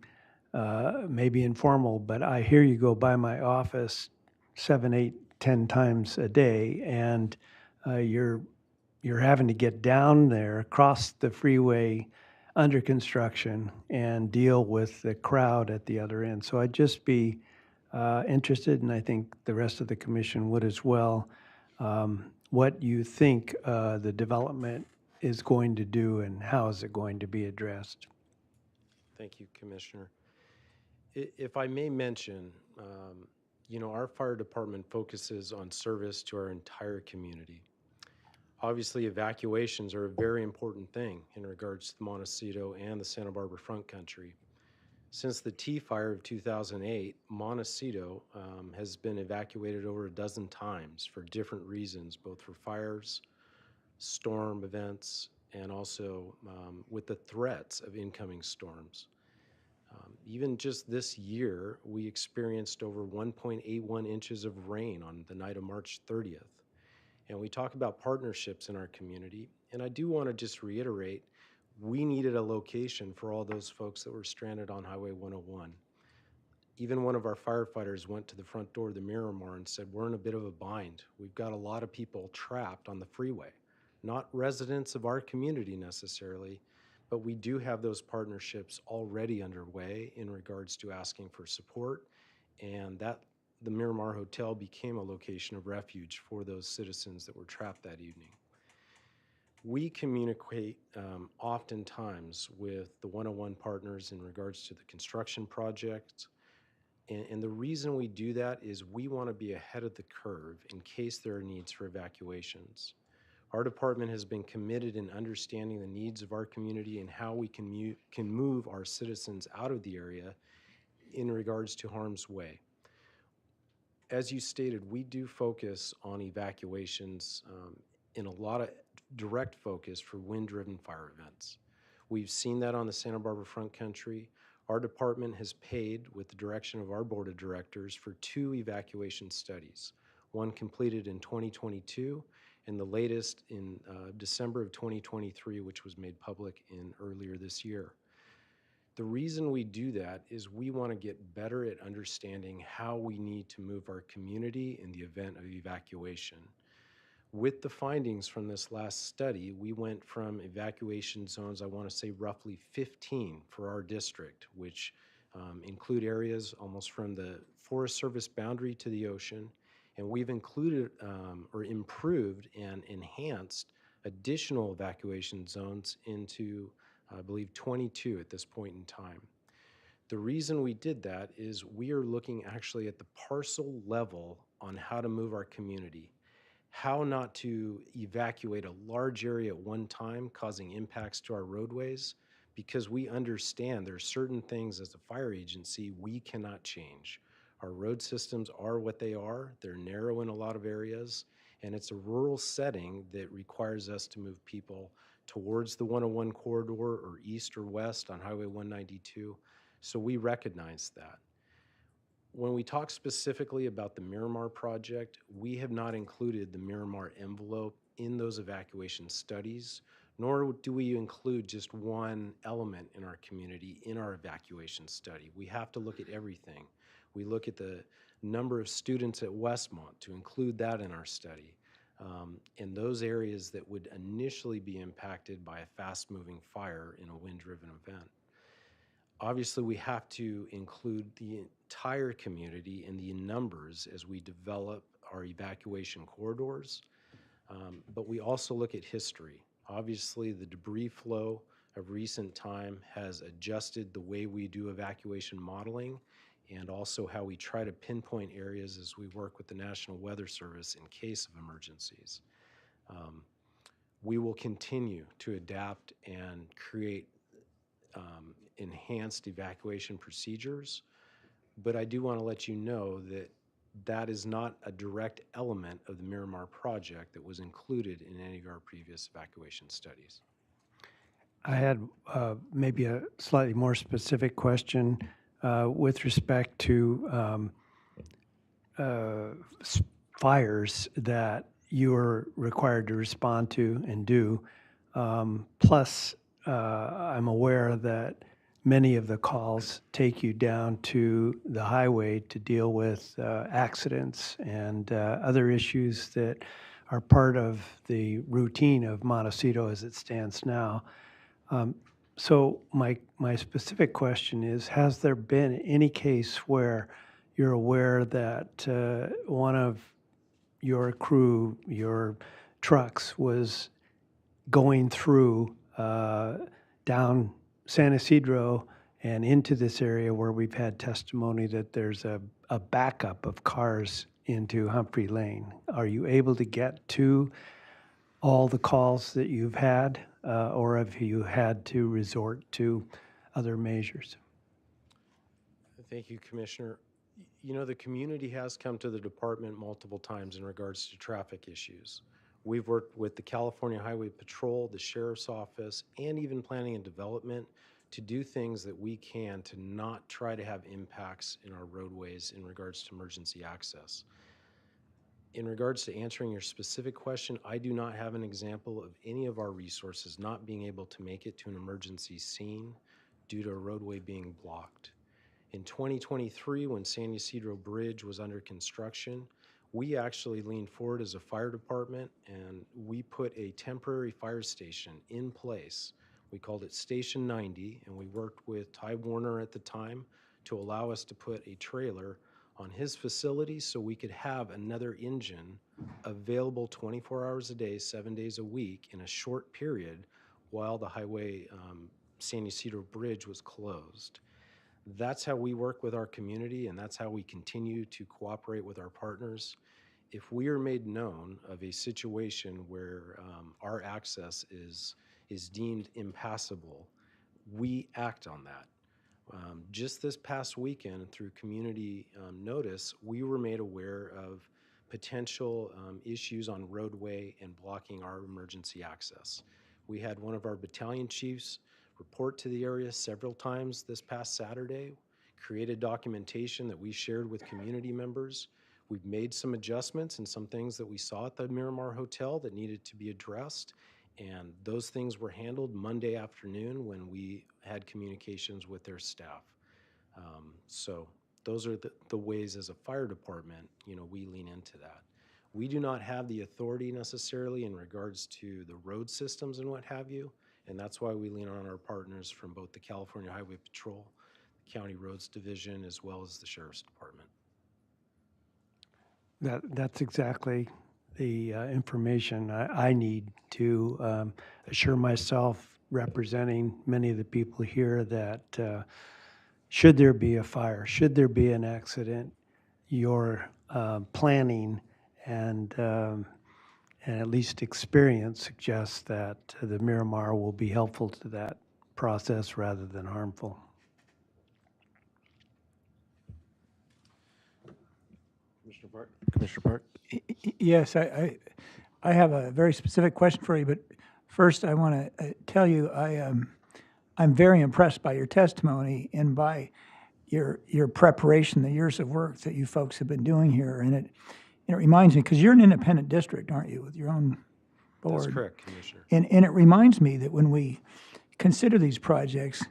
maybe informal, but I hear you go by my office 7, 8, 10 times a day, and you're having to get down there, across the freeway, under construction, and deal with the crowd at the other end. So I'd just be interested, and I think the rest of the commission would as well, what you think the development is going to do and how is it going to be addressed. Thank you, Commissioner. If I may mention, our fire department focuses on service to our entire community. Obviously, evacuations are a very important thing in regards to the Montecito and the Santa Barbara Front Country. Since the T fire of 2008, Montecito has been evacuated over a dozen times for different reasons, both for fires, storm events, and also with the threats of incoming storms. Even just this year, we experienced over 1.81 inches of rain on the night of March 30th. And we talk about partnerships in our community. And I do want to just reiterate, we needed a location for all those folks that were stranded on Highway 101. Even one of our firefighters went to the front door of the Miramar and said, we're in a bit of a bind. We've got a lot of people trapped on the freeway, not residents of our community necessarily, but we do have those partnerships already underway in regards to asking for support, and that the Miramar Hotel became a location of refuge for those citizens that were trapped that evening. We communicate oftentimes with the 101 partners in regards to the construction project, and the reason we do that is we want to be ahead of the curve in case there are needs for evacuations. Our department has been committed in understanding the needs of our community and how we can move our citizens out of the area in regards to harm's way. As you stated, we do focus on evacuations in a lot of direct focus for wind-driven fire events. We've seen that on the Santa Barbara Front Country. Our department has paid, with the direction of our board of directors, for 2 evacuation studies, one completed in 2022 and the latest in December of 2023, which was made public in earlier this year. The reason we do that is we want to get better at understanding how we need to move our community in the event of evacuation. With the findings from this last study, we went from evacuation zones, I want to say roughly 15 for our district, which include areas almost from the Forest Service boundary to the ocean. And we've included or improved and enhanced additional evacuation zones into, I believe, 22 at this point in time. The reason we did that is we are looking actually at the parcel level on how to move our community, how not to evacuate a large area at one time, causing impacts to our roadways, because we understand there are certain things as a fire agency we cannot change. Our road systems are what they are. They're narrow in a lot of areas, and it's a rural setting that requires us to move people towards the 101 corridor or east or west on Highway 192, so we recognize that. When we talk specifically about the Miramar project, we have not included the Miramar envelope in those evacuation studies, nor do we include just one element in our community in our evacuation study. We have to look at everything. We look at the number of students at Westmont to include that in our study, and those areas that would initially be impacted by a fast-moving fire in a wind-driven event. Obviously, we have to include the entire community in the numbers as we develop our evacuation corridors, but we also look at history. Obviously, the debris flow of recent time has adjusted the way we do evacuation modeling and also how we try to pinpoint areas as we work with the National Weather Service in case of emergencies. We will continue to adapt and create enhanced evacuation procedures, but I do want to let you know that that is not a direct element of the Miramar project that was included in any of our previous evacuation studies. I had maybe a slightly more specific question with respect to fires that you are required to respond to and do. Plus, I'm aware that many of the calls take you down to the highway to deal with accidents and other issues that are part of the routine of Montecito as it stands now. So my specific question is, has there been any case where you're aware that one of your crew, your trucks, was going through down San Isidro and into this area where we've had testimony that there's a backup of cars into Humphrey Lane? Are you able to get to all the calls that you've had, or have you had to resort to other measures? Thank you, Commissioner. You know, the community has come to the department multiple times in regards to traffic issues. We've worked with the California Highway Patrol, the Sheriff's Office, and even Planning and Development to do things that we can to not try to have impacts in our roadways in regards to emergency access. In regards to answering your specific question, I do not have an example of any of our resources not being able to make it to an emergency scene due to a roadway being blocked. In 2023, when San Ysidro Bridge was under construction, we actually leaned forward as a fire department and we put a temporary fire station in place. We called it Station 90, and we worked with Ty Warner at the time to allow us to put a trailer on his facility so we could have another engine available 24 hours a day, 7 days a week in a short period while the highway San Ysidro Bridge was closed. That's how we work with our community, and that's how we continue to cooperate with our partners. If we are made known of a situation where our access is deemed impassable, we act on that. Just this past weekend, through community notice, we were made aware of potential issues on roadway and blocking our emergency access. We had one of our battalion chiefs report to the area several times this past Saturday, created documentation that we shared with community members. We've made some adjustments and some things that we saw at the Miramar Hotel that needed to be addressed, and those things were handled Monday afternoon when we had communications with their staff. So those are the ways as a fire department, you know, we lean into that. We do not have the authority necessarily in regards to the road systems and what have you, and that's why we lean on our partners from both the California Highway Patrol, the County Roads Division, as well as the Sheriff's Department. That's exactly the information I need to assure myself, representing many of the people here, that should there be a fire, should there be an accident, your planning and at least experience suggests that the Miramar will be helpful to that process rather than harmful. Commissioner Park? Commissioner Park? Yes, I have a very specific question for you, but first I want to tell you I'm very impressed by your testimony and by your preparation, the years of work that you folks have been doing here. And it reminds me, because you're an independent district, aren't you, with your own board? That's correct, Commissioner. And it reminds me that when we consider these projects,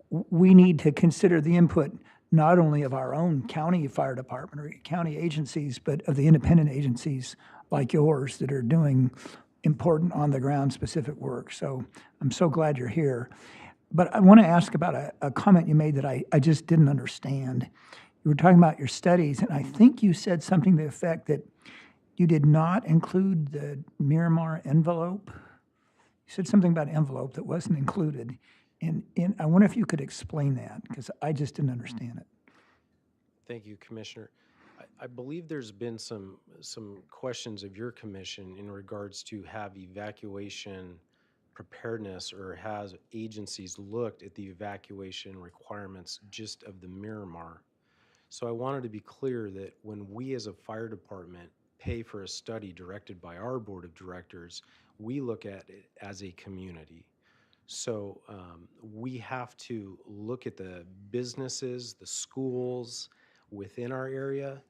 we need to consider the input not only of our own county fire department or county agencies, but of the independent agencies like yours that are doing important on-the-ground specific work. So I'm so glad you're here. But I want to ask about a comment you made that I just didn't understand. You were talking about your studies, and I think you said something to the effect that you did not include the Miramar envelope. You said something about envelope that wasn't included. And I wonder if you could explain that, because I just didn't understand it. Thank you, Commissioner. I believe there's been some questions of your commission in regards to have evacuation preparedness, or has agencies looked at the evacuation requirements just of the Miramar. So I wanted to be clear that when we as a fire department pay for a study directed by our board of directors, we look at it as a community. So we have to look at the businesses, the schools within our area,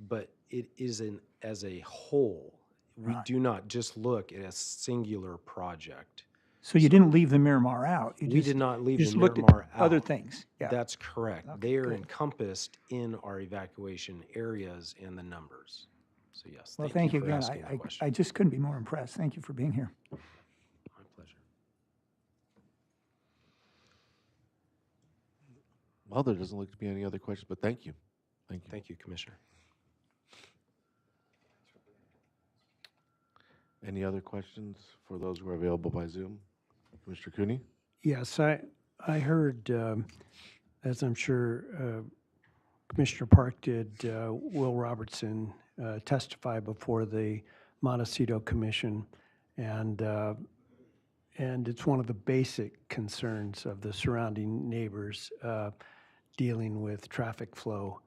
but it is as a whole. We do not just look at a singular project. So you didn't leave the Miramar out? You We just- did not leave you the just looked at Miramar out. other things? Yeah. That's correct. Okay, They are good. encompassed in our evacuation areas and the numbers. So yes, Well, thank you thank for you again. asking the question. I just couldn't be more impressed. Thank you for being here. My pleasure. Well, there doesn't look to be any other questions, but thank you. Thank you. Thank you, Commissioner. Any other questions for those who are available by Zoom? Mr. Cooney? Yes, I heard, as I'm sure Commissioner Park did, Will Robertson testify before the Montecito Commission, and it's one of the basic concerns of the surrounding neighbors dealing with traffic flow.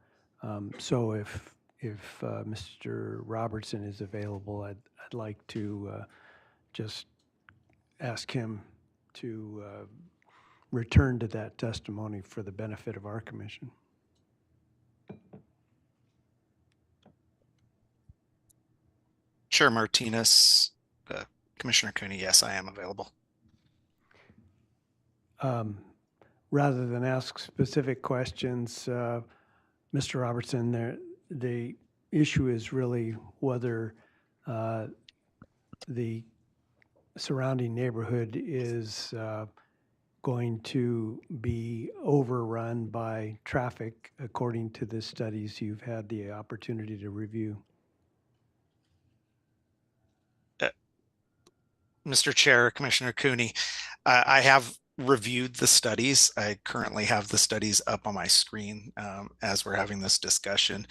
So if Mr. Robertson is available, I'd like to just ask him to return to that testimony for the benefit of our commission. Chair Martinez, Commissioner Cooney, yes, I am available. Rather than ask specific questions, Mr. Robertson, the issue is really whether the surrounding neighborhood is going to be overrun by traffic according to the studies you've had the opportunity to review. Mr. Chair, Commissioner Cooney, I have reviewed the studies. I currently have the studies up on my screen as we're having this discussion.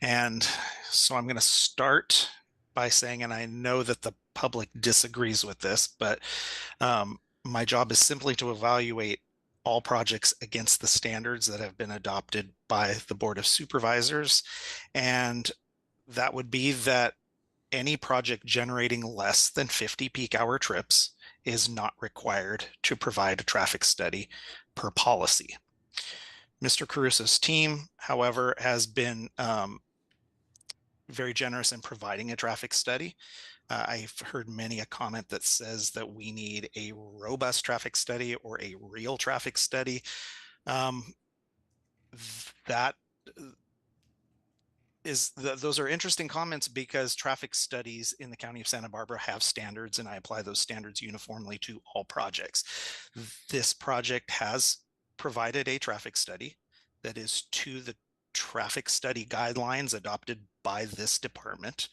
And so I'm going to start by saying, and I know that the public disagrees with this, but my job is simply to evaluate all projects against the standards that have been adopted by the Board of Supervisors. And that would be that any project generating less than 50 peak hour trips is not required to provide a traffic study per policy. Mr. Caruso's team, however, has been very generous in providing a traffic study. I've heard many a comment that says that we need a robust traffic study or a real traffic study. Those are interesting comments because traffic studies in the County of Santa Barbara have standards, and I apply those standards uniformly to all projects. This project has provided a traffic study that is to the traffic study guidelines adopted by this department.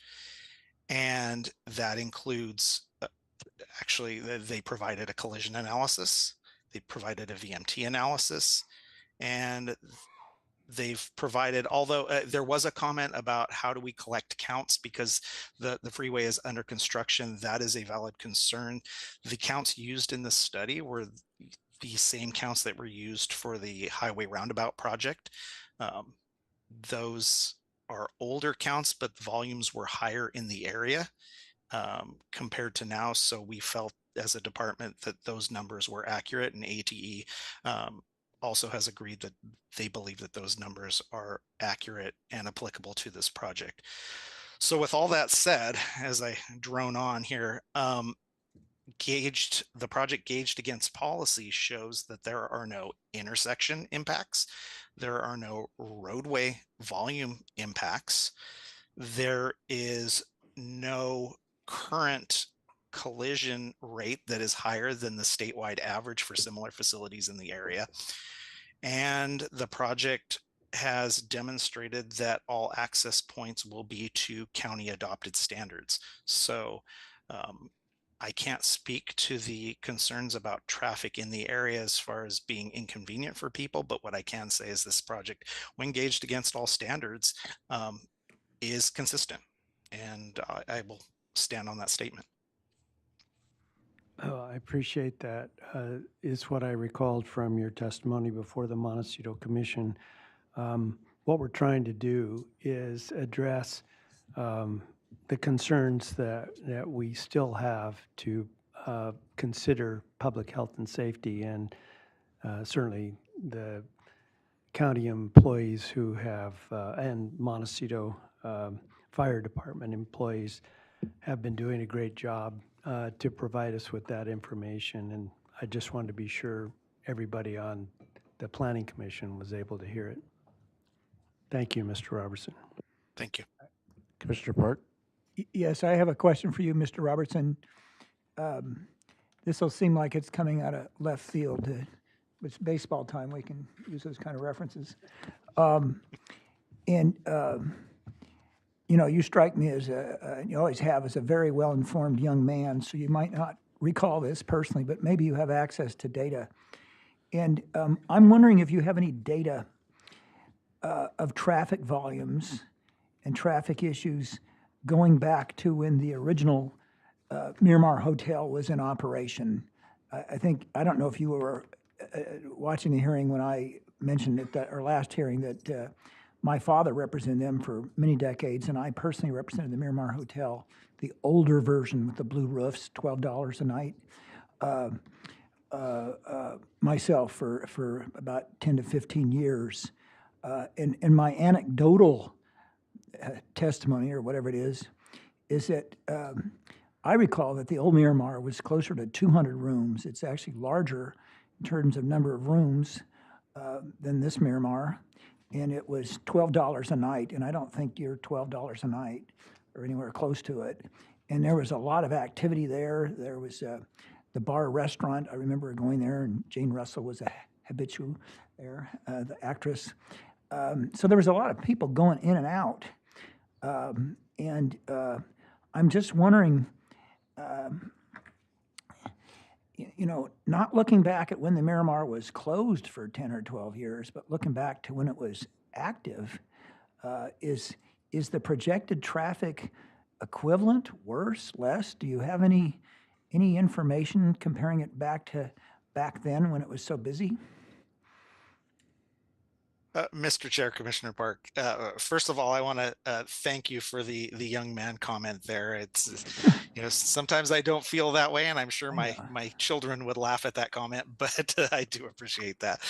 And that includes, actually, they provided a collision analysis, they provided a VMT analysis, and they've provided, although there was a comment about how do we collect counts because the freeway is under construction. That is a valid concern. The counts used in the study were the same counts that were used for the highway roundabout project. Those are older counts, but volumes were higher in the area compared to now. So we felt as a department that those numbers were accurate, and ATE also has agreed that they believe that those numbers are accurate and applicable to this project. So with all that said, as I drone on here, the project gauged against policy shows that there are no intersection impacts. There are no roadway volume impacts. There is no current collision rate that is higher than the statewide average for similar facilities in the area. And the project has demonstrated that all access points will be to county adopted standards. So I can't speak to the concerns about traffic in the area as far as being inconvenient for people, but what I can say is this project, when gauged against all standards, is consistent. And I will stand on that statement. Oh, I appreciate that. Is what I recalled from your testimony before the Montecito Commission. What we're trying to do is address the concerns that we still have to consider public health and safety, and certainly the county employees who have, and Montecito Fire Department employees have been doing a great job to provide us with that information, and I just wanted to be sure everybody on the Planning Commission was able to hear it. Thank you, Mr. Robertson. Thank you. Commissioner Park? Yes, I have a question for you, Mr. Robertson. This will seem like it's coming out of left field. It's baseball time. We can use those kind of references. You strike me as you always have, as a very well-informed young man, so you might not recall this personally, but maybe you have access to data. And I'm wondering if you have any data of traffic volumes and traffic issues going back to when the original Miramar Hotel was in operation. I don't know if you were watching the hearing when I mentioned at our last hearing that my father represented them for many decades, and I personally represented the Miramar Hotel, the older version with the blue roofs, $12 a night, myself for about 10 to 15 years. And my anecdotal testimony, or whatever it is that I recall that the old Miramar was closer to 200 rooms. It's actually larger in terms of number of rooms than this Miramar, and it was $12 a night, and I don't think you're $12 a night or anywhere close to it. And there was a lot of activity there. There was the bar restaurant. I remember going there, and Jane Russell was a habitual there, the actress. So there was a lot of people going in and out. I'm just wondering, not looking back at when the Miramar was closed for 10 or 12 years, but looking back to when it was active, is the projected traffic equivalent, worse, less? Do you have any information comparing it back to back then when it was so busy? Mr. Chair, Commissioner Park, first of all, I want to thank you for the young man comment there. It's, sometimes I don't feel that way, and I'm sure my children would laugh at that comment, but I do appreciate that.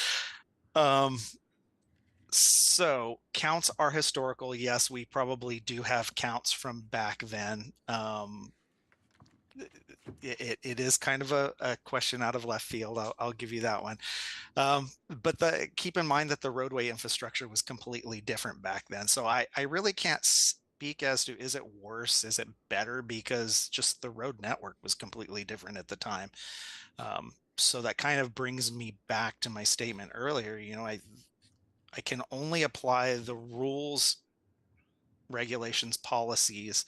So counts are historical. Yes, we probably do have counts from back then. It is kind of a question out of left field. I'll give you that one. But keep in mind that the roadway infrastructure was completely different back then. So I really can't speak as to, is it worse, is it better, because just the road network was completely different at the time. So that kind of brings me back to my statement earlier. I can only apply the rules, regulations, policies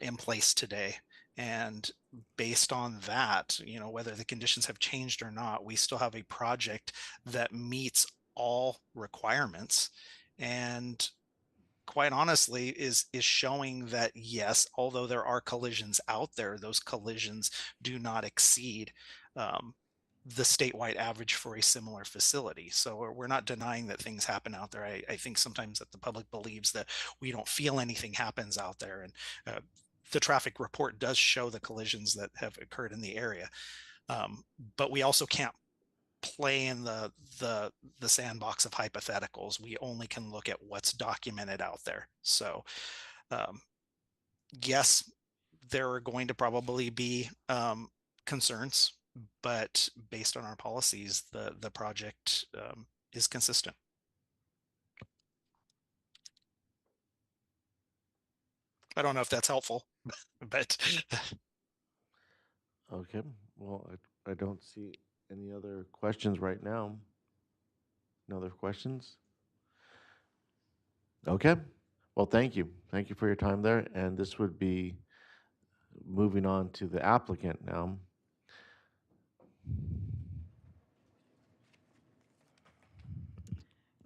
in place today. And based on that, whether the conditions have changed or not, we still have a project that meets all requirements. And quite honestly, is showing that, yes, although there are collisions out there, those collisions do not exceed the statewide average for a similar facility. So we're not denying that things happen out there. I think sometimes that the public believes that we don't feel anything happens out there. And the traffic report does show the collisions that have occurred in the area. But we also can't play in the sandbox of hypotheticals. We only can look at what's documented out there. So yes, there are going to probably be concerns, but based on our policies, the project is consistent. I don't know if that's helpful, but Okay, well, I don't see any other questions right now. No other questions? Okay, well, thank you. Thank you for your time there. And this would be moving on to the applicant now.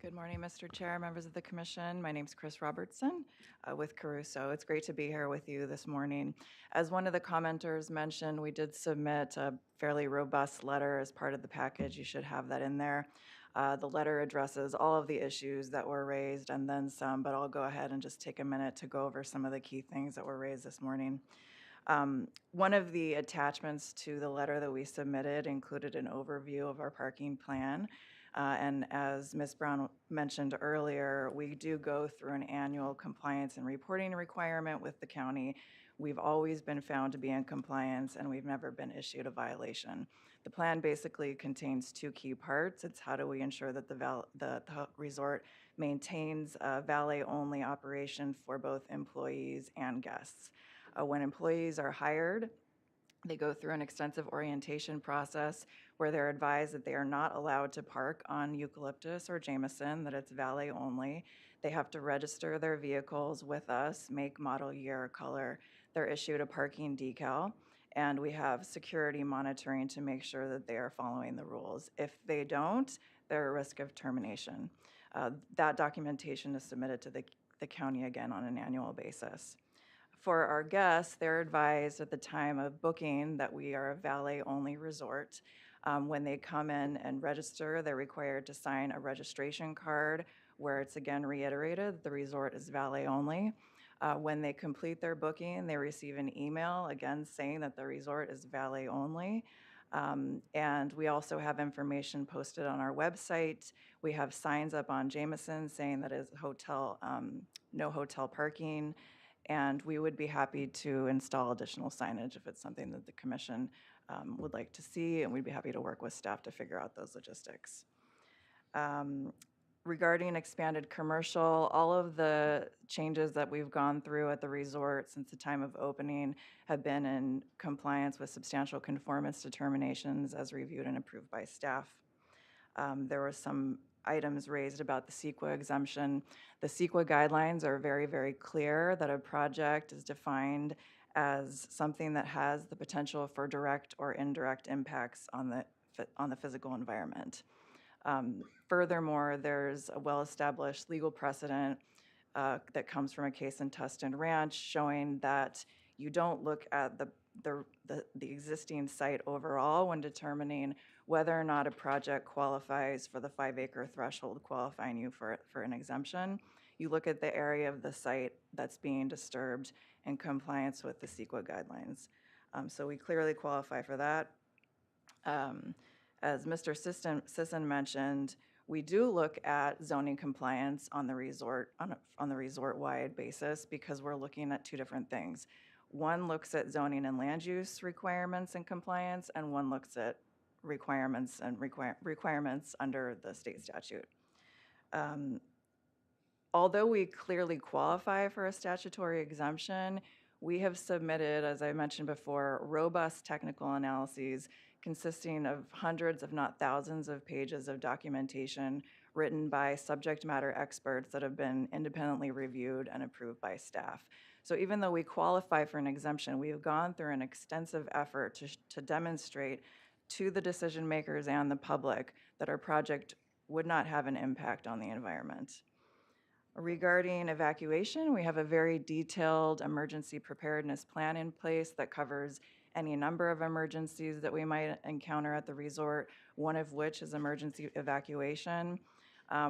Good morning, Mr. Chair, members of the commission. My name is Chris Robertson with Caruso. It's great to be here with you this morning. As one of the commenters mentioned, we did submit a fairly robust letter as part of the package. You should have that in there. The letter addresses all of the issues that were raised and then some, but I'll go ahead and just take a minute to go over some of the key things that were raised this morning. One of the attachments to the letter that we submitted included an overview of our parking plan. And as Ms. Brown mentioned earlier, we do go through an annual compliance and reporting requirement with the county We've always been found to be in compliance, and we've never been issued a violation. The plan basically contains two key parts. It's how do we ensure that the resort maintains a valet-only operation for both employees and guests. When employees are hired, they go through an extensive orientation process where they're advised that they are not allowed to park on Eucalyptus or Jameson, that it's valet only. They have to register their vehicles with us, make, model, year, color. They're issued a parking decal, and we have security monitoring to make sure that they are following the rules. If they don't, they're at risk of termination. That documentation is submitted to the county again on an annual basis. For our guests, they're advised at the time of booking that we are a valet-only resort. When they come in and register, they're required to sign a registration card where it's again reiterated that the resort is valet-only. When they complete their booking, they receive an email again saying that the resort is valet-only. And we also have information posted on our website. We have signs up on Jameson saying that it's hotel, no hotel parking. And we would be happy to install additional signage if it's something that the commission would like to see, and we'd be happy to work with staff to figure out those logistics. Regarding expanded commercial, all of the changes that we've gone through at the resort since the time of opening have been in compliance with substantial conformance determinations as reviewed and approved by staff. There were some items raised about the CEQA exemption. The CEQA guidelines are very, very clear that a project is defined as something that has the potential for direct or indirect impacts on the physical environment. Furthermore, there's a well-established legal precedent that comes from a case in Tustin Ranch showing that you don't look at the existing site overall when determining whether or not a project qualifies for the 5-acre threshold qualifying you for an exemption. You look at the area of the site that's being disturbed in compliance with the CEQA guidelines. So we clearly qualify for that. As Mr. Sisson mentioned, we do look at zoning compliance on the resort on the resort-wide basis because we're looking at two different things. One looks at zoning and land use requirements and compliance, and one looks at requirements and requirements under the state statute. Although we clearly qualify for a statutory exemption, we have submitted, as I mentioned before, robust technical analyses consisting of hundreds, if not thousands, of pages of documentation written by subject matter experts that have been independently reviewed and approved by staff. So even though we qualify for an exemption, we have gone through an extensive effort to demonstrate to the decision makers and the public that our project would not have an impact on the environment. Regarding evacuation, we have a very detailed emergency preparedness plan in place that covers any number of emergencies that we might encounter at the resort, one of which is emergency evacuation.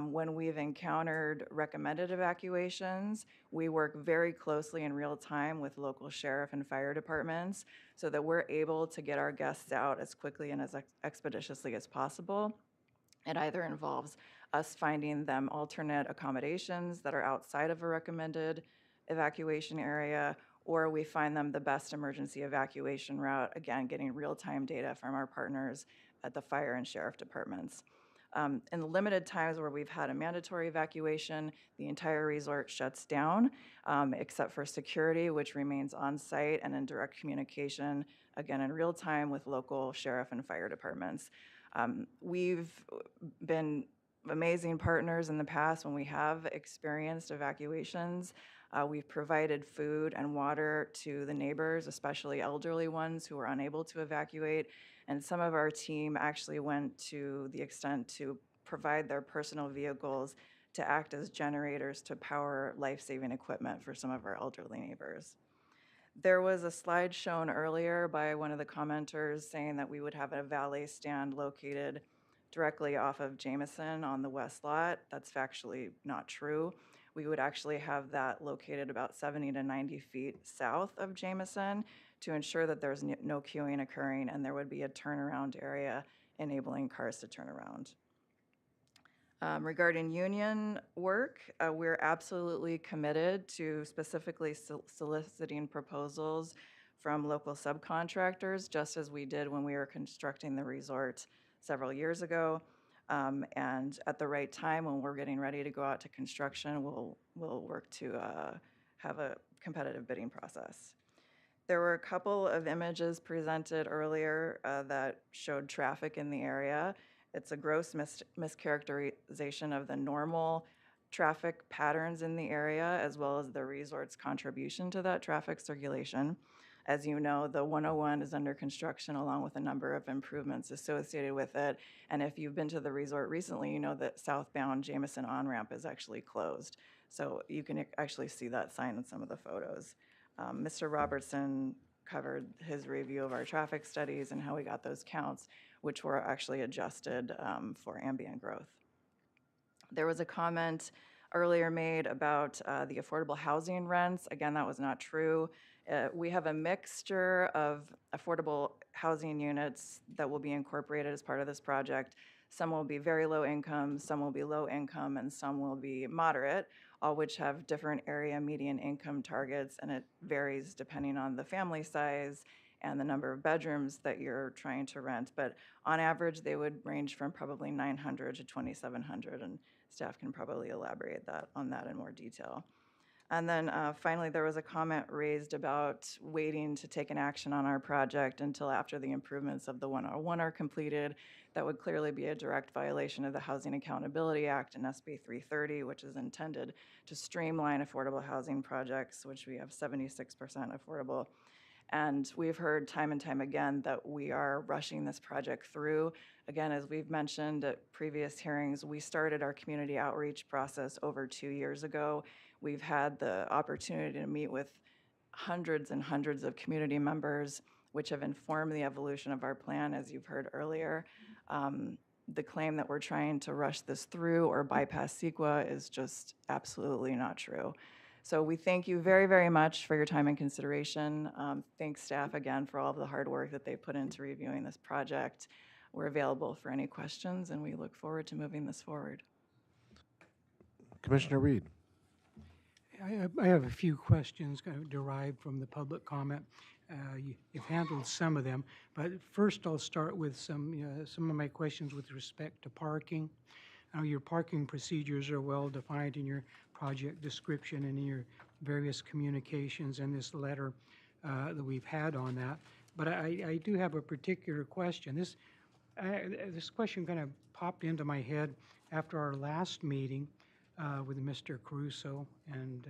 When we've encountered recommended evacuations, we work very closely in real time with local sheriff and fire departments so that we're able to get our guests out as quickly and as expeditiously as possible. It either involves us finding them alternate accommodations that are outside of a recommended evacuation area, or we find them the best emergency evacuation route, again, getting real-time data from our partners at the fire and sheriff departments. In the limited times where we've had a mandatory evacuation, the entire resort shuts down, except for security, which remains on site and in direct communication, again, in real time with local sheriff and fire departments. We've been amazing partners in the past when we have experienced evacuations. We've provided food and water to the neighbors, especially elderly ones who were unable to evacuate. And some of our team actually went to the extent to provide their personal vehicles to act as generators to power life-saving equipment for some of our elderly neighbors. There was a slide shown earlier by one of the commenters saying that we would have a valet stand located directly off of Jameson on the west lot. That's factually not true. We would actually have that located about 70 to 90 feet south of Jameson to ensure that there's no queuing occurring and there would be a turnaround area enabling cars to turn around. Regarding union work, we're absolutely committed to specifically soliciting proposals from local subcontractors, just as we did when we were constructing the resort several years ago. And at the right time, when we're getting ready to go out to construction, we'll work to have a competitive bidding process. There were a couple of images presented earlier that showed traffic in the area. It's a gross mischaracterization of the normal traffic patterns in the area, as well as the resort's contribution to that traffic circulation. As you know, the 101 is under construction along with a number of improvements associated with it. And if you've been to the resort recently, you know that southbound Jameson on-ramp is actually closed. So you can actually see that sign in some of the photos. Mr. Robertson covered his review of our traffic studies and how we got those counts, which were actually adjusted for ambient growth. There was a comment earlier made about the affordable housing rents. Again, that was not true. We have a mixture of affordable housing units that will be incorporated as part of this project. Some will be very low income, some will be low income, and some will be moderate, all which have different area median income targets, and it varies depending on the family size and the number of bedrooms that you're trying to rent. But on average, they would range from probably 900 to 2,700, and staff can probably elaborate on that in more detail. And then finally, there was a comment raised about waiting to take an action on our project until after the improvements of the 101 are completed. That would clearly be a direct violation of the Housing Accountability Act and SB 330, which is intended to streamline affordable housing projects, which we have 76% affordable. And we've heard time and time again that we are rushing this project through. Again, as we've mentioned at previous hearings, we started our community outreach process over 2 years ago. We've had the opportunity to meet with hundreds and hundreds of community members, which have informed the evolution of our plan, as you've heard earlier. The claim that we're trying to rush this through or bypass CEQA is just absolutely not true. So we thank you very, very much for your time and consideration. Thanks staff again for all of the hard work that they put into reviewing this project. We're available for any questions, and we look forward to moving this forward. Commissioner Reed. I have a few questions kind of derived from the public comment. You've handled some of them, but first I'll start with some of my questions with respect to parking. Your parking procedures are well defined in your project description and in your various communications and this letter that we've had on that. But I do have a particular question. This question kind of popped into my head after our last meeting with Mr. Caruso and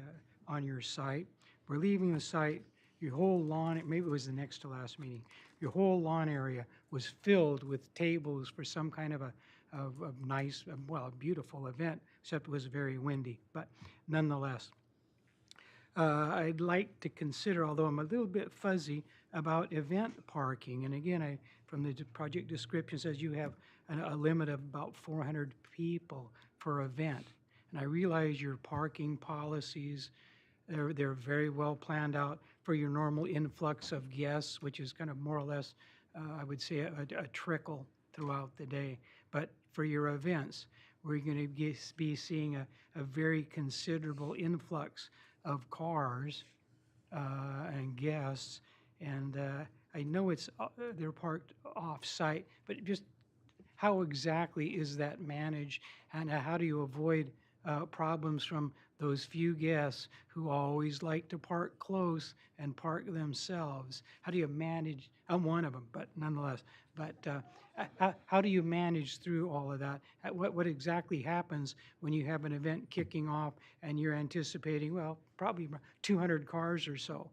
on your site. We're leaving the site, your whole lawn, maybe it was the next to last meeting, your whole lawn area was filled with tables for some kind of a nice, well, a beautiful event, except it was very windy. But nonetheless, I'd like to consider, although I'm a little bit fuzzy about event parking. And again, from the project description says you have a limit of about 400 people per event. And I realize your parking policies, they're very well planned out for your normal influx of guests, which is kind of more or less, I would say, a trickle throughout the day. But for your events, we're going to be seeing a very considerable influx of cars and guests. And I know they're parked off-site, but just how exactly is that managed, and how do you avoid problems from those few guests who always like to park close and park themselves? How do you manage? I'm one of them, but nonetheless. But how do you manage through all of that? What exactly happens when you have an event kicking off and you're anticipating, well, probably 200 cars or so?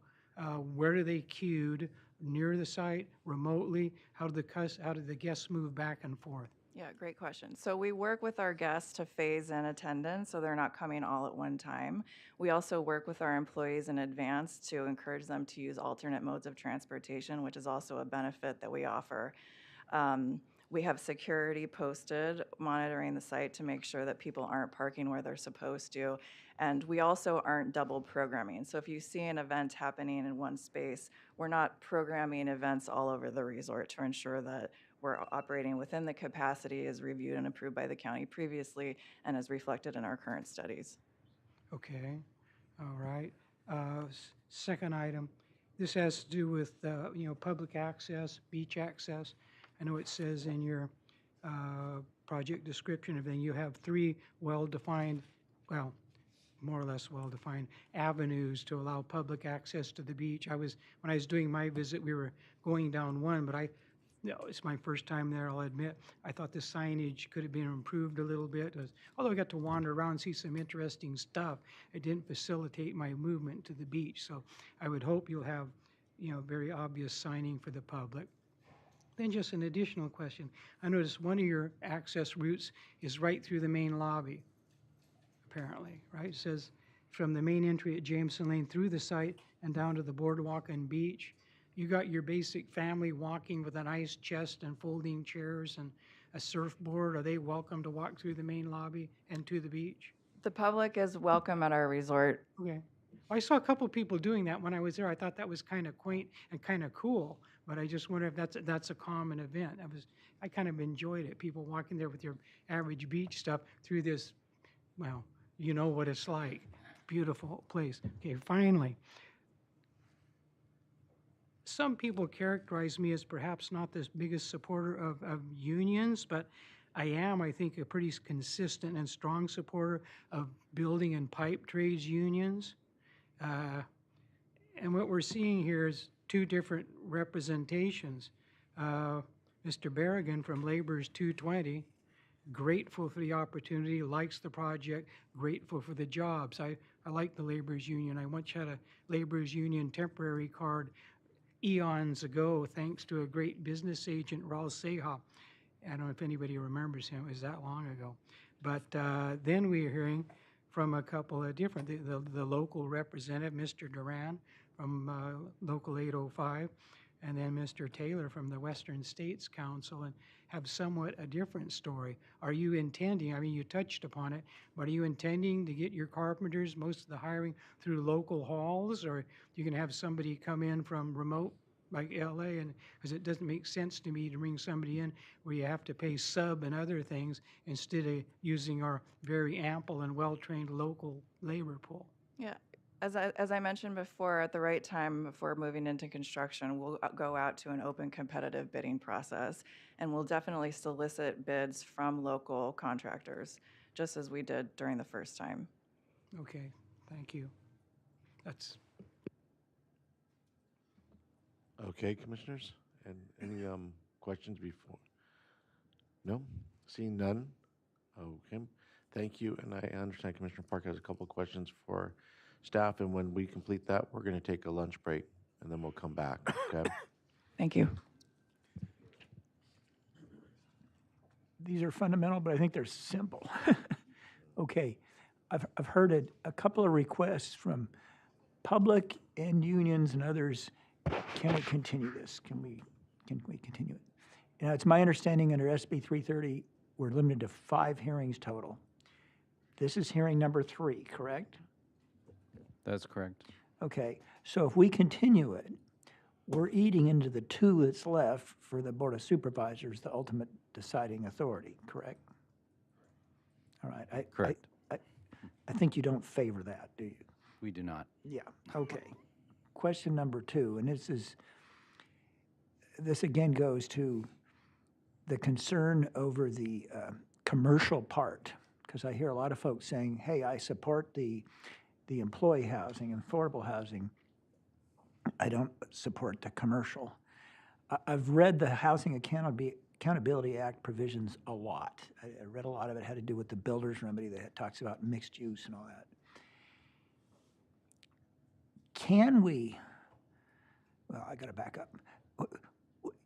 Where are they queued? Near the site, remotely? How do the guests move back and forth? Yeah, great question. So we work with our guests to phase in attendance so they're not coming all at one time. We also work with our employees in advance to encourage them to use alternate modes of transportation, which is also a benefit that we offer. We have security posted monitoring the site to make sure that people aren't parking where they're supposed to. And we also aren't double programming. So if you see an event happening in one space, we're not programming events all over the resort to ensure that we're operating within the capacity as reviewed and approved by the county previously and as reflected in our current studies. Okay, all right. Second item, this has to do with, public access, beach access. I know it says in your project description of then you have three well-defined, well, more or less well-defined avenues to allow public access to the beach. When I was doing my visit, we were going down one, but it's my first time there, I'll admit. I thought the signage could have been improved a little bit. Although I got to wander around and see some interesting stuff, it didn't facilitate my movement to the beach. So I would hope you'll have, very obvious signing for the public. Then just an additional question. I noticed one of your access routes is right through the main lobby, apparently, right? It says from the main entry at Jameson Lane through the site and down to the boardwalk and beach. You got your basic family walking with an ice chest and folding chairs and a surfboard. Are they welcome to walk through the main lobby and to the beach? The public is welcome at our resort. Okay. I saw a couple people doing that when I was there. I thought that was kind of quaint and kind of cool, but I just wonder if that's a common event. I kind of enjoyed it. People walking there with your average beach stuff through this, well, you know what it's like. Beautiful place. Okay, finally. Some people characterize me as perhaps not the biggest supporter of unions, but I am, I think, a pretty consistent and strong supporter of building and pipe trades unions. And what we're seeing here is two different representations. Mr. Berrigan from Labor's 220, grateful for the opportunity, likes the project, grateful for the jobs. I like the Labor's Union. I once had a Labor's Union temporary card eons ago, thanks to a great business agent, Raul Seja. I don't know if anybody remembers him. It was that long ago. But then we are hearing from a couple of different, the local representative, Mr. Duran from Local 805, and then Mr. Taylor from the Western States Council, and have somewhat a different story. Are you intending, I mean, you touched upon it, but are you intending to get your carpenters, most of the hiring, through local halls, or you can have somebody come in from remote, like LA, and because it doesn't make sense to me to bring somebody in where you have to pay sub and other things instead of using our very ample and well-trained local labor pool. Yeah, as I mentioned before, at the right time before moving into construction, we'll go out to an open competitive bidding process, and we'll definitely solicit bids from local contractors, just as we did during the first time. Okay, thank you. That's Okay, commissioners, and any questions before? No? Seeing none? Okay, thank you, and I understand Commissioner Park has a couple of questions for staff, and when we complete that, we're going to take a lunch break, and then we'll come back, okay? Thank you. These are fundamental, but I think they're simple. Okay, I've heard a couple of requests from public and unions and others. Can we continue this? Can we continue it? Now, it's my understanding under SB 330, we're limited to 5 hearings total. This is hearing number 3, correct? That's correct. Okay, so if we continue it, we're eating into the 2 that's left for the Board of Supervisors, the ultimate deciding authority, correct? All right. Correct. I think you don't favor that, do you? We do not. Yeah, okay. Question number 2, and this again goes to the concern over the commercial part, because I hear a lot of folks saying, hey, I support the employee housing and affordable housing. I don't support the commercial. I've read the Housing Accountability Act provisions a lot. I read a lot of it had to do with the builder's remedy that talks about mixed use and all that. Can we, well, I got to back up.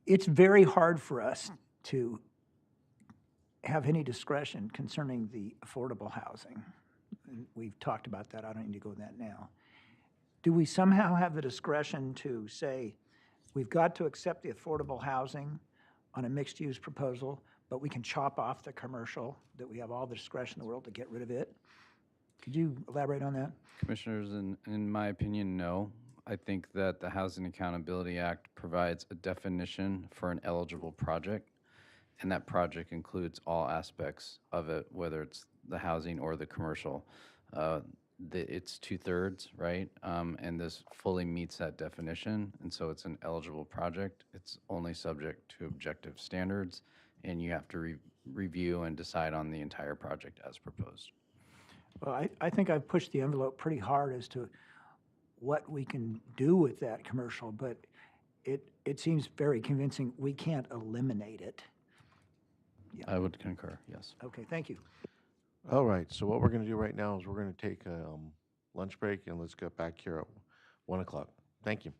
It's very hard for us to have any discretion concerning the affordable housing. And we've talked about that. I don't need to go into that now. Do we somehow have the discretion to say, we've got to accept the affordable housing on a mixed-use proposal, but we can chop off the commercial, that we have all the discretion in the world to get rid of it? Could you elaborate on that? Commissioners, in my opinion, no. I think that the Housing Accountability Act provides a definition for an eligible project. and that project includes all aspects of it, whether it's the housing or the commercial. It's 2/3, right? And this fully meets that definition, and so it's an eligible project. It's only subject to objective standards, and you have to review and decide on the entire project as proposed. Well, I think I've pushed the envelope pretty hard as to what we can do with that commercial, but it seems very convincing. We can't eliminate it. I would concur, yes. Okay, thank you. All right, so what we're going to do right now is we're going to take a lunch break, and let's get back here at 1 o'clock. Thank you.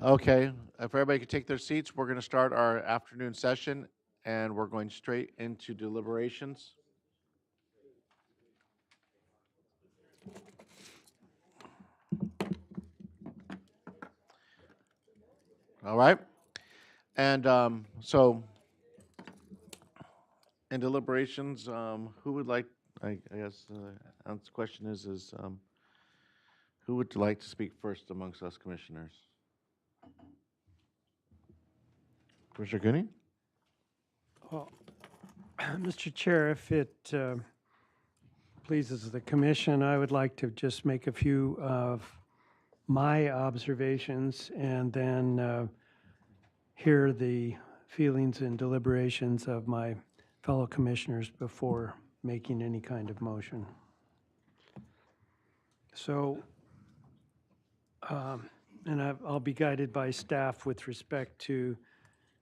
Okay, if everybody could take their seats, we're going to start our afternoon session, and we're going straight into deliberations. All right, and so in deliberations, who would like? I guess the question is who would like to speak first amongst us commissioners? Commissioner Cooney? Well, Mr. Chair, if it pleases the commission, I would like to just make a few of my observations and then hear the feelings and deliberations of my fellow commissioners before making any kind of motion. So, and I'll be guided by staff with respect to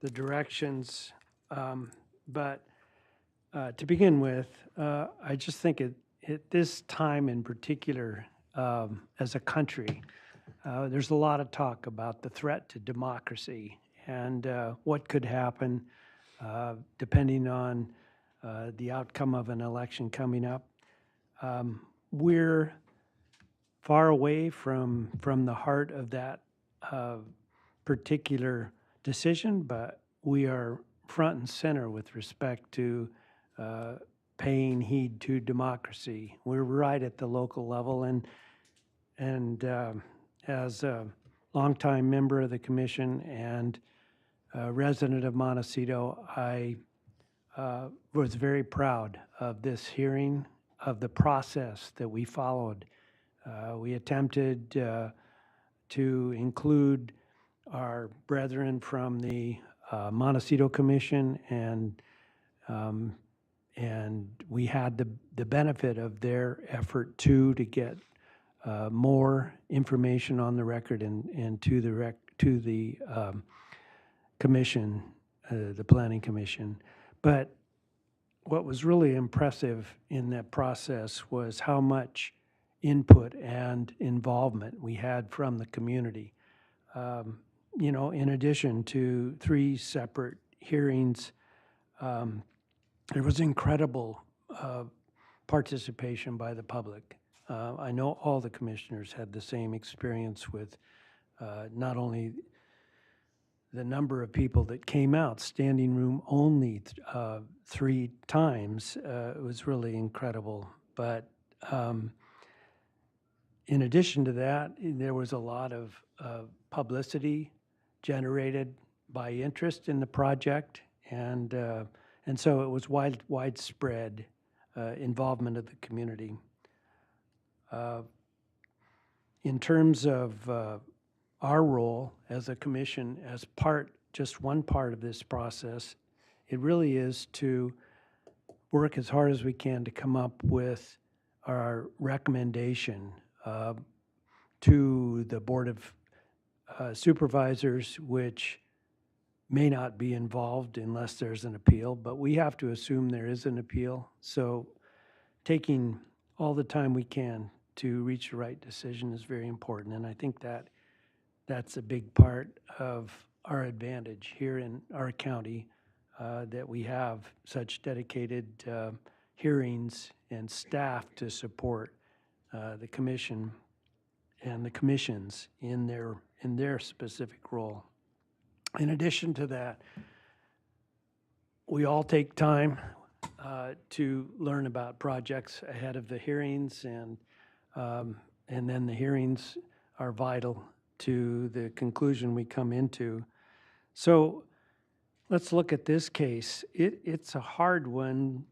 the directions. But to begin with, I just think at this time in particular, as a country, there's a lot of talk about the threat to democracy and what could happen depending on the outcome of an election coming up. We're far away from the heart of that particular decision, but we are front and center with respect to paying heed to democracy. We're right at the local level, and as a longtime member of the commission and a resident of Montecito, I was very proud of this hearing, of the process that we followed. We attempted to include our brethren from the Montecito Commission, and we had the benefit of their effort too to get more information on the record and to the commission, the Planning Commission. But what was really impressive in that process was how much input and involvement we had from the community. You know, in addition to 3 separate hearings, there was incredible participation by the public. I know all the commissioners had the same experience with not only the number of people that came out, standing room only 3 times. It was really incredible. But in addition to that, there was a lot of publicity generated by interest in the project, and so it was widespread involvement of the community. In terms of our role as a commission, as just one part of this process, it really is to work as hard as we can to come up with our recommendation to the Board of Supervisors, which may not be involved unless there's an appeal, but we have to assume there is an appeal. So taking all the time we can to reach the right decision is very important, and I think that's a big part of our advantage here in our county, that we have such dedicated hearings and staff to support the commission and the commissions in their specific role. In addition to that, we all take time to learn about projects ahead of the hearings, and then the hearings are vital to the conclusion we come into. So let's look at this case. It's a hard one,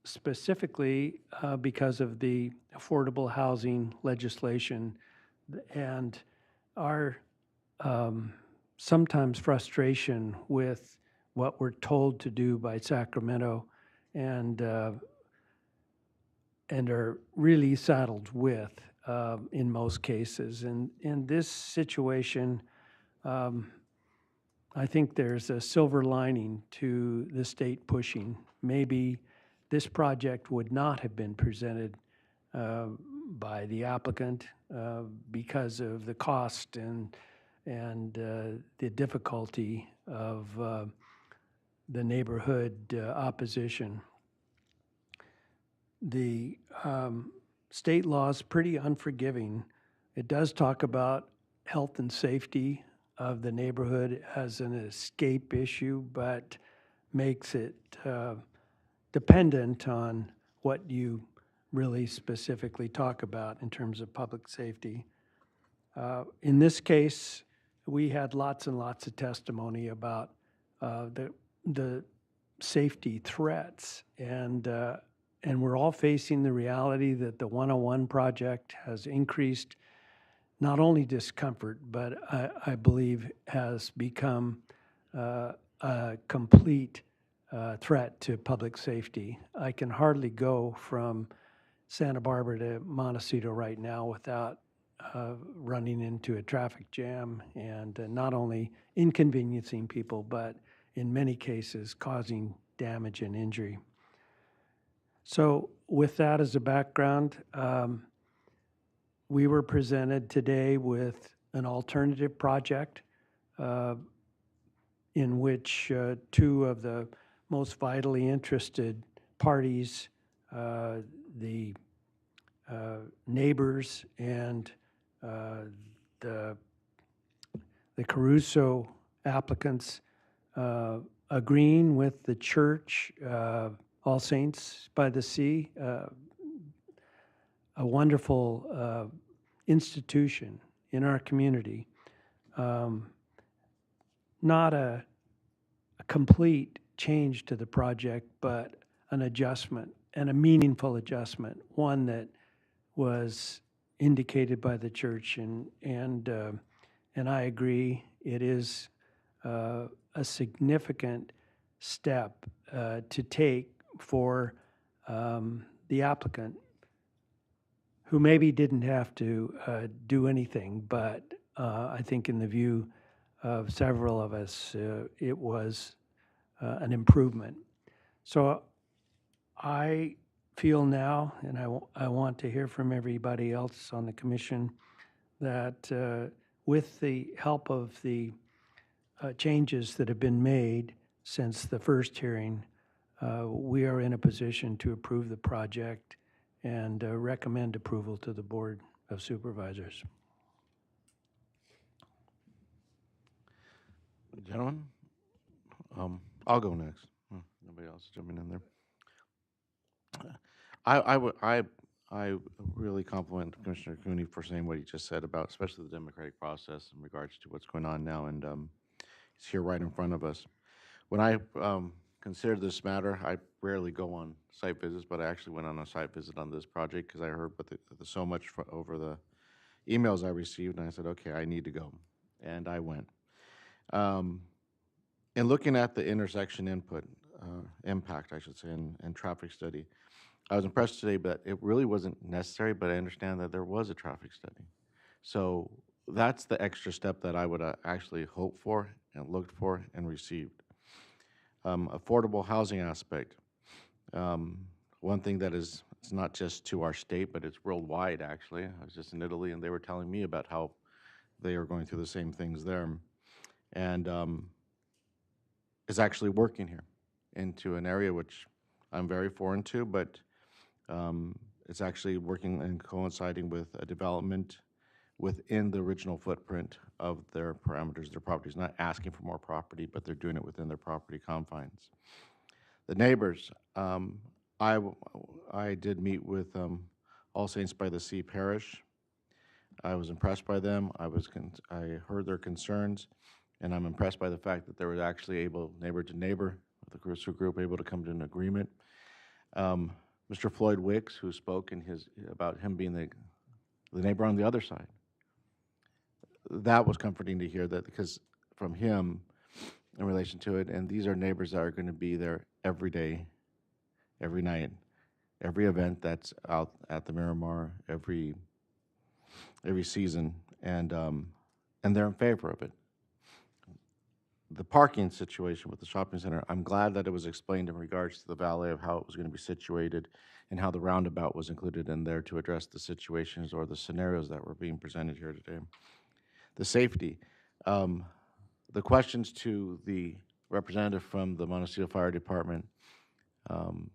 specifically because of the affordable housing legislation and our sometimes frustration with what we're told to do by Sacramento, and are really saddled with in most cases. And in this situation, I think there's a silver lining to the state pushing. Maybe this project would not have been presented by the applicant because of the cost and and the difficulty of the neighborhood opposition. The state law is pretty unforgiving. It does talk about health and safety of the neighborhood as an escape issue, but makes it dependent on what you really specifically talk about in terms of public safety. In this case, we had lots and lots of testimony about the safety threats, and we're all facing the reality that the 101 project has increased not only discomfort, but I believe has become a complete threat to public safety. I can hardly go from Santa Barbara to Montecito right now without running into a traffic jam and not only inconveniencing people, but in many cases causing damage and injury. So with that as a background, we were presented today with an alternative project in which two of the most vitally interested parties, the neighbors and the Caruso applicants, agreeing with the church, All Saints by the Sea, a wonderful institution in our community. Not a complete change to the project, but an adjustment and a meaningful adjustment, one that was indicated by the church, and I agree. It is a significant step to take for the applicant, who maybe didn't have to do anything, but I think in the view of several of us, it was an improvement. So I feel now, and I want to hear from everybody else on the commission, that with the help of the changes that have been made since the first hearing, we are in a position to approve the project and recommend approval to the Board of Supervisors. Gentlemen, I'll go next. Nobody else is jumping in there. I really compliment Commissioner Cooney for saying what he just said about, especially the democratic process in regards to what's going on now, and he's here right in front of us. When I considered this matter, I rarely go on site visits, but I actually went on a site visit on this project because I heard so much over the emails I received, and I said, okay, I need to go, and I went. In looking at the intersection impact, I should say, and traffic study, I was impressed today, but it really wasn't necessary, but I understand that there was a traffic study. So that's the extra step that I would actually hope for and looked for and received. Affordable housing aspect. One thing that is, it's not just to our state, but it's worldwide, actually. I was just in Italy, and they were telling me about how they are going through the same things there. And is actually working here into an area which I'm very foreign to, but it's actually working and coinciding with a development within the original footprint of their parameters, their properties, not asking for more property, but they're doing it within their property confines. The neighbors, I did meet with All Saints by the Sea Parish. I was impressed by them. I heard their concerns, and I'm impressed by the fact that they were actually able, neighbor to neighbor, the Caruso group, able to come to an agreement. Mr. Floyd Wicks, who spoke about him being the neighbor on the other side. That was comforting to hear that, because from him in relation to it, and these are neighbors that are going to be there every day, every night, every event that's out at the Miramar, every season, and they're in favor of it. The parking situation with the shopping center, I'm glad that it was explained in regards to the valet of how it was going to be situated and how the roundabout was included in there to address the situations or the scenarios that were being presented here today. The safety, Um, the questions to the representative from the Montecito Fire Department um,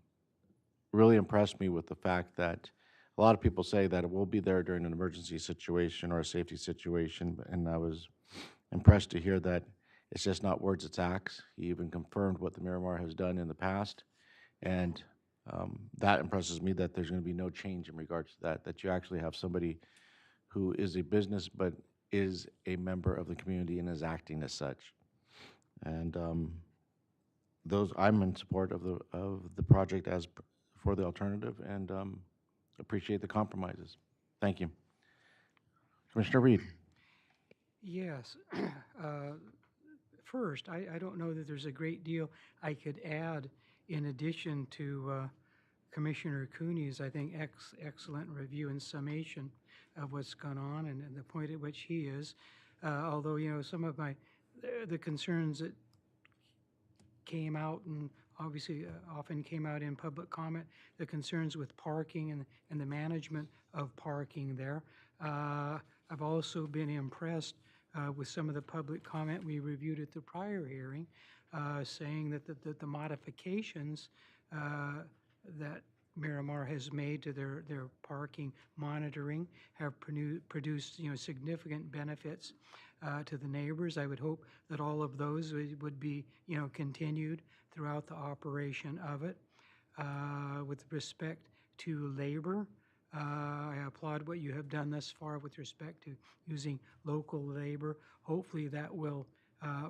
really impressed me with the fact that a lot of people say that it will be there during an emergency situation or a safety situation, and I was impressed to hear that it's just not words, it's acts. He even confirmed what the Miramar has done in the past, and that impresses me that there's going to be no change in regards to that, that you actually have somebody who is a business but is a member of the community and is acting as such. And I'm in support of the project as for the alternative, and appreciate the compromises. Thank you. Commissioner Reed. Yes. First, I don't know that there's a great deal I could add in addition to Commissioner Cooney's, I think, excellent review and summation of what's gone on and the point at which he is. Although, some of the concerns that came out and obviously often came out in public comment, the concerns with parking and the management of parking there. I've also been impressed with some of the public comment we reviewed at the prior hearing, saying that the modifications that Miramar has made to their parking monitoring have produced significant benefits to the neighbors. I would hope that all of those would be continued throughout the operation of it. With respect to labor, I applaud what you have done thus far with respect to using local labor. Hopefully that will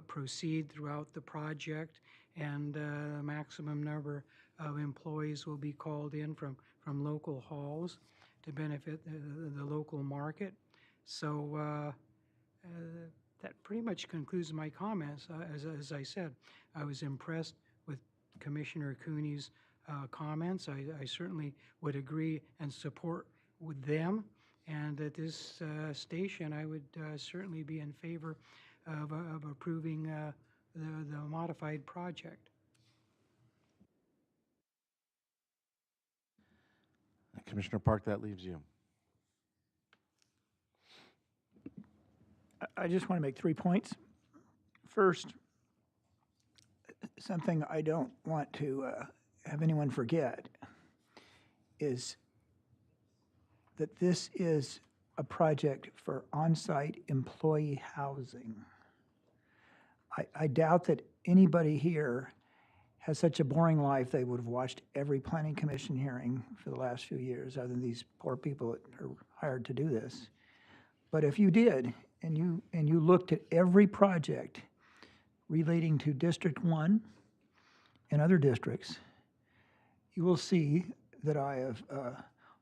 proceed throughout the project, and a maximum number of employees will be called in from local halls to benefit the local market. So that pretty much concludes my comments. As I said, I was impressed with Commissioner Cooney's comments. I certainly would agree and support with them. And at this station, I would certainly be in favor of approving the modified project. Commissioner Park, that leaves you. I just want to make 3 points. First, something I don't want to have anyone forget is that this is a project for on-site employee housing. I doubt that anybody here has such a boring life they would have watched every planning commission hearing for the last few years, other than these poor people that are hired to do this. But if you did, and you looked at every project relating to District 1 and other districts, you will see that I have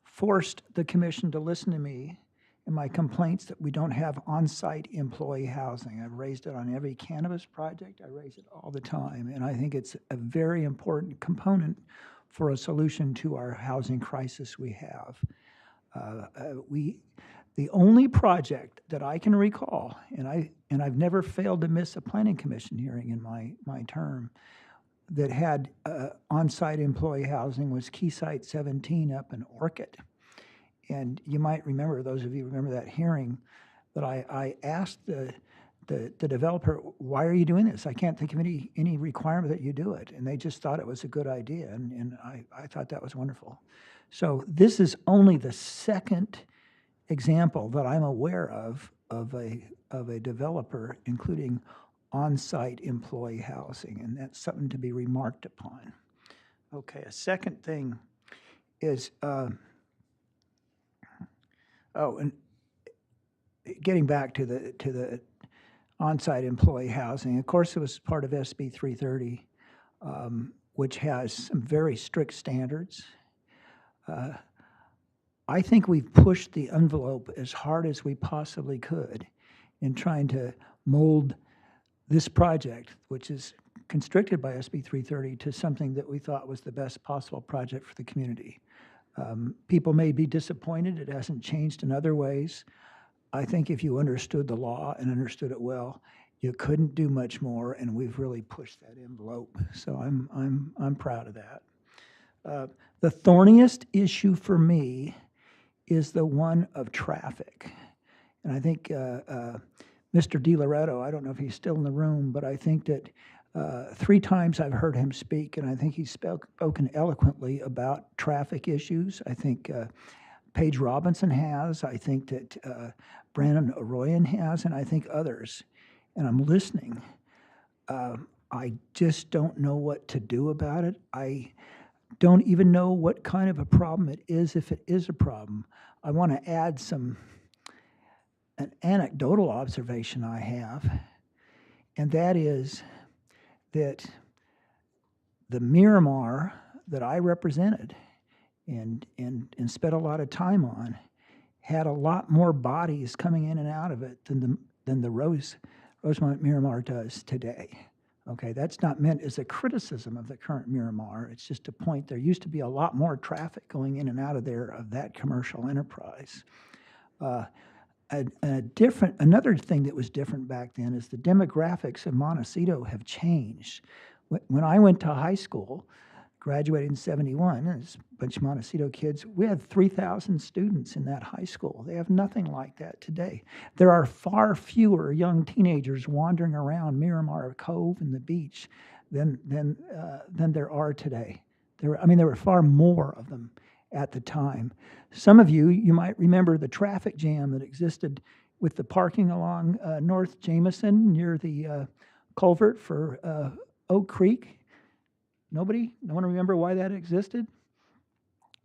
forced the commission to listen to me and my complaints that we don't have on-site employee housing. I've raised it on every cannabis project. I raise it all the time, and I think it's a very important component for a solution to our housing crisis we have. The only project that I can recall, and I've never failed to miss a planning commission hearing in my term, that had on-site employee housing was Keysite 17 up in Orchid. And you might remember, those of you who remember that hearing, that I asked the developer, why are you doing this? I can't think of any requirement that you do it. And they just thought it was a good idea, and I thought that was wonderful. So this is only the second example that I'm aware of a developer including on-site employee housing, and that's something to be remarked upon. Okay, a second thing is, and getting back to the on-site employee housing, of course, it was part of SB 330, which has some very strict standards. I think we've pushed the envelope as hard as we possibly could in trying to mold this project, which is constricted by SB 330, to something that we thought was the best possible project for the community. People may be disappointed it hasn't changed in other ways. I think if you understood the law and understood it well, you couldn't do much more, and we've really pushed that envelope. So I'm proud of that. The thorniest issue for me is the one of traffic. And I think Mr. DiLoretto, I don't know if he's still in the room, but I think that 3 times I've heard him speak, and I think he's spoken eloquently about traffic issues. I think Paige Robinson has. I think that Brandon Arroyan has, and I think others. And I'm listening. I just don't know what to do about it. I don't even know what kind of a problem it is, if it is a problem. I want to add an anecdotal observation I have, and that is that the Miramar that I represented and spent a lot of time on had a lot more bodies coming in and out of it than the Rosemont Miramar does today. Okay, that's not meant as a criticism of the current Miramar. It's just a point. There used to be a lot more traffic going in and out of there of that commercial enterprise. Another thing that was different back then is the demographics of Montecito have changed. When I went to high school, graduated in '71, there's a bunch of Montecito kids. We had 3,000 students in that high school. They have nothing like that today. There are far fewer young teenagers wandering around Miramar Cove and the beach than there are today. There were far more of them at the time. Some of you might remember the traffic jam that existed with the parking along North Jameson near the culvert for Oak Creek. No one remember why that existed?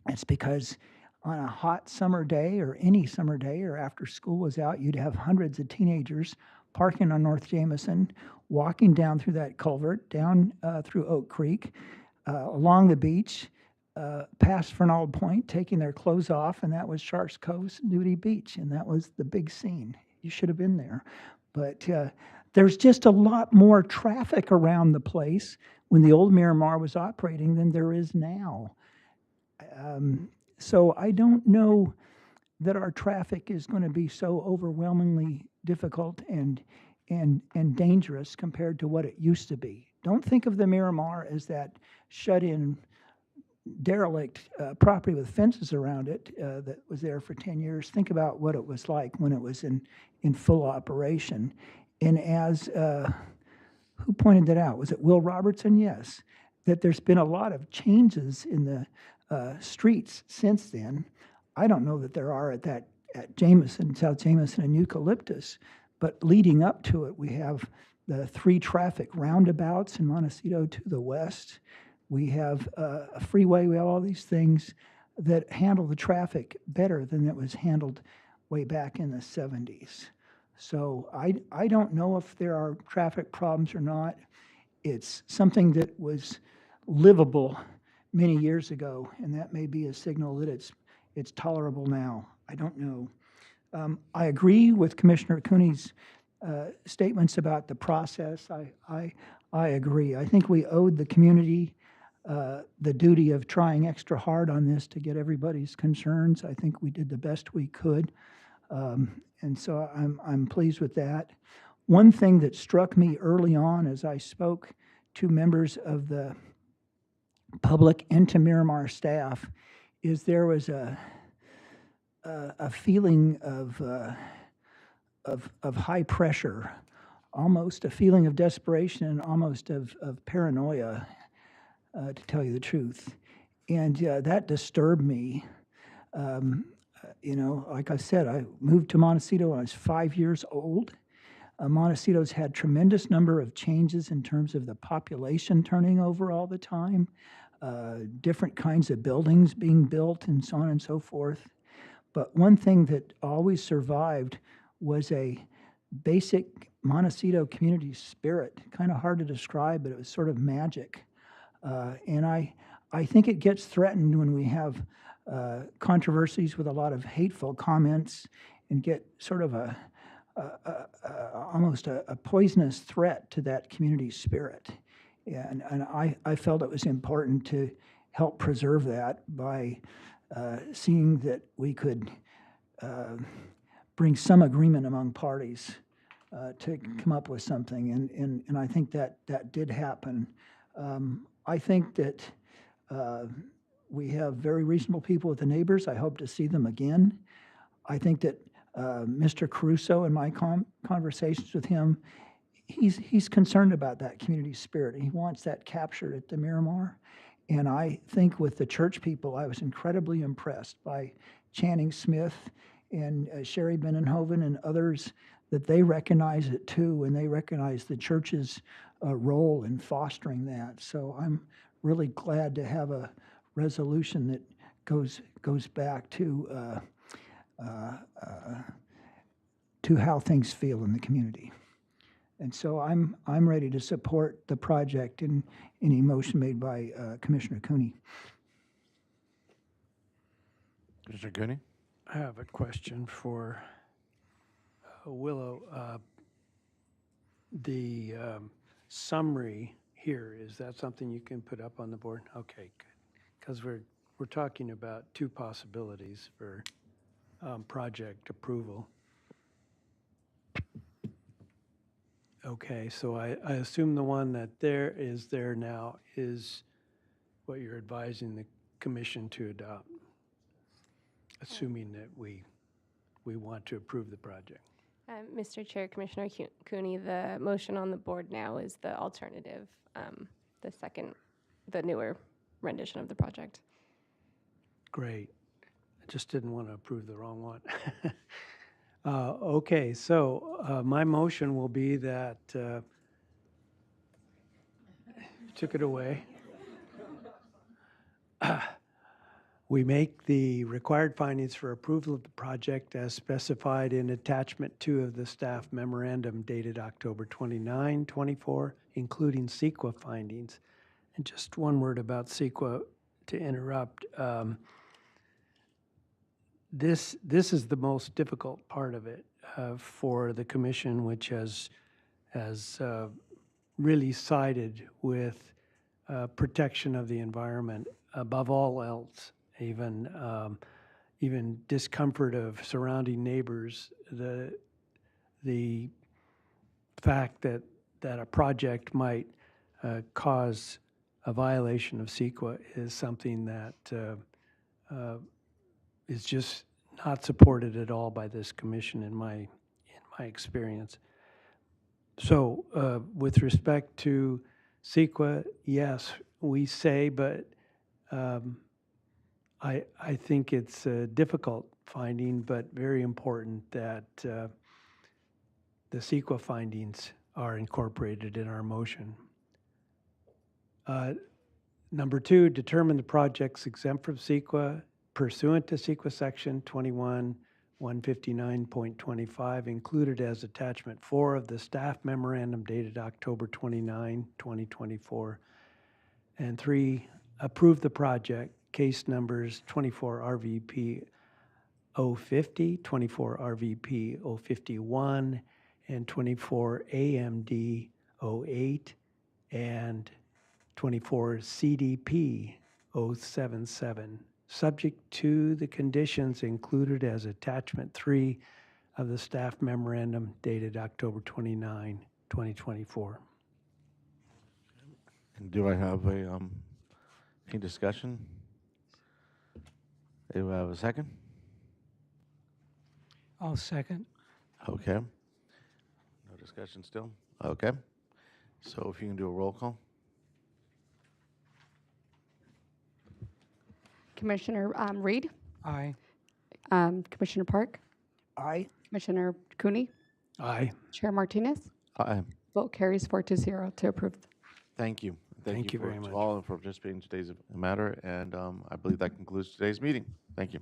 It's because on a hot summer day or any summer day or after school was out, you'd have hundreds of teenagers parking on North Jameson, walking down through that culvert, down through Oak Creek, along the beach, past Fernald Point, taking their clothes off, and that was Sharks Cove's Nudie Beach, and that was the big scene. You should have been there. But there's just a lot more traffic around the place when the old Miramar was operating than there is now. So I don't know that our traffic is going to be so overwhelmingly difficult and dangerous compared to what it used to be. Don't think of the Miramar as that shut-in, derelict property with fences around it that was there for 10 years. Think about what it was like when it was in full operation. And as who pointed that out? Was it Will Robertson? Yes. That there's been a lot of changes in the streets since then. I don't know that there are at Jameson, South Jameson, and Eucalyptus, but leading up to it, we have the 3 traffic roundabouts in Montecito to the west. We have a freeway. We have all these things that handle the traffic better than it was handled way back in the 70s. So I don't know if there are traffic problems or not. It's something that was livable many years ago, and that may be a signal that it's tolerable now. I don't know. I agree with Commissioner Cooney's statements about the process. I agree. I think we owed the community the duty of trying extra hard on this to get everybody's concerns. I think we did the best we could. And so I'm pleased with that. One thing that struck me early on as I spoke to members of the public and to Miramar staff is there was a feeling of high pressure, almost a feeling of desperation and almost of paranoia, to tell you the truth. And that disturbed me. Like I said, I moved to Montecito when I was 5 years old. Montecito's had tremendous number of changes in terms of the population turning over all the time, different kinds of buildings being built and so on and so forth. But one thing that always survived was a basic Montecito community spirit. Kind of hard to describe, but it was sort of magic. And I think it gets threatened when we have controversies with a lot of hateful comments and get sort of almost a poisonous threat to that community spirit. And I felt it was important to help preserve that by seeing that we could bring some agreement among parties to come up with something. And I think that did happen. I think that we have very reasonable people with the neighbors. I hope to see them again. I think that Mr. Caruso, in my conversations with him, he's concerned about that community spirit. He wants that captured at the Miramar. And I think with the church people, I was incredibly impressed by Channing Smith and Sherry Benenhoven and others, that they recognize it too, and they recognize the church's role in fostering that. So I'm really glad to have a resolution that goes back to how things feel in the community. And so I'm ready to support the project in any motion made by Commissioner Cooney. Commissioner Cooney? I have a question for Willow. The summary here, is that something you can put up on the board? Okay, good. Because we're talking about two possibilities for project approval. Okay, so I assume the one that there now is what you're advising the commission to adopt, assuming that we want to approve the project. Mr. Chair, Commissioner Cooney, the motion on the board now is the alternative, the newer rendition of the project. Great. I just didn't want to approve the wrong one. Okay, so my motion will be that, took it away. We make the required findings for approval of the project as specified in attachment 2 of the staff memorandum dated October 29, 24, including CEQA findings. And just one word about CEQA to interrupt. This is the most difficult part of it for the commission, which has really sided with protection of the environment above all else. Even discomfort of surrounding neighbors, the fact that a project might cause a violation of CEQA is something that is just not supported at all by this commission in my experience. So with respect to CEQA, yes, we say, but I think it's a difficult finding, but very important that the CEQA findings are incorporated in our motion. Number 2, determine the project's exempt from CEQA pursuant to CEQA section 21-159.25, included as attachment 4 of the staff memorandum dated October 29, 2024. And 3, approve the project, case numbers 24 RVP 050, 24 RVP 051, and 24 AMD 08, and 24 CDP 077, subject to the conditions included as attachment 3 of the staff memorandum dated October 29, 2024. And do I have any discussion? Do I have a second? I'll second. Okay. No discussion still? Okay. So if you can do a roll call. Commissioner Reed? Aye. Commissioner Park? Aye. Commissioner Cooney? Aye. Chair Martinez? Aye. Vote carries 4-0 to approve. Thank you. Thank you very to much. all for participating in today's matter, and I believe that concludes today's meeting. Thank you.